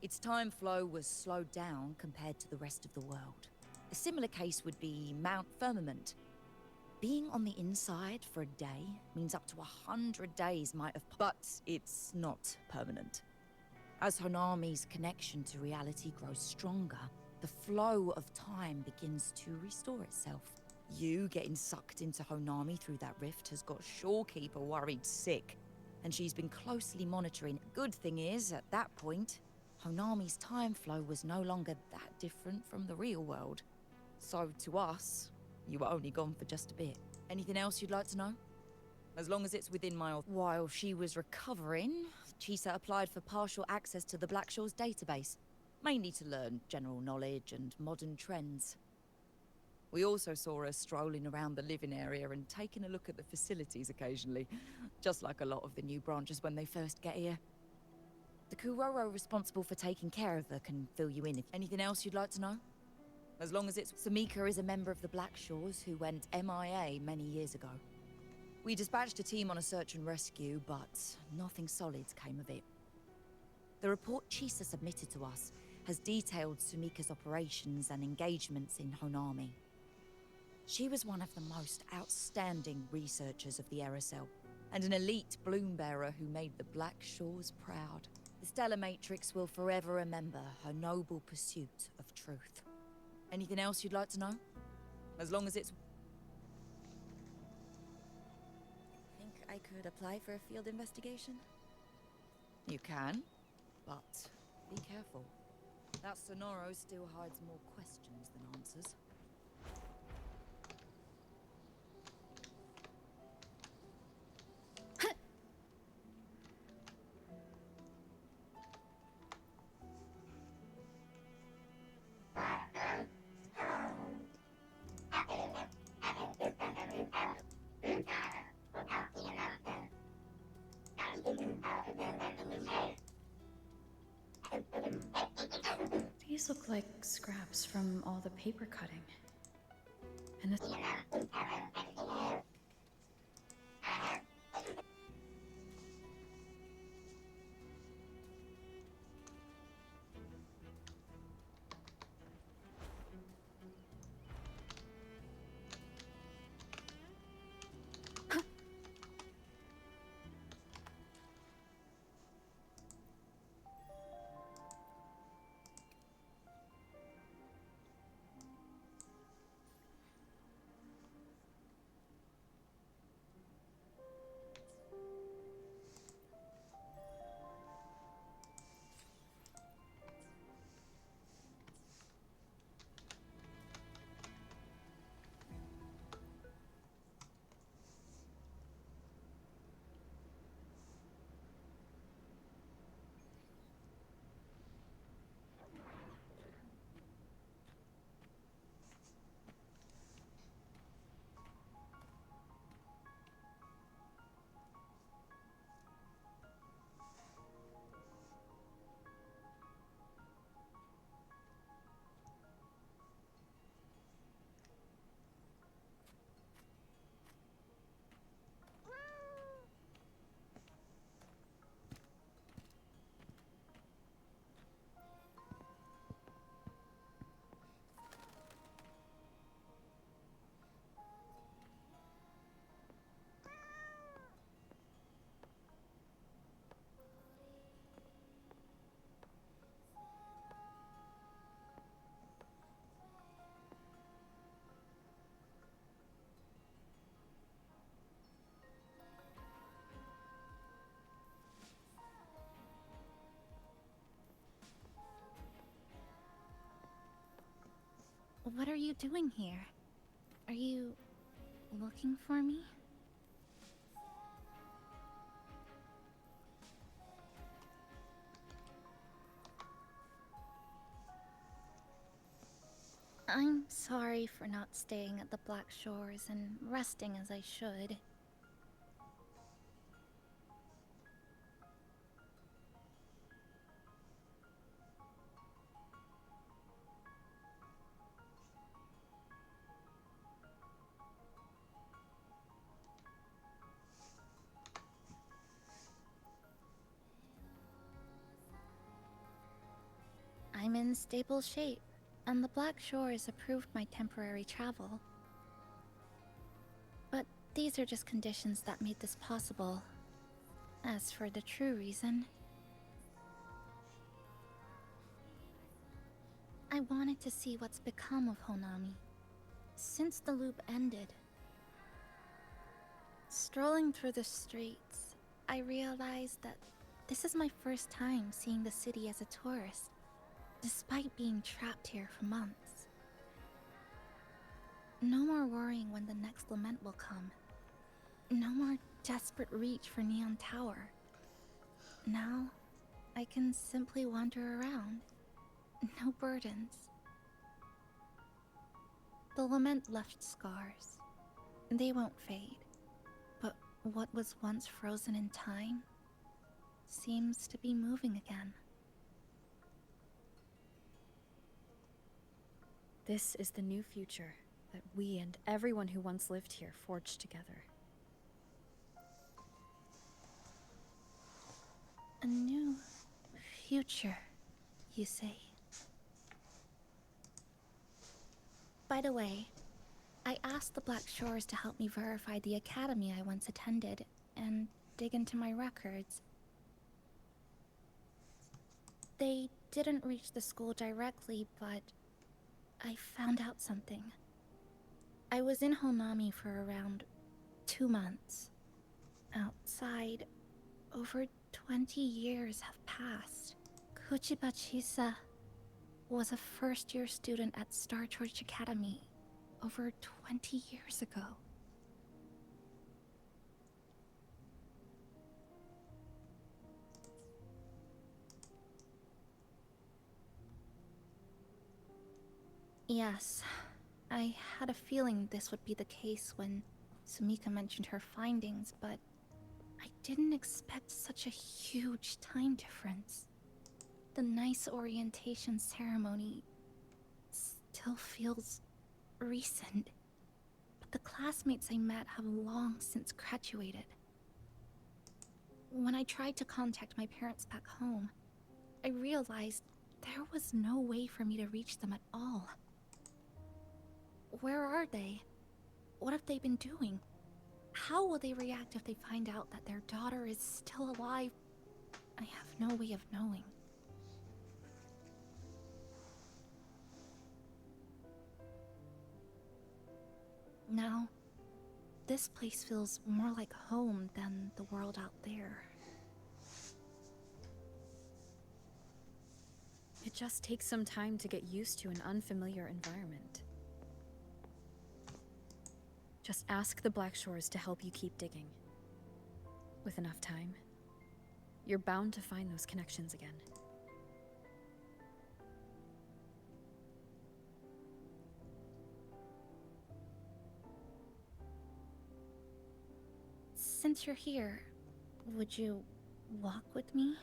Its time flow was slowed down compared to the rest of the world. A similar case would be Mount Firmament. Being on the inside for a day means up to 100 days might have... But it's not permanent. As Honami's connection to reality grows stronger, the flow of time begins to restore itself. You getting sucked into Honami through that rift has got Shorekeeper worried sick, and she's been closely monitoring. Good thing is, at that point, Honami's time flow was no longer that different from the real world. So to us, you were only gone for just a bit. Anything else you'd like to know? As long as it's within my... While she was recovering, Chisa applied for partial access to the Black Shores database, mainly to learn general knowledge and modern trends. We also saw her strolling around the living area and taking a look at the facilities occasionally, just like a lot of the new branches when they first get here. The Kuroro responsible for taking care of her can fill you in. If anything else you'd like to know? As long as it's... Samika is a member of the Black Shores who went MIA many years ago. We dispatched a team on a search and rescue, but nothing solid came of it. The report Chisa submitted to us has detailed Sumika's operations and engagements in Honami. She was one of the most outstanding researchers of the Aerosol, and an elite bloom bearer who made the Black Shores proud. The Stellar Matrix will forever remember her noble pursuit of truth. Anything else you'd like to know? As long as it's... Think I could apply for a field investigation? You can, but be careful. That Sonoro still hides more questions than answers. These look like scraps from all the paper cutting. And the... What are you doing here? Are you looking for me? I'm sorry for not staying at the Black Shores and resting as I should. I'm in stable shape, and the Black Shores approved my temporary travel. But these are just conditions that made this possible. As for the true reason, I wanted to see what's become of Honami. Since the loop ended, strolling through the streets, I realized that this is my first time seeing the city as a tourist, despite being trapped here for months. No more worrying when the next lament will come. No more desperate reach for Neon Tower. Now, I can simply wander around. No burdens. The lament left scars. They won't fade. But what was once frozen in time seems to be moving again. This is the new future that we and everyone who once lived here forged together. A new future, you say? By the way, I asked the Black Shores to help me verify the academy I once attended and dig into my records. They didn't reach the school directly, but I found out something. I was in Honami for around 2 months. Outside, over 20 years have passed. Kuchiba Chisa was a first-year student at Star Church Academy over 20 years ago. Yes, I had a feeling this would be the case when Sumika mentioned her findings, but I didn't expect such a huge time difference. The nice orientation ceremony still feels recent, but the classmates I met have long since graduated. When I tried to contact my parents back home, I realized there was no way for me to reach them at all. Where are they? What have they been doing? How will they react if they find out that their daughter is still alive? I have no way of knowing. Now, this place feels more like home than the world out there. It just takes some time to get used to an unfamiliar environment. Just ask the Black Shores to help you keep digging. With enough time, you're bound to find those connections again. Since you're here, would you walk with me?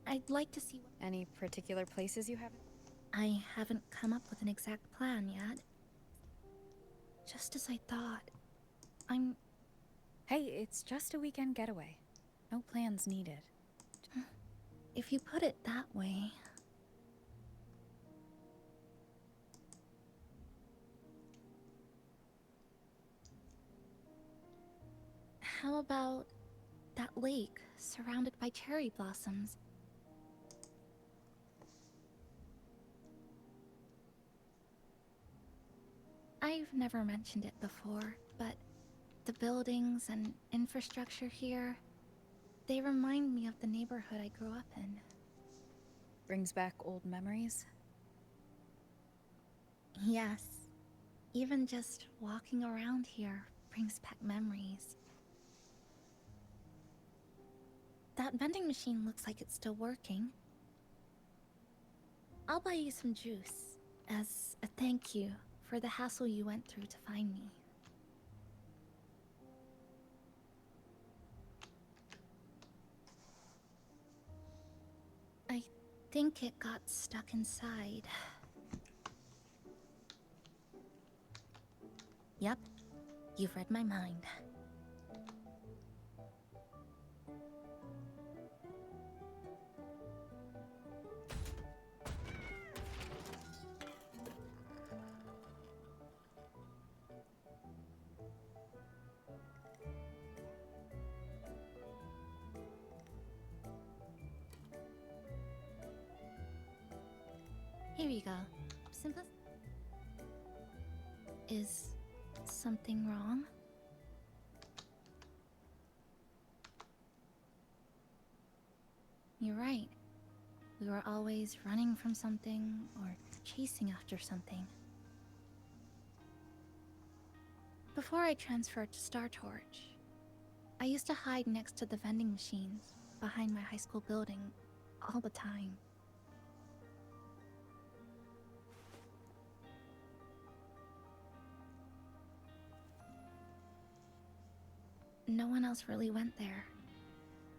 I'd like to see what... Any particular places you haven't? I haven't come up with an exact plan yet. Just as I thought. Hey, it's just a weekend getaway. No plans needed. If you put it that way... How about that lake surrounded by cherry blossoms? I've never mentioned it before, but the buildings and infrastructure here, they remind me of the neighborhood I grew up in. Brings back old memories? Yes. Even just walking around here brings back memories. That vending machine looks like it's still working. I'll buy you some juice as a thank you for the hassle you went through to find me. I think it got stuck inside. Yep, you've read my mind. Here you go. Simple. Is something wrong? You're right. We were always running from something or chasing after something. Before I transferred to Star Torch, I used to hide next to the vending machines behind my high school building all the time. No one else really went there.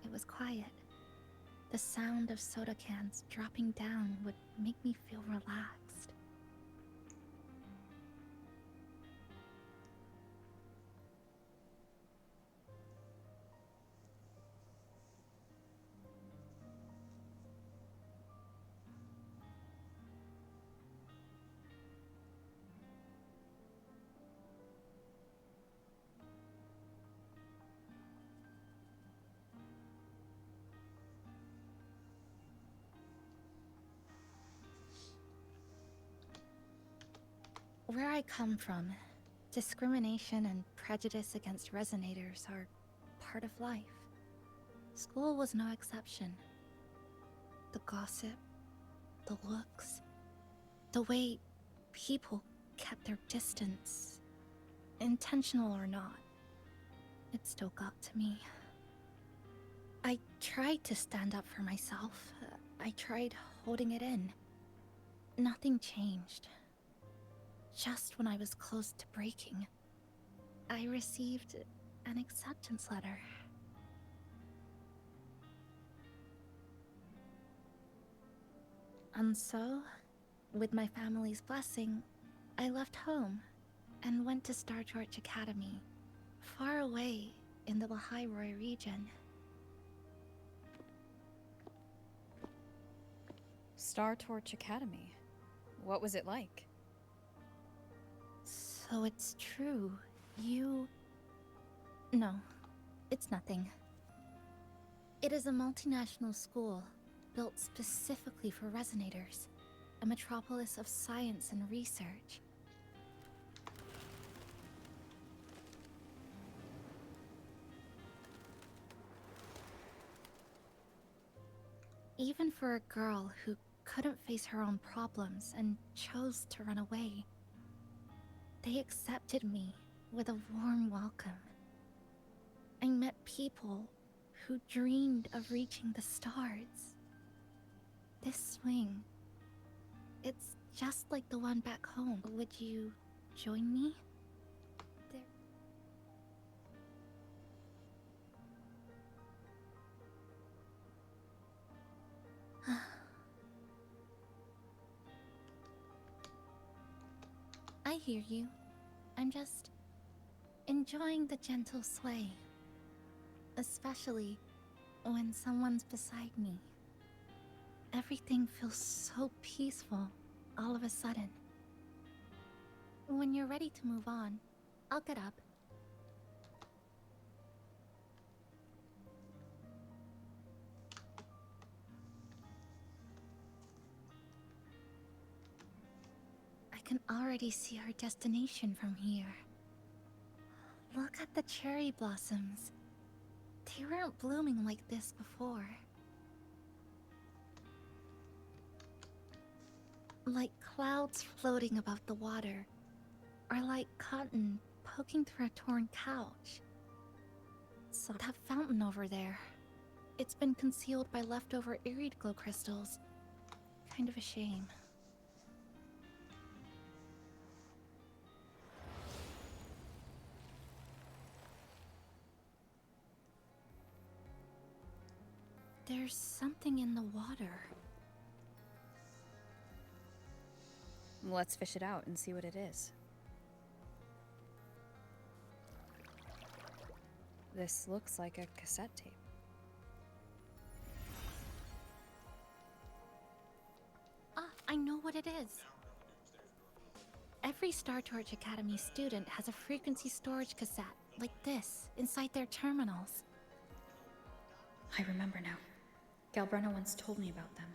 It was quiet. The sound of soda cans dropping down would make me feel relaxed. Where I come from, discrimination and prejudice against resonators are part of life. School was no exception. The gossip, the looks, the way people kept their distance, intentional or not, it still got to me. I tried to stand up for myself. I tried holding it in. Nothing changed. Just when I was close to breaking, I received an acceptance letter. And so, with my family's blessing, I left home and went to Star Torch Academy, far away in the Lahairoi region. Star Torch Academy? What was it like? So it's true. You... No, it's nothing. It is a multinational school built specifically for resonators, a metropolis of science and research. Even for a girl who couldn't face her own problems and chose to run away, they accepted me with a warm welcome. I met people who dreamed of reaching the stars. This swing, it's just like the one back home. Would you join me? I hear you. I'm just enjoying the gentle sway. Especially when someone's beside me. Everything feels so peaceful all of a sudden. When you're ready to move on, I'll get up. I can already see our destination from here. Look at the cherry blossoms. They weren't blooming like this before. Like clouds floating above the water, or like cotton poking through a torn couch. So that fountain over there, it's been concealed by leftover irid glow crystals. Kind of a shame. There's something in the water. Let's fish it out and see what it is. This looks like a cassette tape. Ah, I know what it is. Every Star Torch Academy student has a frequency storage cassette, like this, inside their terminals. I remember now. Galbrena once told me about them.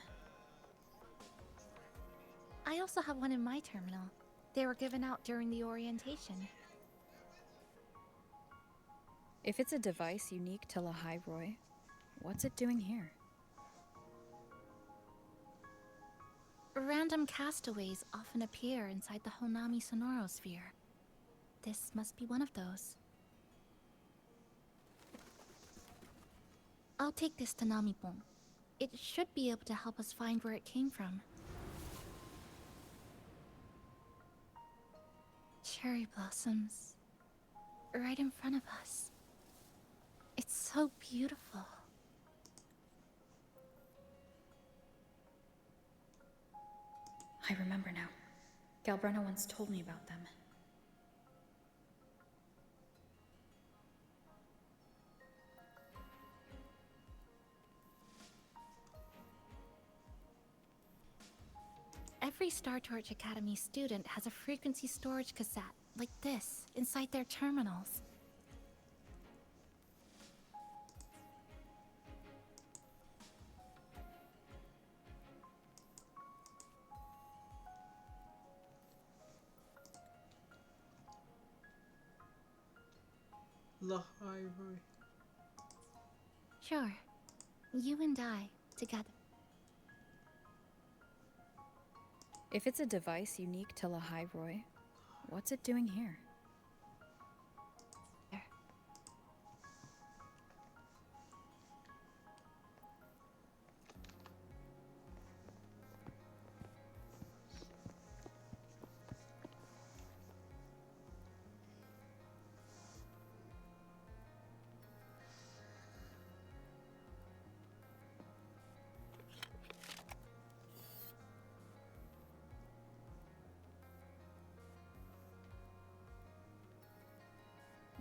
I also have one in my terminal. They were given out during the orientation. If it's a device unique to Lahairoi, what's it doing here? Random castaways often appear inside the Honami sonorosphere. This must be one of those. I'll take this to Namipon. It should be able to help us find where it came from. Cherry blossoms. Right in front of us. It's so beautiful. I remember now. Galbrena once told me about them. Every Star Torch Academy student has a frequency storage cassette, like this, inside their terminals. Lahiri. Sure. You and I, together. If it's a device unique to Lahai, what's it doing here?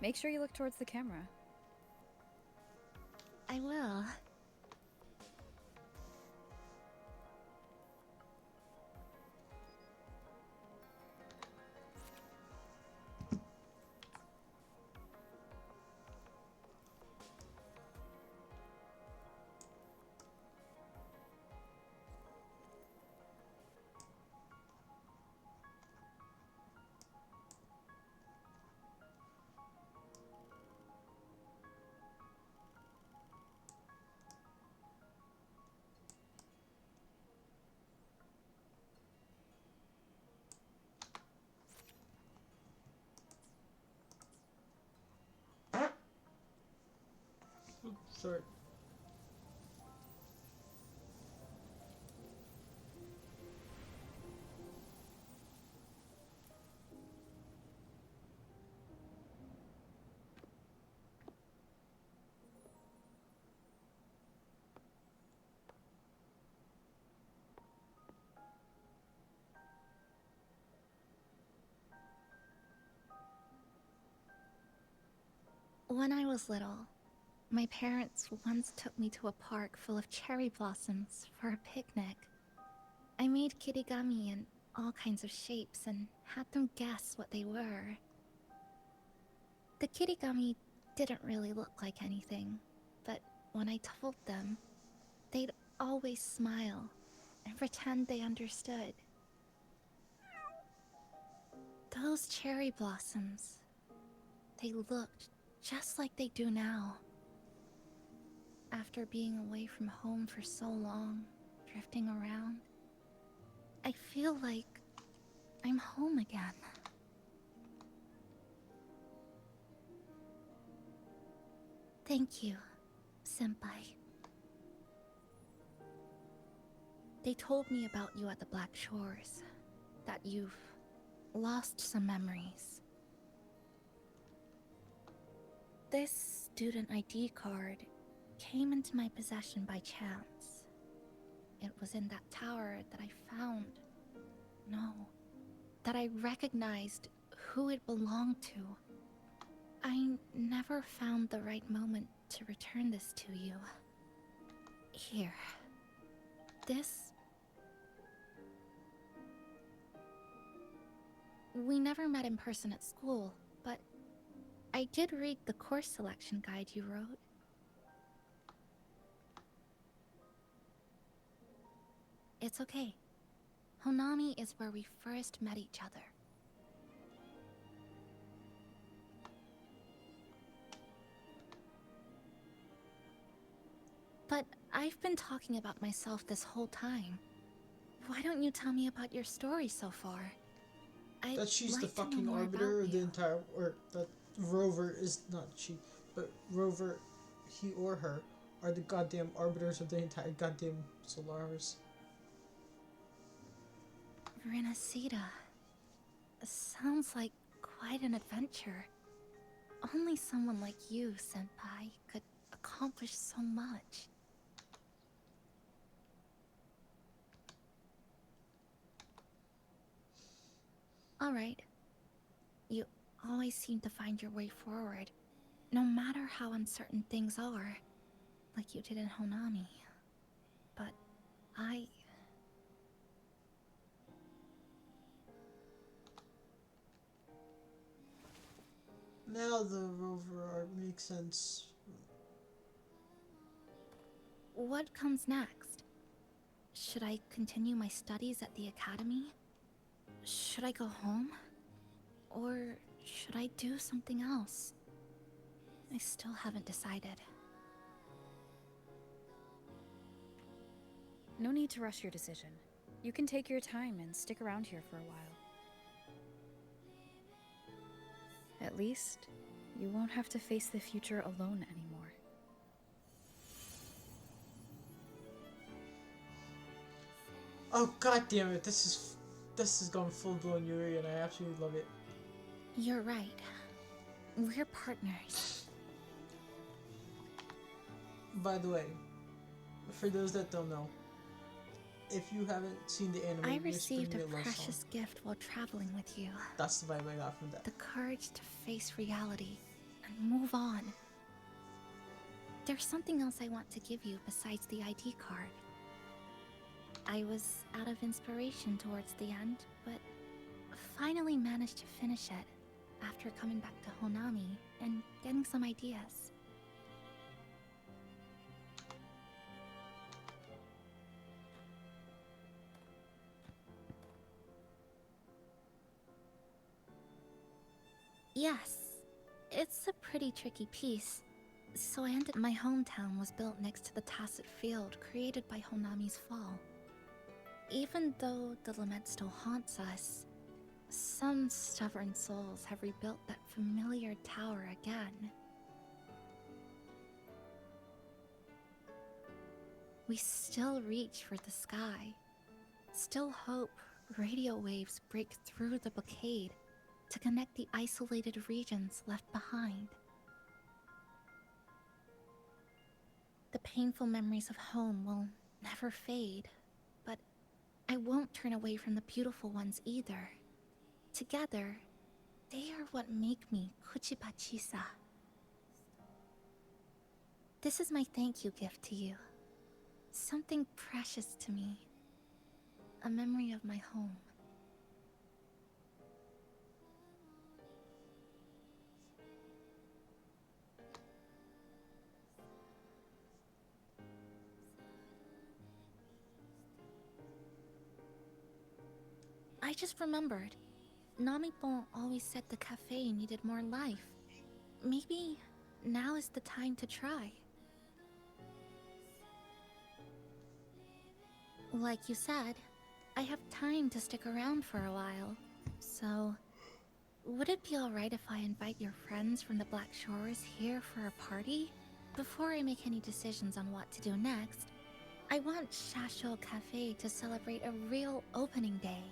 Make sure you look towards the camera. I will. Sorry. When I was little, my parents once took me to a park full of cherry blossoms for a picnic. I made kirigami in all kinds of shapes and had them guess what they were. The kirigami didn't really look like anything, but when I told them, they'd always smile and pretend they understood. Those cherry blossoms, they looked just like they do now. After being away from home for so long, drifting around, I feel like I'm home again. Thank you, Senpai. They told me about you at the Black Shores, that you've lost some memories. This student ID card came into my possession by chance. It was in that tower that I found. No, that I recognized who it belonged to. I never found the right moment to return this to you. Here. This... We never met in person at school, but I did read the course selection guide you wrote. It's okay. Honami is where we first met each other. But I've been talking about myself this whole time. Why don't you tell me about your story so far? That she's the fucking arbiter of the entire, or that Rover is not she, but Rover, he or her, are the goddamn arbiters of the entire goddamn Solaris. Renacida. Sounds like quite an adventure. Only someone like you, Senpai, could accomplish so much. Alright. You always seem to find your way forward, no matter how uncertain things are, like you did in Honami. But I... Now the rover art makes sense. What comes next? Should I continue my studies at the academy? Should I go home? Or should I do something else? I still haven't decided. No need to rush your decision. You can take your time and stick around here for a while. At least, you won't have to face the future alone anymore. Oh god damn it! This is going full blown Yuri, and I absolutely love it. You're right. We're partners. By the way, for those that don't know, if you haven't seen the anime, I you're received a spinning love precious song. gift while traveling with you. That's the vibe I got from that. The courage to face reality and move on. There's something else I want to give you besides the ID card. I was out of inspiration towards the end, but finally managed to finish it after coming back to Honami and getting some ideas. Yes, it's a pretty tricky piece. So I ended my hometown was built next to the tacit field created by Honami's fall. Even though the lament still haunts us, some stubborn souls have rebuilt that familiar tower again. We still reach for the sky, still hope radio waves break through the blockade to connect the isolated regions left behind. The painful memories of home will never fade, but I won't turn away from the beautiful ones either. Together, they are what make me Kuchibachisa. This is my thank you gift to you. Something precious to me. A memory of my home. I just remembered. Namipon always said the cafe needed more life. Maybe now is the time to try. Like you said, I have time to stick around for a while. So, would it be alright if I invite your friends from the Black Shores here for a party? Before I make any decisions on what to do next, I want Shasho Cafe to celebrate a real opening day.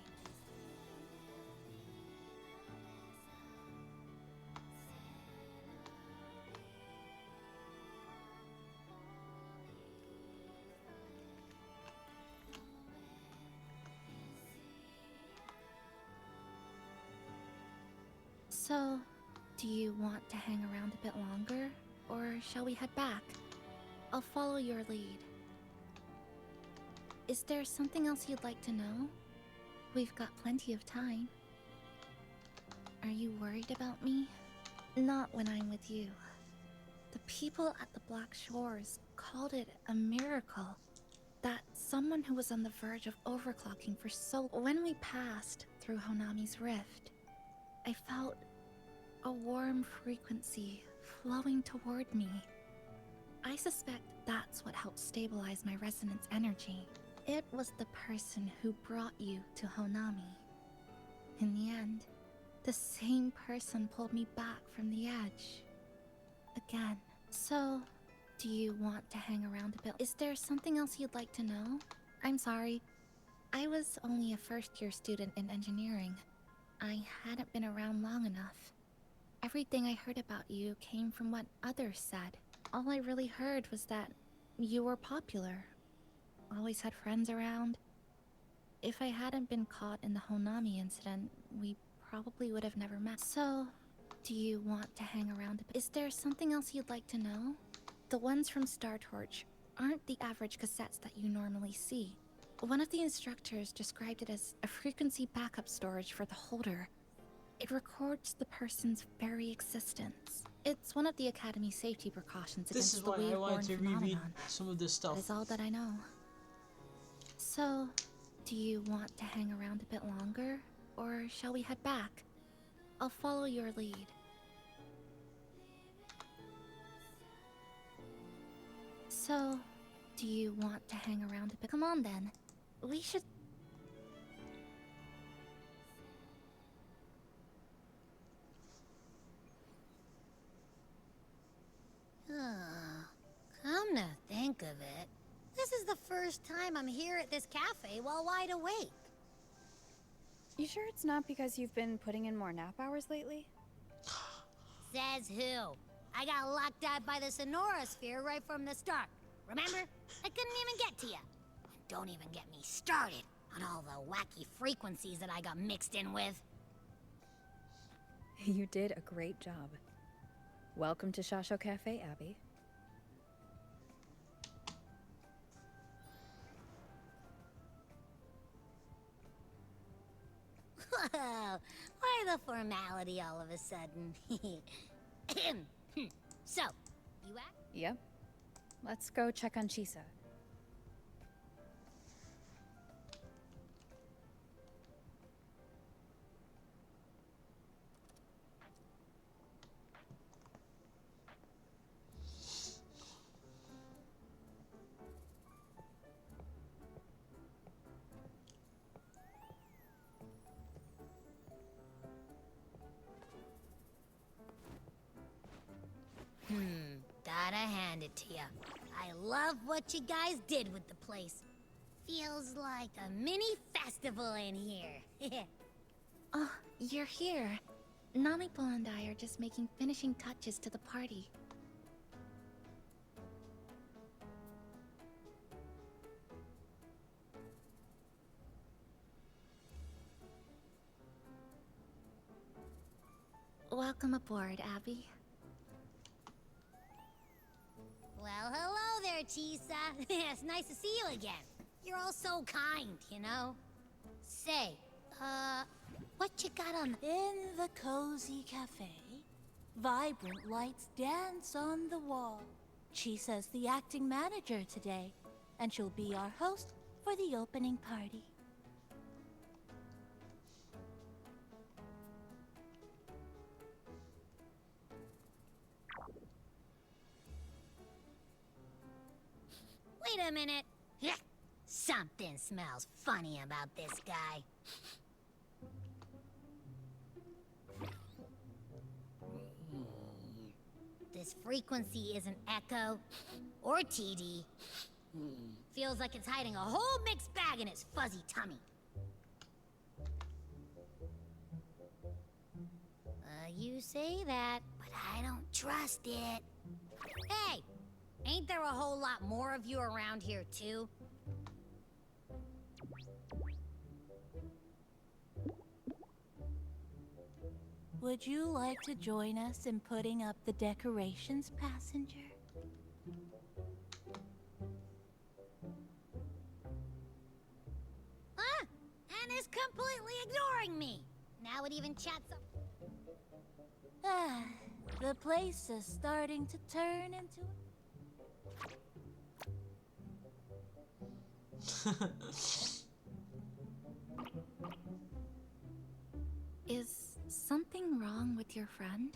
So, do you want to hang around a bit longer, or shall we head back? I'll follow your lead. Is there something else you'd like to know? We've got plenty of time. Are you worried about me? Not when I'm with you. The people at the Black Shores called it a miracle. That someone who was on the verge of overclocking for so... When we passed through Honami's rift, I felt a warm frequency flowing toward me. I suspect that's what helped stabilize my resonance energy. It was the person who brought you to Honami. In the end, the same person pulled me back from the edge. Again. So, do you want to hang around a bit? Is there something else you'd like to know? I'm sorry. I was only a first-year student in engineering. I hadn't been around long enough. Everything I heard about you came from what others said. All I really heard was that you were popular. Always had friends around. If I hadn't been caught in the Honami incident, we probably would have never met. So, do you want to hang around a bit? Is there something else you'd like to know? The ones from Star Torch aren't the average cassettes that you normally see. One of the instructors described it as a frequency backup storage for the holder. It records the person's very existence. It's one of the Academy safety precautions This is against the why I wanted wave-borne to reread phenomenon. some of this stuff. That is all that I know. So, do you want to hang around a bit longer, or shall we head back? I'll follow your lead. So, do you want to hang around a bit? Come on then. We should... Come to think of it, this is the first time I'm here at this cafe while wide awake. You sure it's not because you've been putting in more nap hours lately? Says who? I got locked out by the Sonora Sphere right from the start. Remember? I couldn't even get to you. Don't even get me started on all the wacky frequencies that I got mixed in with. You did a great job. Welcome to Shasho Cafe, Abby. Whoa, why the formality all of a sudden? So, you act? Yep. Let's go check on Chisa. Gotta hand it to you. I love what you guys did with the place. Feels like a mini festival in here. Oh, you're here. Namipo and I are just making finishing touches to the party. Welcome aboard, Abby. Well, hello there, Chisa. It's nice to see you again. You're all so kind, you know? Say, what you got on... In the cozy cafe, vibrant lights dance on the wall. Chisa's the acting manager today, and she'll be our host for the opening party. Wait a minute. Something smells funny about this guy. This frequency isn't echo or TD. Feels like it's hiding a whole mixed bag in its fuzzy tummy. You say that, but I don't trust it. Hey! Ain't there a whole lot more of you around here, too? Would you like to join us in putting up the decorations, passenger? Ah! And is completely ignoring me! Now it even chats up. Ah, the place is starting to turn into... Is something wrong with your friend?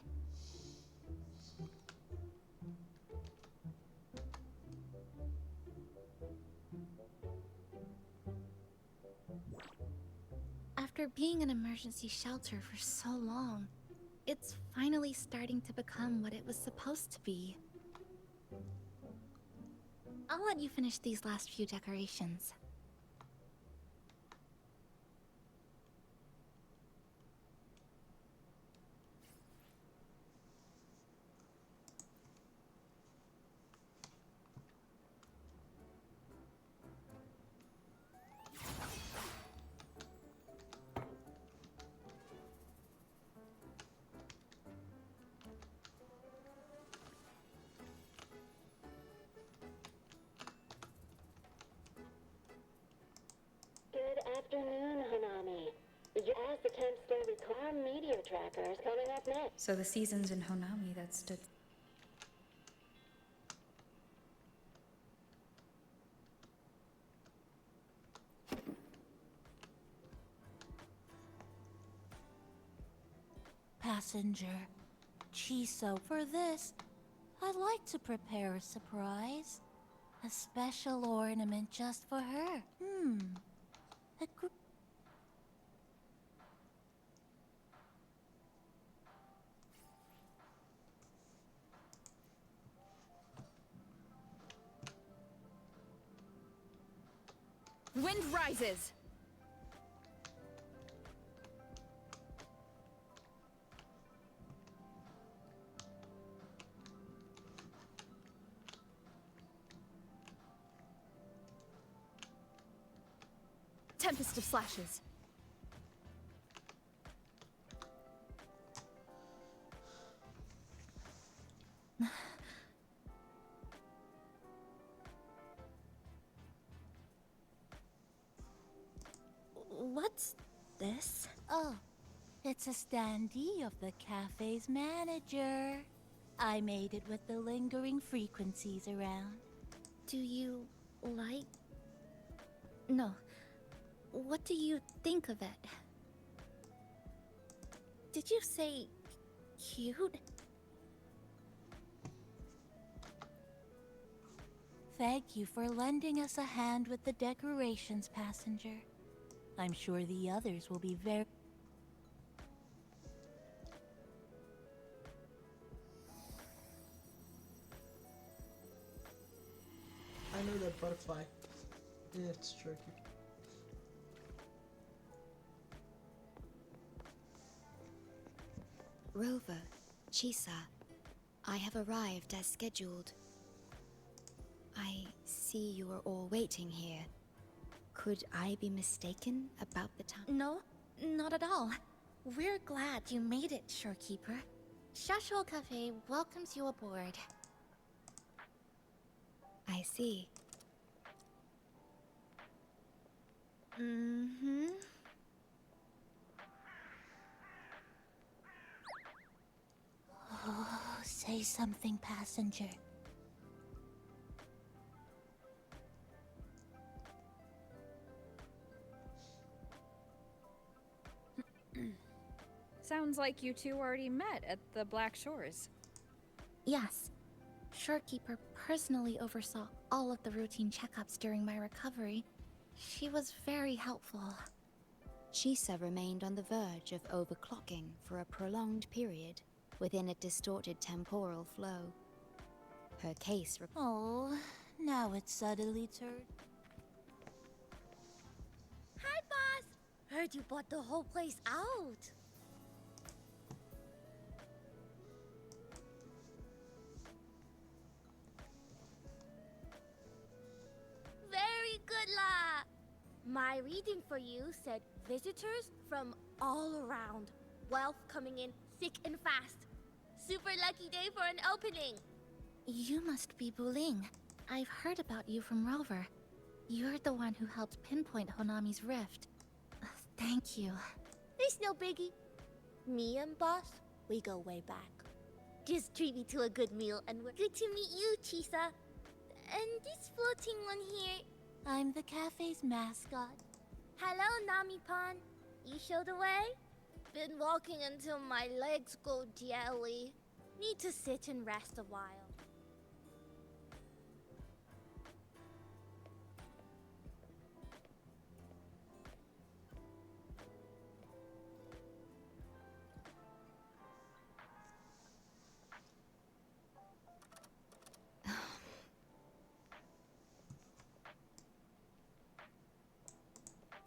After being an emergency shelter for so long, it's finally starting to become what it was supposed to be. I'll let you finish these last few decorations. Good afternoon, Hanami. Did you ask the temp store car meteor trackers coming up next? So the seasons in Honami that stood. Passenger. Chiso, for this, I'd like to prepare a surprise. A special ornament just for her. A gr- Wind rises! Tempest of slashes. What's this? Oh, it's a standee of the cafe's manager. I made it with the lingering frequencies around. Do you like... No. What do you think of it? Did you say cute? Thank you for lending us a hand with the decorations, passenger. I'm sure the others will be very... I know that butterfly. It's tricky. Rover, Chisa, I have arrived as scheduled. I see you are all waiting here. Could I be mistaken about the time? No, not at all. We're glad you made it, Shorekeeper. Shasho Cafe welcomes you aboard. I see. Mm-hmm. Oh, say something, passenger. Sounds like you two already met at the Black Shores. Yes. Shorekeeper personally oversaw all of the routine checkups during my recovery. She was very helpful. Chisa remained on the verge of overclocking for a prolonged period within a distorted temporal flow. Her case... Oh, now it's suddenly turned. Hi, boss! Heard you bought the whole place out. Very good, La! My reading for you said visitors from all around. Wealth coming in thick and fast. Super lucky day for an opening. You must be Buling. I've heard about you from Rover. You're the one who helped pinpoint Honami's rift. Thank you. It's no biggie. Me and boss, we go way back. Just treat me to a good meal and we're good to meet you, Chisa. And this floating one here. I'm the cafe's mascot. Hello, Nami-pan. You show the way? Been walking until my legs go jelly. Need to sit and rest a while.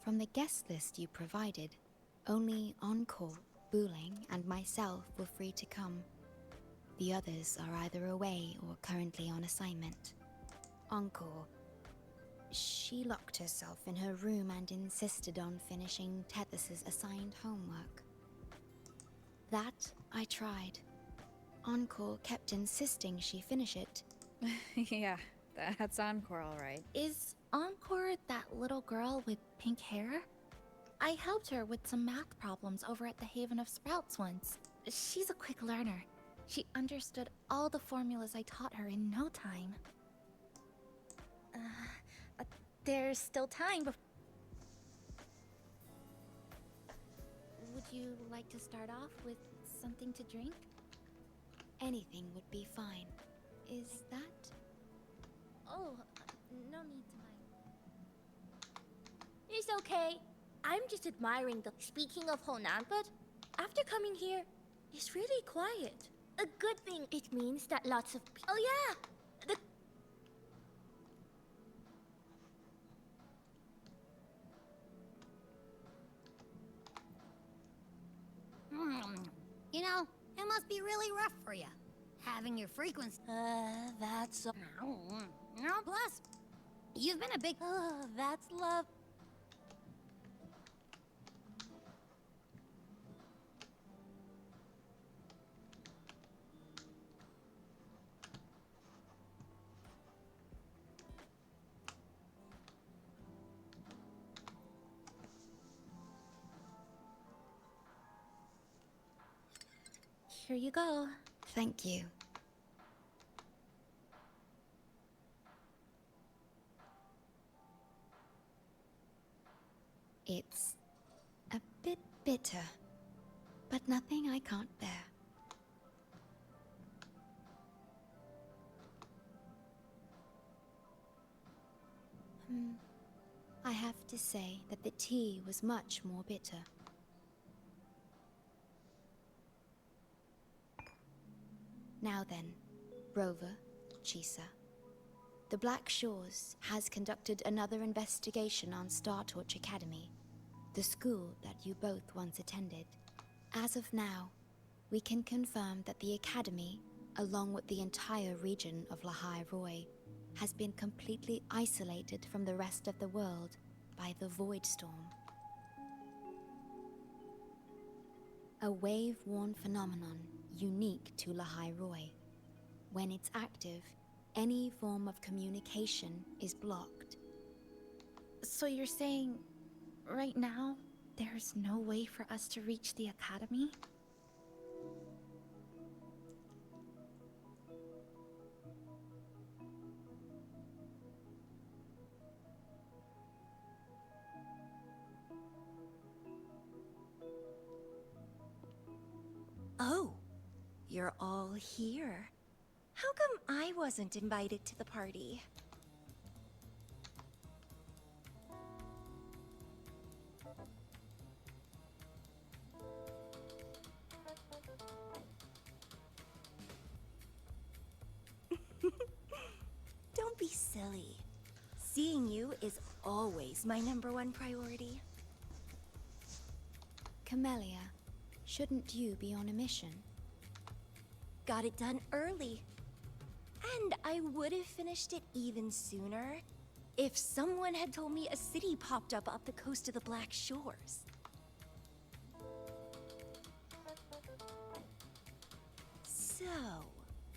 From the guest list you provided, only Encore, Booling, and myself were free to come. The others are either away or currently on assignment. Encore. She locked herself in her room and insisted on finishing Tethys's assigned homework. That I tried. Encore kept insisting she finish it. Yeah, that's Encore, all right. Is Encore that little girl with pink hair? I helped her with some math problems over at the Haven of Sprouts once. She's a quick learner. She understood all the formulas I taught her in no time. There's still time Would you like to start off with something to drink? Anything would be fine. Is that? Oh, no need to mind. It's okay. I'm just admiring the... Speaking of Honan, but after coming here, it's really quiet. A good thing. It means that lots of... Oh yeah! You know, it must be really rough for you, having your frequency. That's... No, plus, you've been a big... that's love. Here you go. Thank you. It's a bit bitter, but nothing I can't bear. I have to say that the tea was much more bitter. Now then, Rover, Chisa. The Black Shores has conducted another investigation on Star Torch Academy, the school that you both once attended. As of now, we can confirm that the Academy, along with the entire region of Lahai Roi, has been completely isolated from the rest of the world by the Void Storm. A wave-worn phenomenon unique to Lahai Roi. When it's active, any form of communication is blocked. So you're saying, right now, there's no way for us to reach the Academy? Oh, you're all here. How come I wasn't invited to the party? Don't be silly. Seeing you is always my #1 priority. Camellia, shouldn't you be on a mission? Got it done early. And I would have finished it even sooner if someone had told me a city popped up the coast of the Black Shores. So,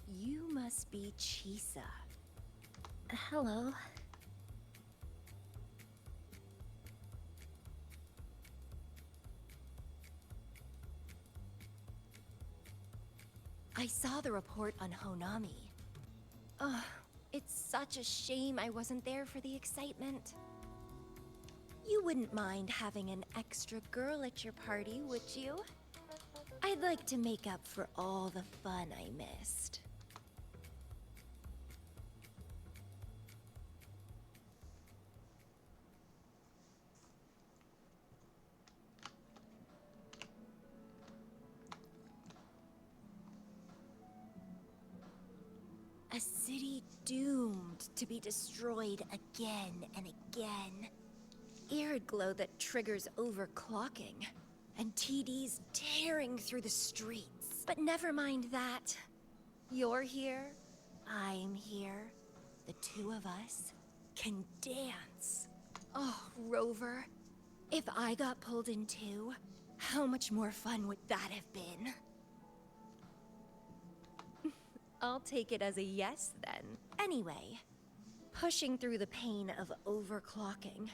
you must be Chisa. Hello. I saw the report on Honami. Ugh, it's such a shame I wasn't there for the excitement. You wouldn't mind having an extra girl at your party, would you? I'd like to make up for all the fun I missed. A city doomed to be destroyed again and again. weird glow that triggers overclocking, and TD's tearing through the streets. But never mind that. You're here, I'm here. The two of us can dance. Oh, Rover, if I got pulled in too, how much more fun would that have been? I'll take it as a yes then. Anyway, pushing through the pain of overclocking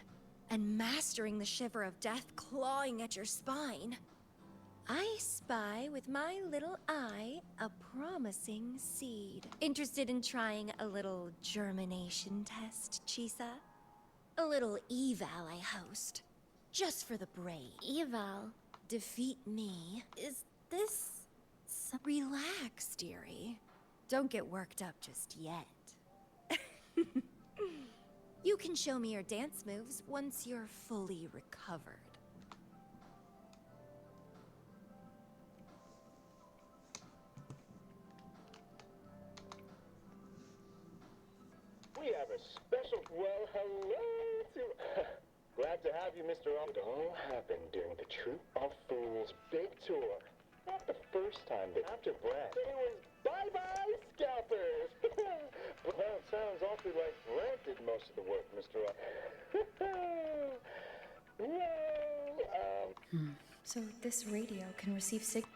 and mastering the shiver of death clawing at your spine, I spy with my little eye a promising seed. Interested in trying a little germination test, Chisa? A little eval I host, just for the brave. Eval? Defeat me. Is this... Relax, dearie. Don't get worked up just yet. You can show me your dance moves once you're fully recovered. We have a special... Well, hello to... Glad to have you, Mr. It all happened during the Troop of Fools big tour. Not the first time, but after Brad. It was bye-bye, scalpers! Well, it sounds awfully like Brad did most of the work, Mr. Well, So this radio can receive signals.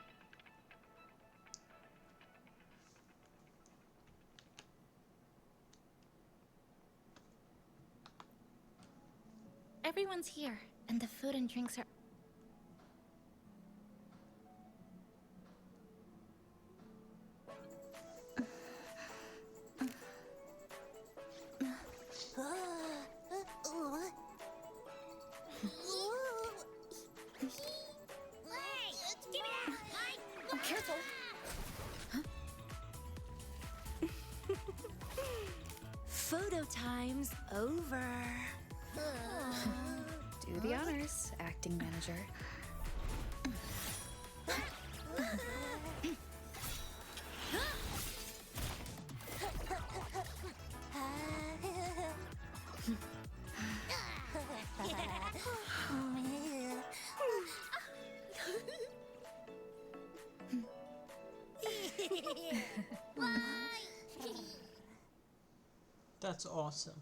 Everyone's here, and the food and drinks are... Careful! Photo time's over. Do the honors, acting manager. That's awesome.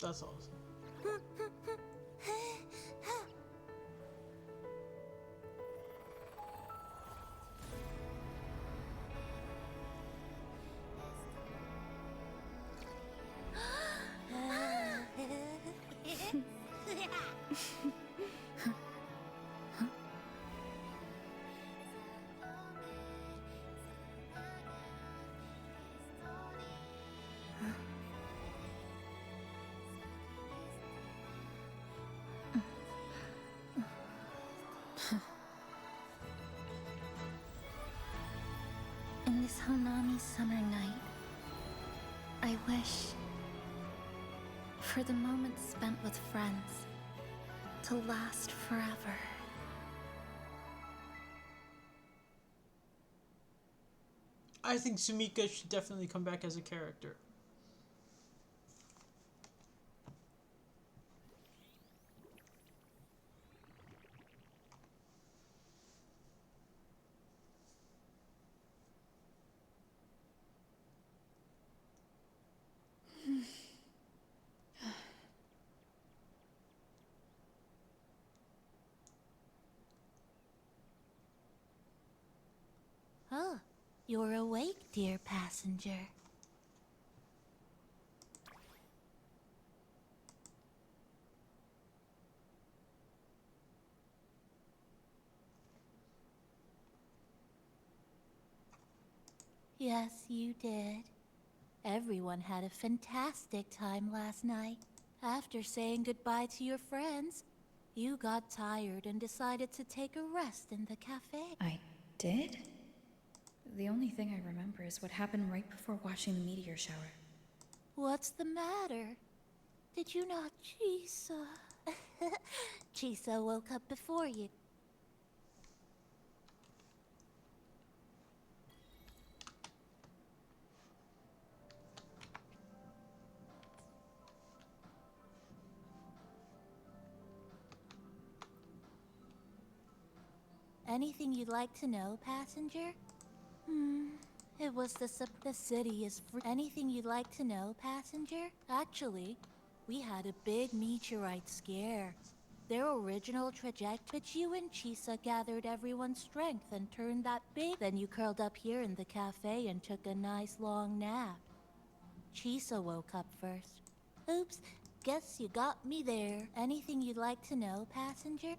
That's awesome. In this Honami summer night, I wish for the moments spent with friends to last forever. I think Sumika should definitely come back as a character. Oh, you're awake, dear passenger. Yes, you did. Everyone had a fantastic time last night. After saying goodbye to your friends, you got tired and decided to take a rest in the cafe. I did? The only thing I remember is what happened right before watching the meteor shower. What's the matter? Did you not, Chisa? Chisa woke up before you. Anything you'd like to know, passenger? It was the city is free. Anything you'd like to know, passenger? Actually, we had a big meteorite scare. Their original trajectory, but you and Chisa gathered everyone's strength and turned that big. Then you curled up here in the cafe and took a nice long nap. Chisa woke up first. Oops, guess you got me there. Anything you'd like to know, passenger?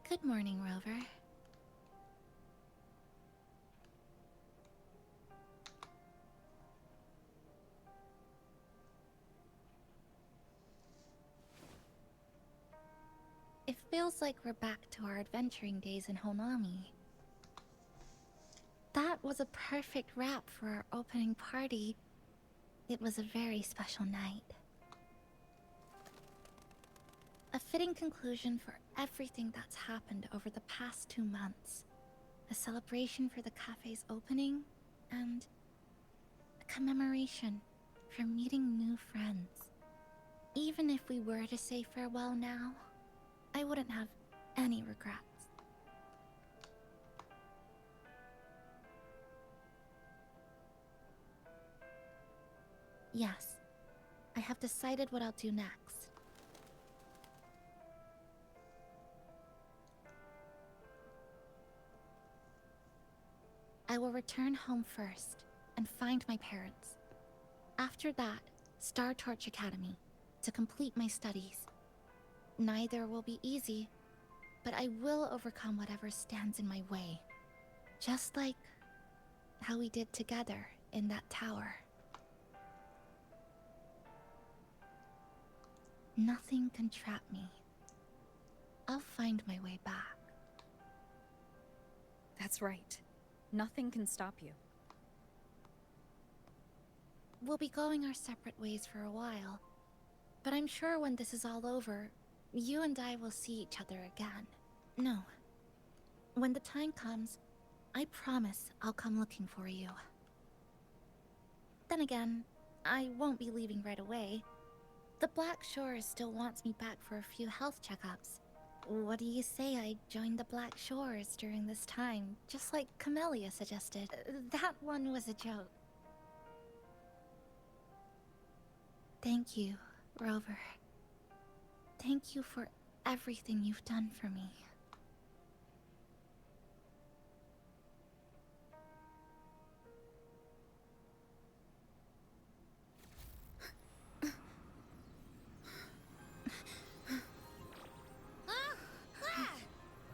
Good morning, Rover. It feels like we're back to our adventuring days in Honami. That was a perfect wrap for our opening party. It was a very special night. A fitting conclusion for everything that's happened over the past 2 months. A celebration for the cafe's opening, and a commemoration for meeting new friends. Even if we were to say farewell now, I wouldn't have any regrets. Yes, I have decided what I'll do next. I will return home first and find my parents. After that, Star Torch Academy to complete my studies. Neither will be easy, but I will overcome whatever stands in my way. Just like how we did together in that tower. Nothing can trap me. I'll find my way back. That's right. Nothing can stop you. We'll be going our separate ways for a while, but I'm sure when this is all over, you and I will see each other again. No. When the time comes, I promise I'll come looking for you. Then again, I won't be leaving right away. The Black Shores still wants me back for a few health checkups. What do you say I join the Black Shores during this time, just like Camellia suggested? That one was a joke. Thank you, Rover. Thank you for everything you've done for me.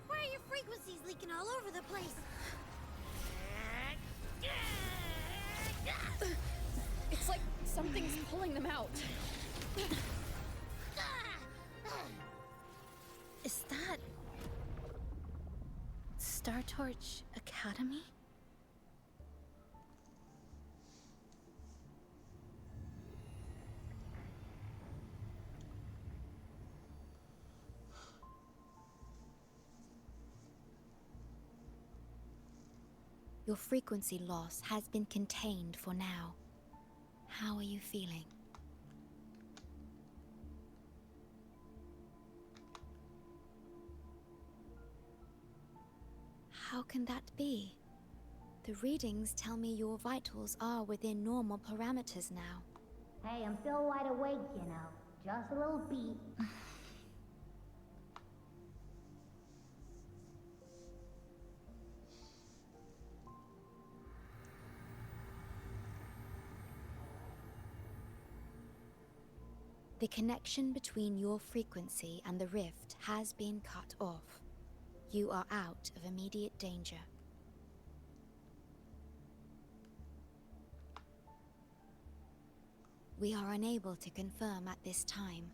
Why are your frequencies leaking all over the place? It's like something's pulling them out. Is that... Star Torch Academy? Your frequency loss has been contained for now. How are you feeling? How can that be? The readings tell me your vitals are within normal parameters now. Hey, I'm still wide awake, you know. Just a little beat. The connection between your frequency and the rift has been cut off. You are out of immediate danger. We are unable to confirm at this time,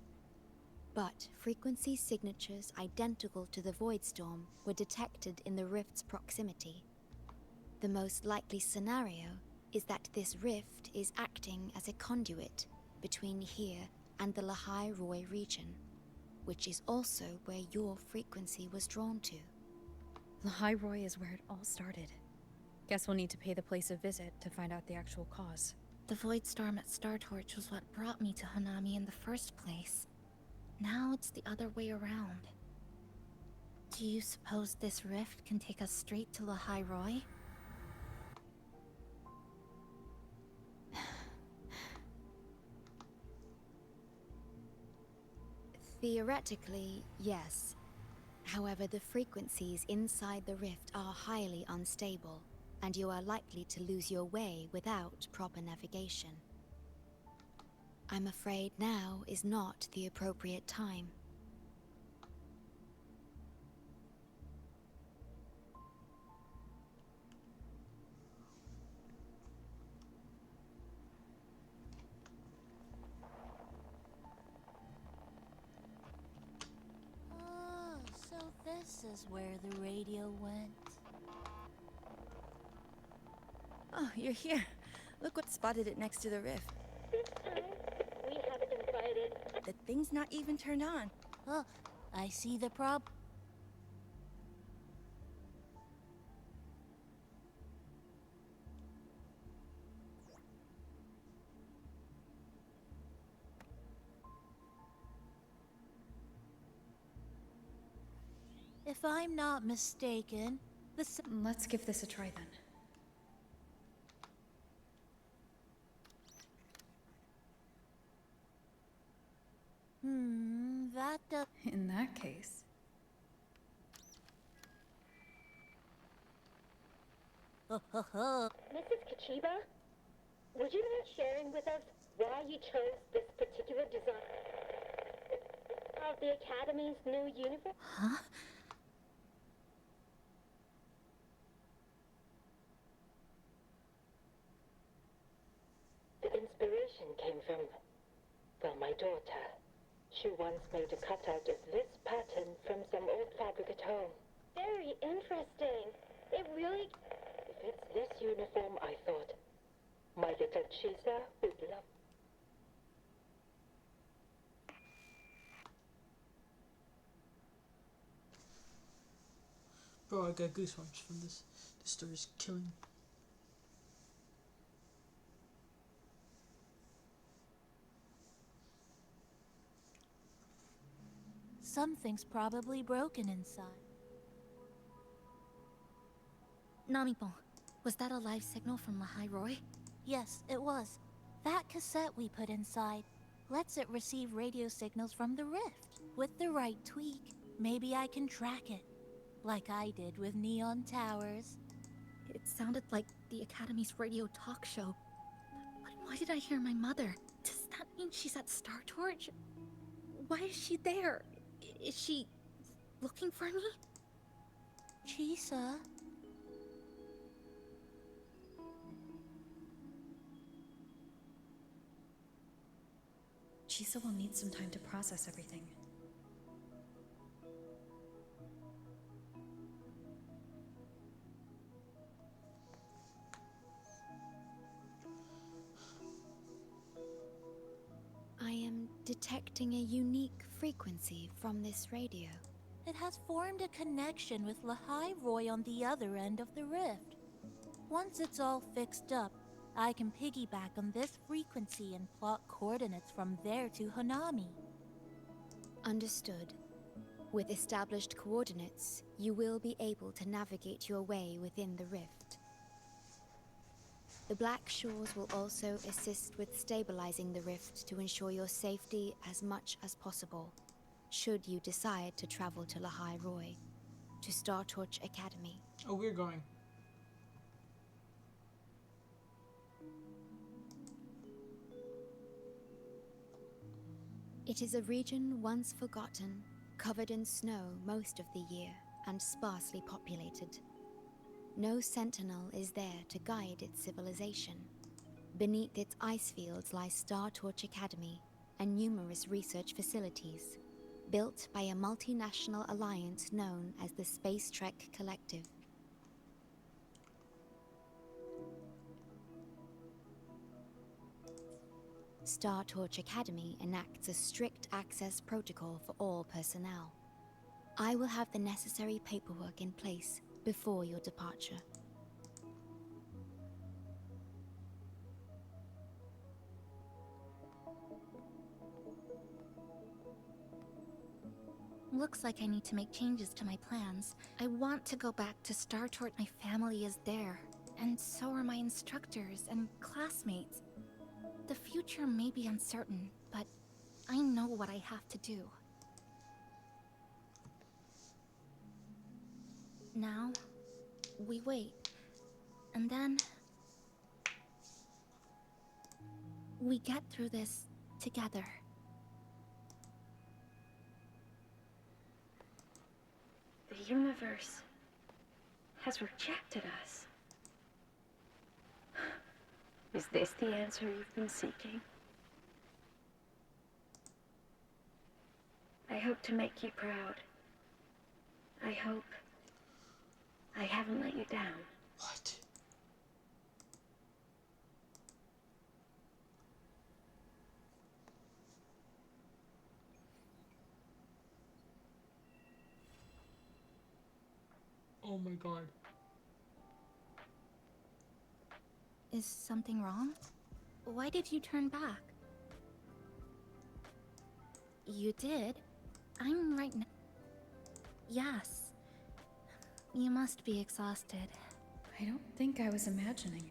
but frequency signatures identical to the Void Storm were detected in the rift's proximity. The most likely scenario is that this rift is acting as a conduit between here and the Lahai Roy region, which is also where your frequency was drawn to. Lahai Roy is where it all started. Guess we'll need to pay the place a visit to find out the actual cause. The Void Storm at Startorch was what brought me to Hanami in the first place. Now it's the other way around. Do you suppose this rift can take us straight to Lahai Roy? Theoretically, yes. However, the frequencies inside the rift are highly unstable, and you are likely to lose your way without proper navigation. I'm afraid now is not the appropriate time. Oh, so this is where the radio went. Oh, you're here. Look what spotted it next to the rift. This time, we have invited. The thing's not even turned on. Oh, I see the prob. If I'm not mistaken, Let's give this a try then. That does. In that case... Mrs. Kachiba, would you mind sharing with us why you chose this particular design of the Academy's new uniform? Huh? The inspiration came from, well, my daughter. She once made a cutout of this pattern from some old fabric at home. Very interesting. It really... If it's this uniform, I thought, my little Chisa would love. Bro, I got goosebumps from this. This story's killing. Something's probably broken inside. Namipon, was that a live signal from Lahai Roy? Yes, it was. That cassette we put inside lets it receive radio signals from the rift. With the right tweak, maybe I can track it. Like I did with Neon Towers. It sounded like the Academy's radio talk show. But why did I hear my mother? Does that mean she's at Startorch? Why is she there? Is she looking for me? Chisa? Chisa will need some time to process everything. I am detecting a unique frequency from this radio. It has formed a connection with Lahai Roy on the other end of the rift. Once it's all fixed up, I can piggyback on this frequency and plot coordinates from there to Hanami. Understood. With established coordinates, you will be able to navigate your way within the rift. The Black Shores will also assist with stabilizing the rift to ensure your safety as much as possible, should you decide to travel to Lahai Roy, to Startorch Academy. Oh, we're going. It is a region once forgotten, covered in snow most of the year, and sparsely populated. No sentinel is there to guide its civilization. Beneath its ice fields lie Star Torch Academy and numerous research facilities, built by a multinational alliance known as the Space Trek Collective. Star Torch Academy enacts a strict access protocol for all personnel. I will have the necessary paperwork in place before your departure. Looks like I need to make changes to my plans. I want to go back to Star Torch. My family is there, and so are my instructors and classmates. The future may be uncertain, but I know what I have to do. Now, we wait, and then we get through this together. The universe has rejected us. Is this the answer you've been seeking? I hope to make you proud. I hope I haven't let you down. What? Oh my god. Is something wrong? Why did you turn back? You did? I'm right now. Yes. You must be exhausted. I don't think I was imagining.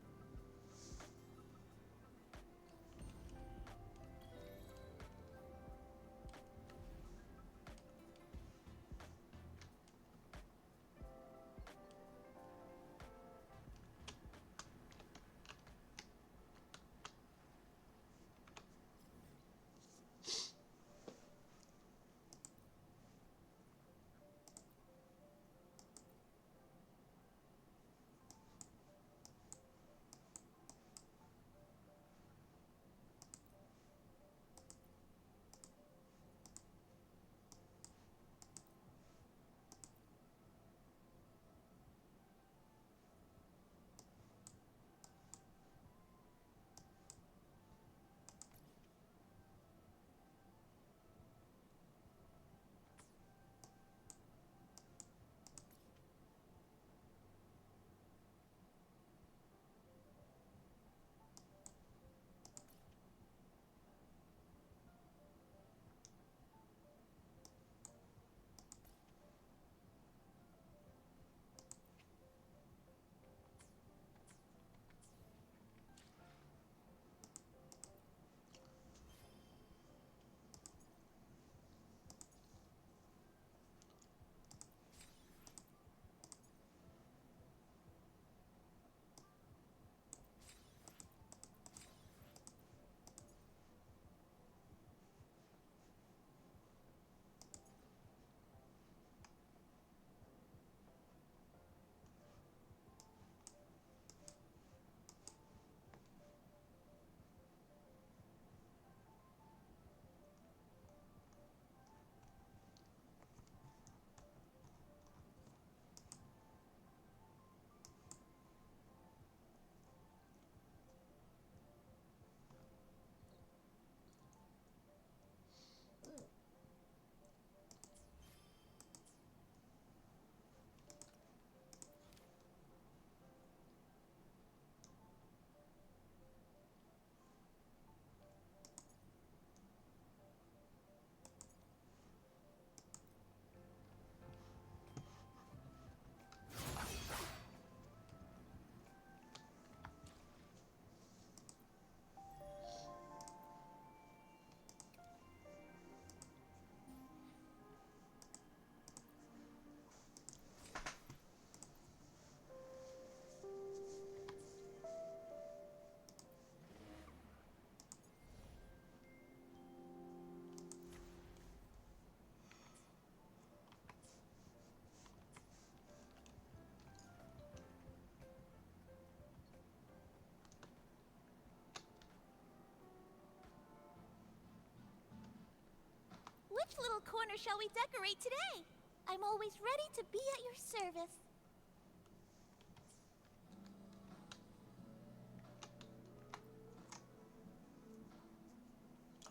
Which little corner shall we decorate today? I'm always ready to be at your service.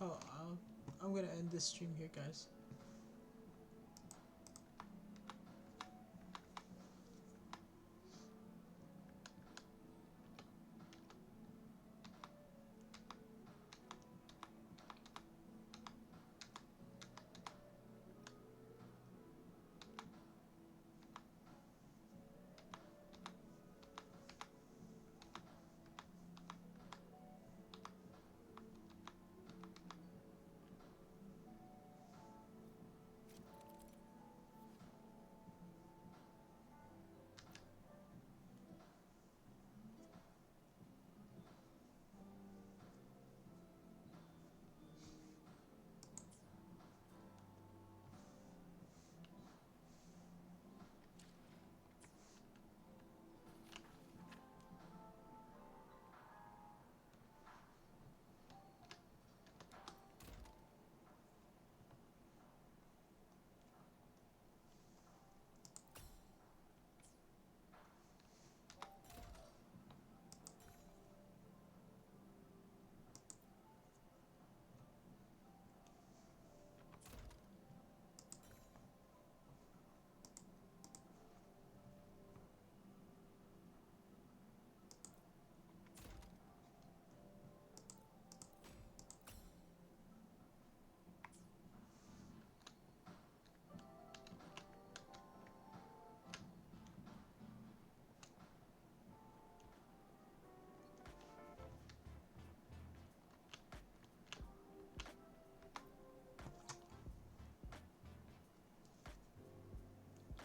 Oh, I'm gonna end this stream here, guys.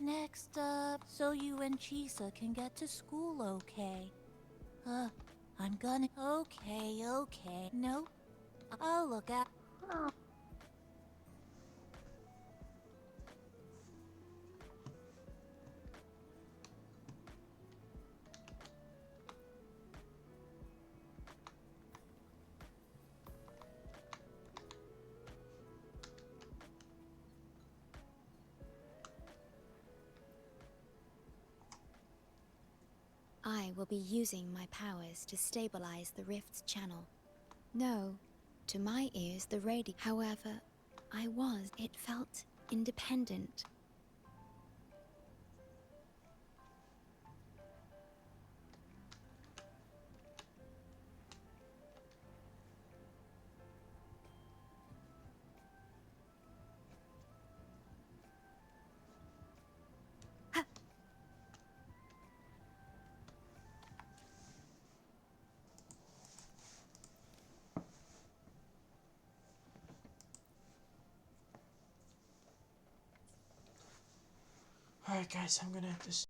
Next up, so you and Chisa can get to school okay. I'm gonna... Okay. Nope. I'll look at... I will be using my powers to stabilize the rift's channel. No, to my ears the radio. However, it felt independent. Alright, guys, I'm gonna end this.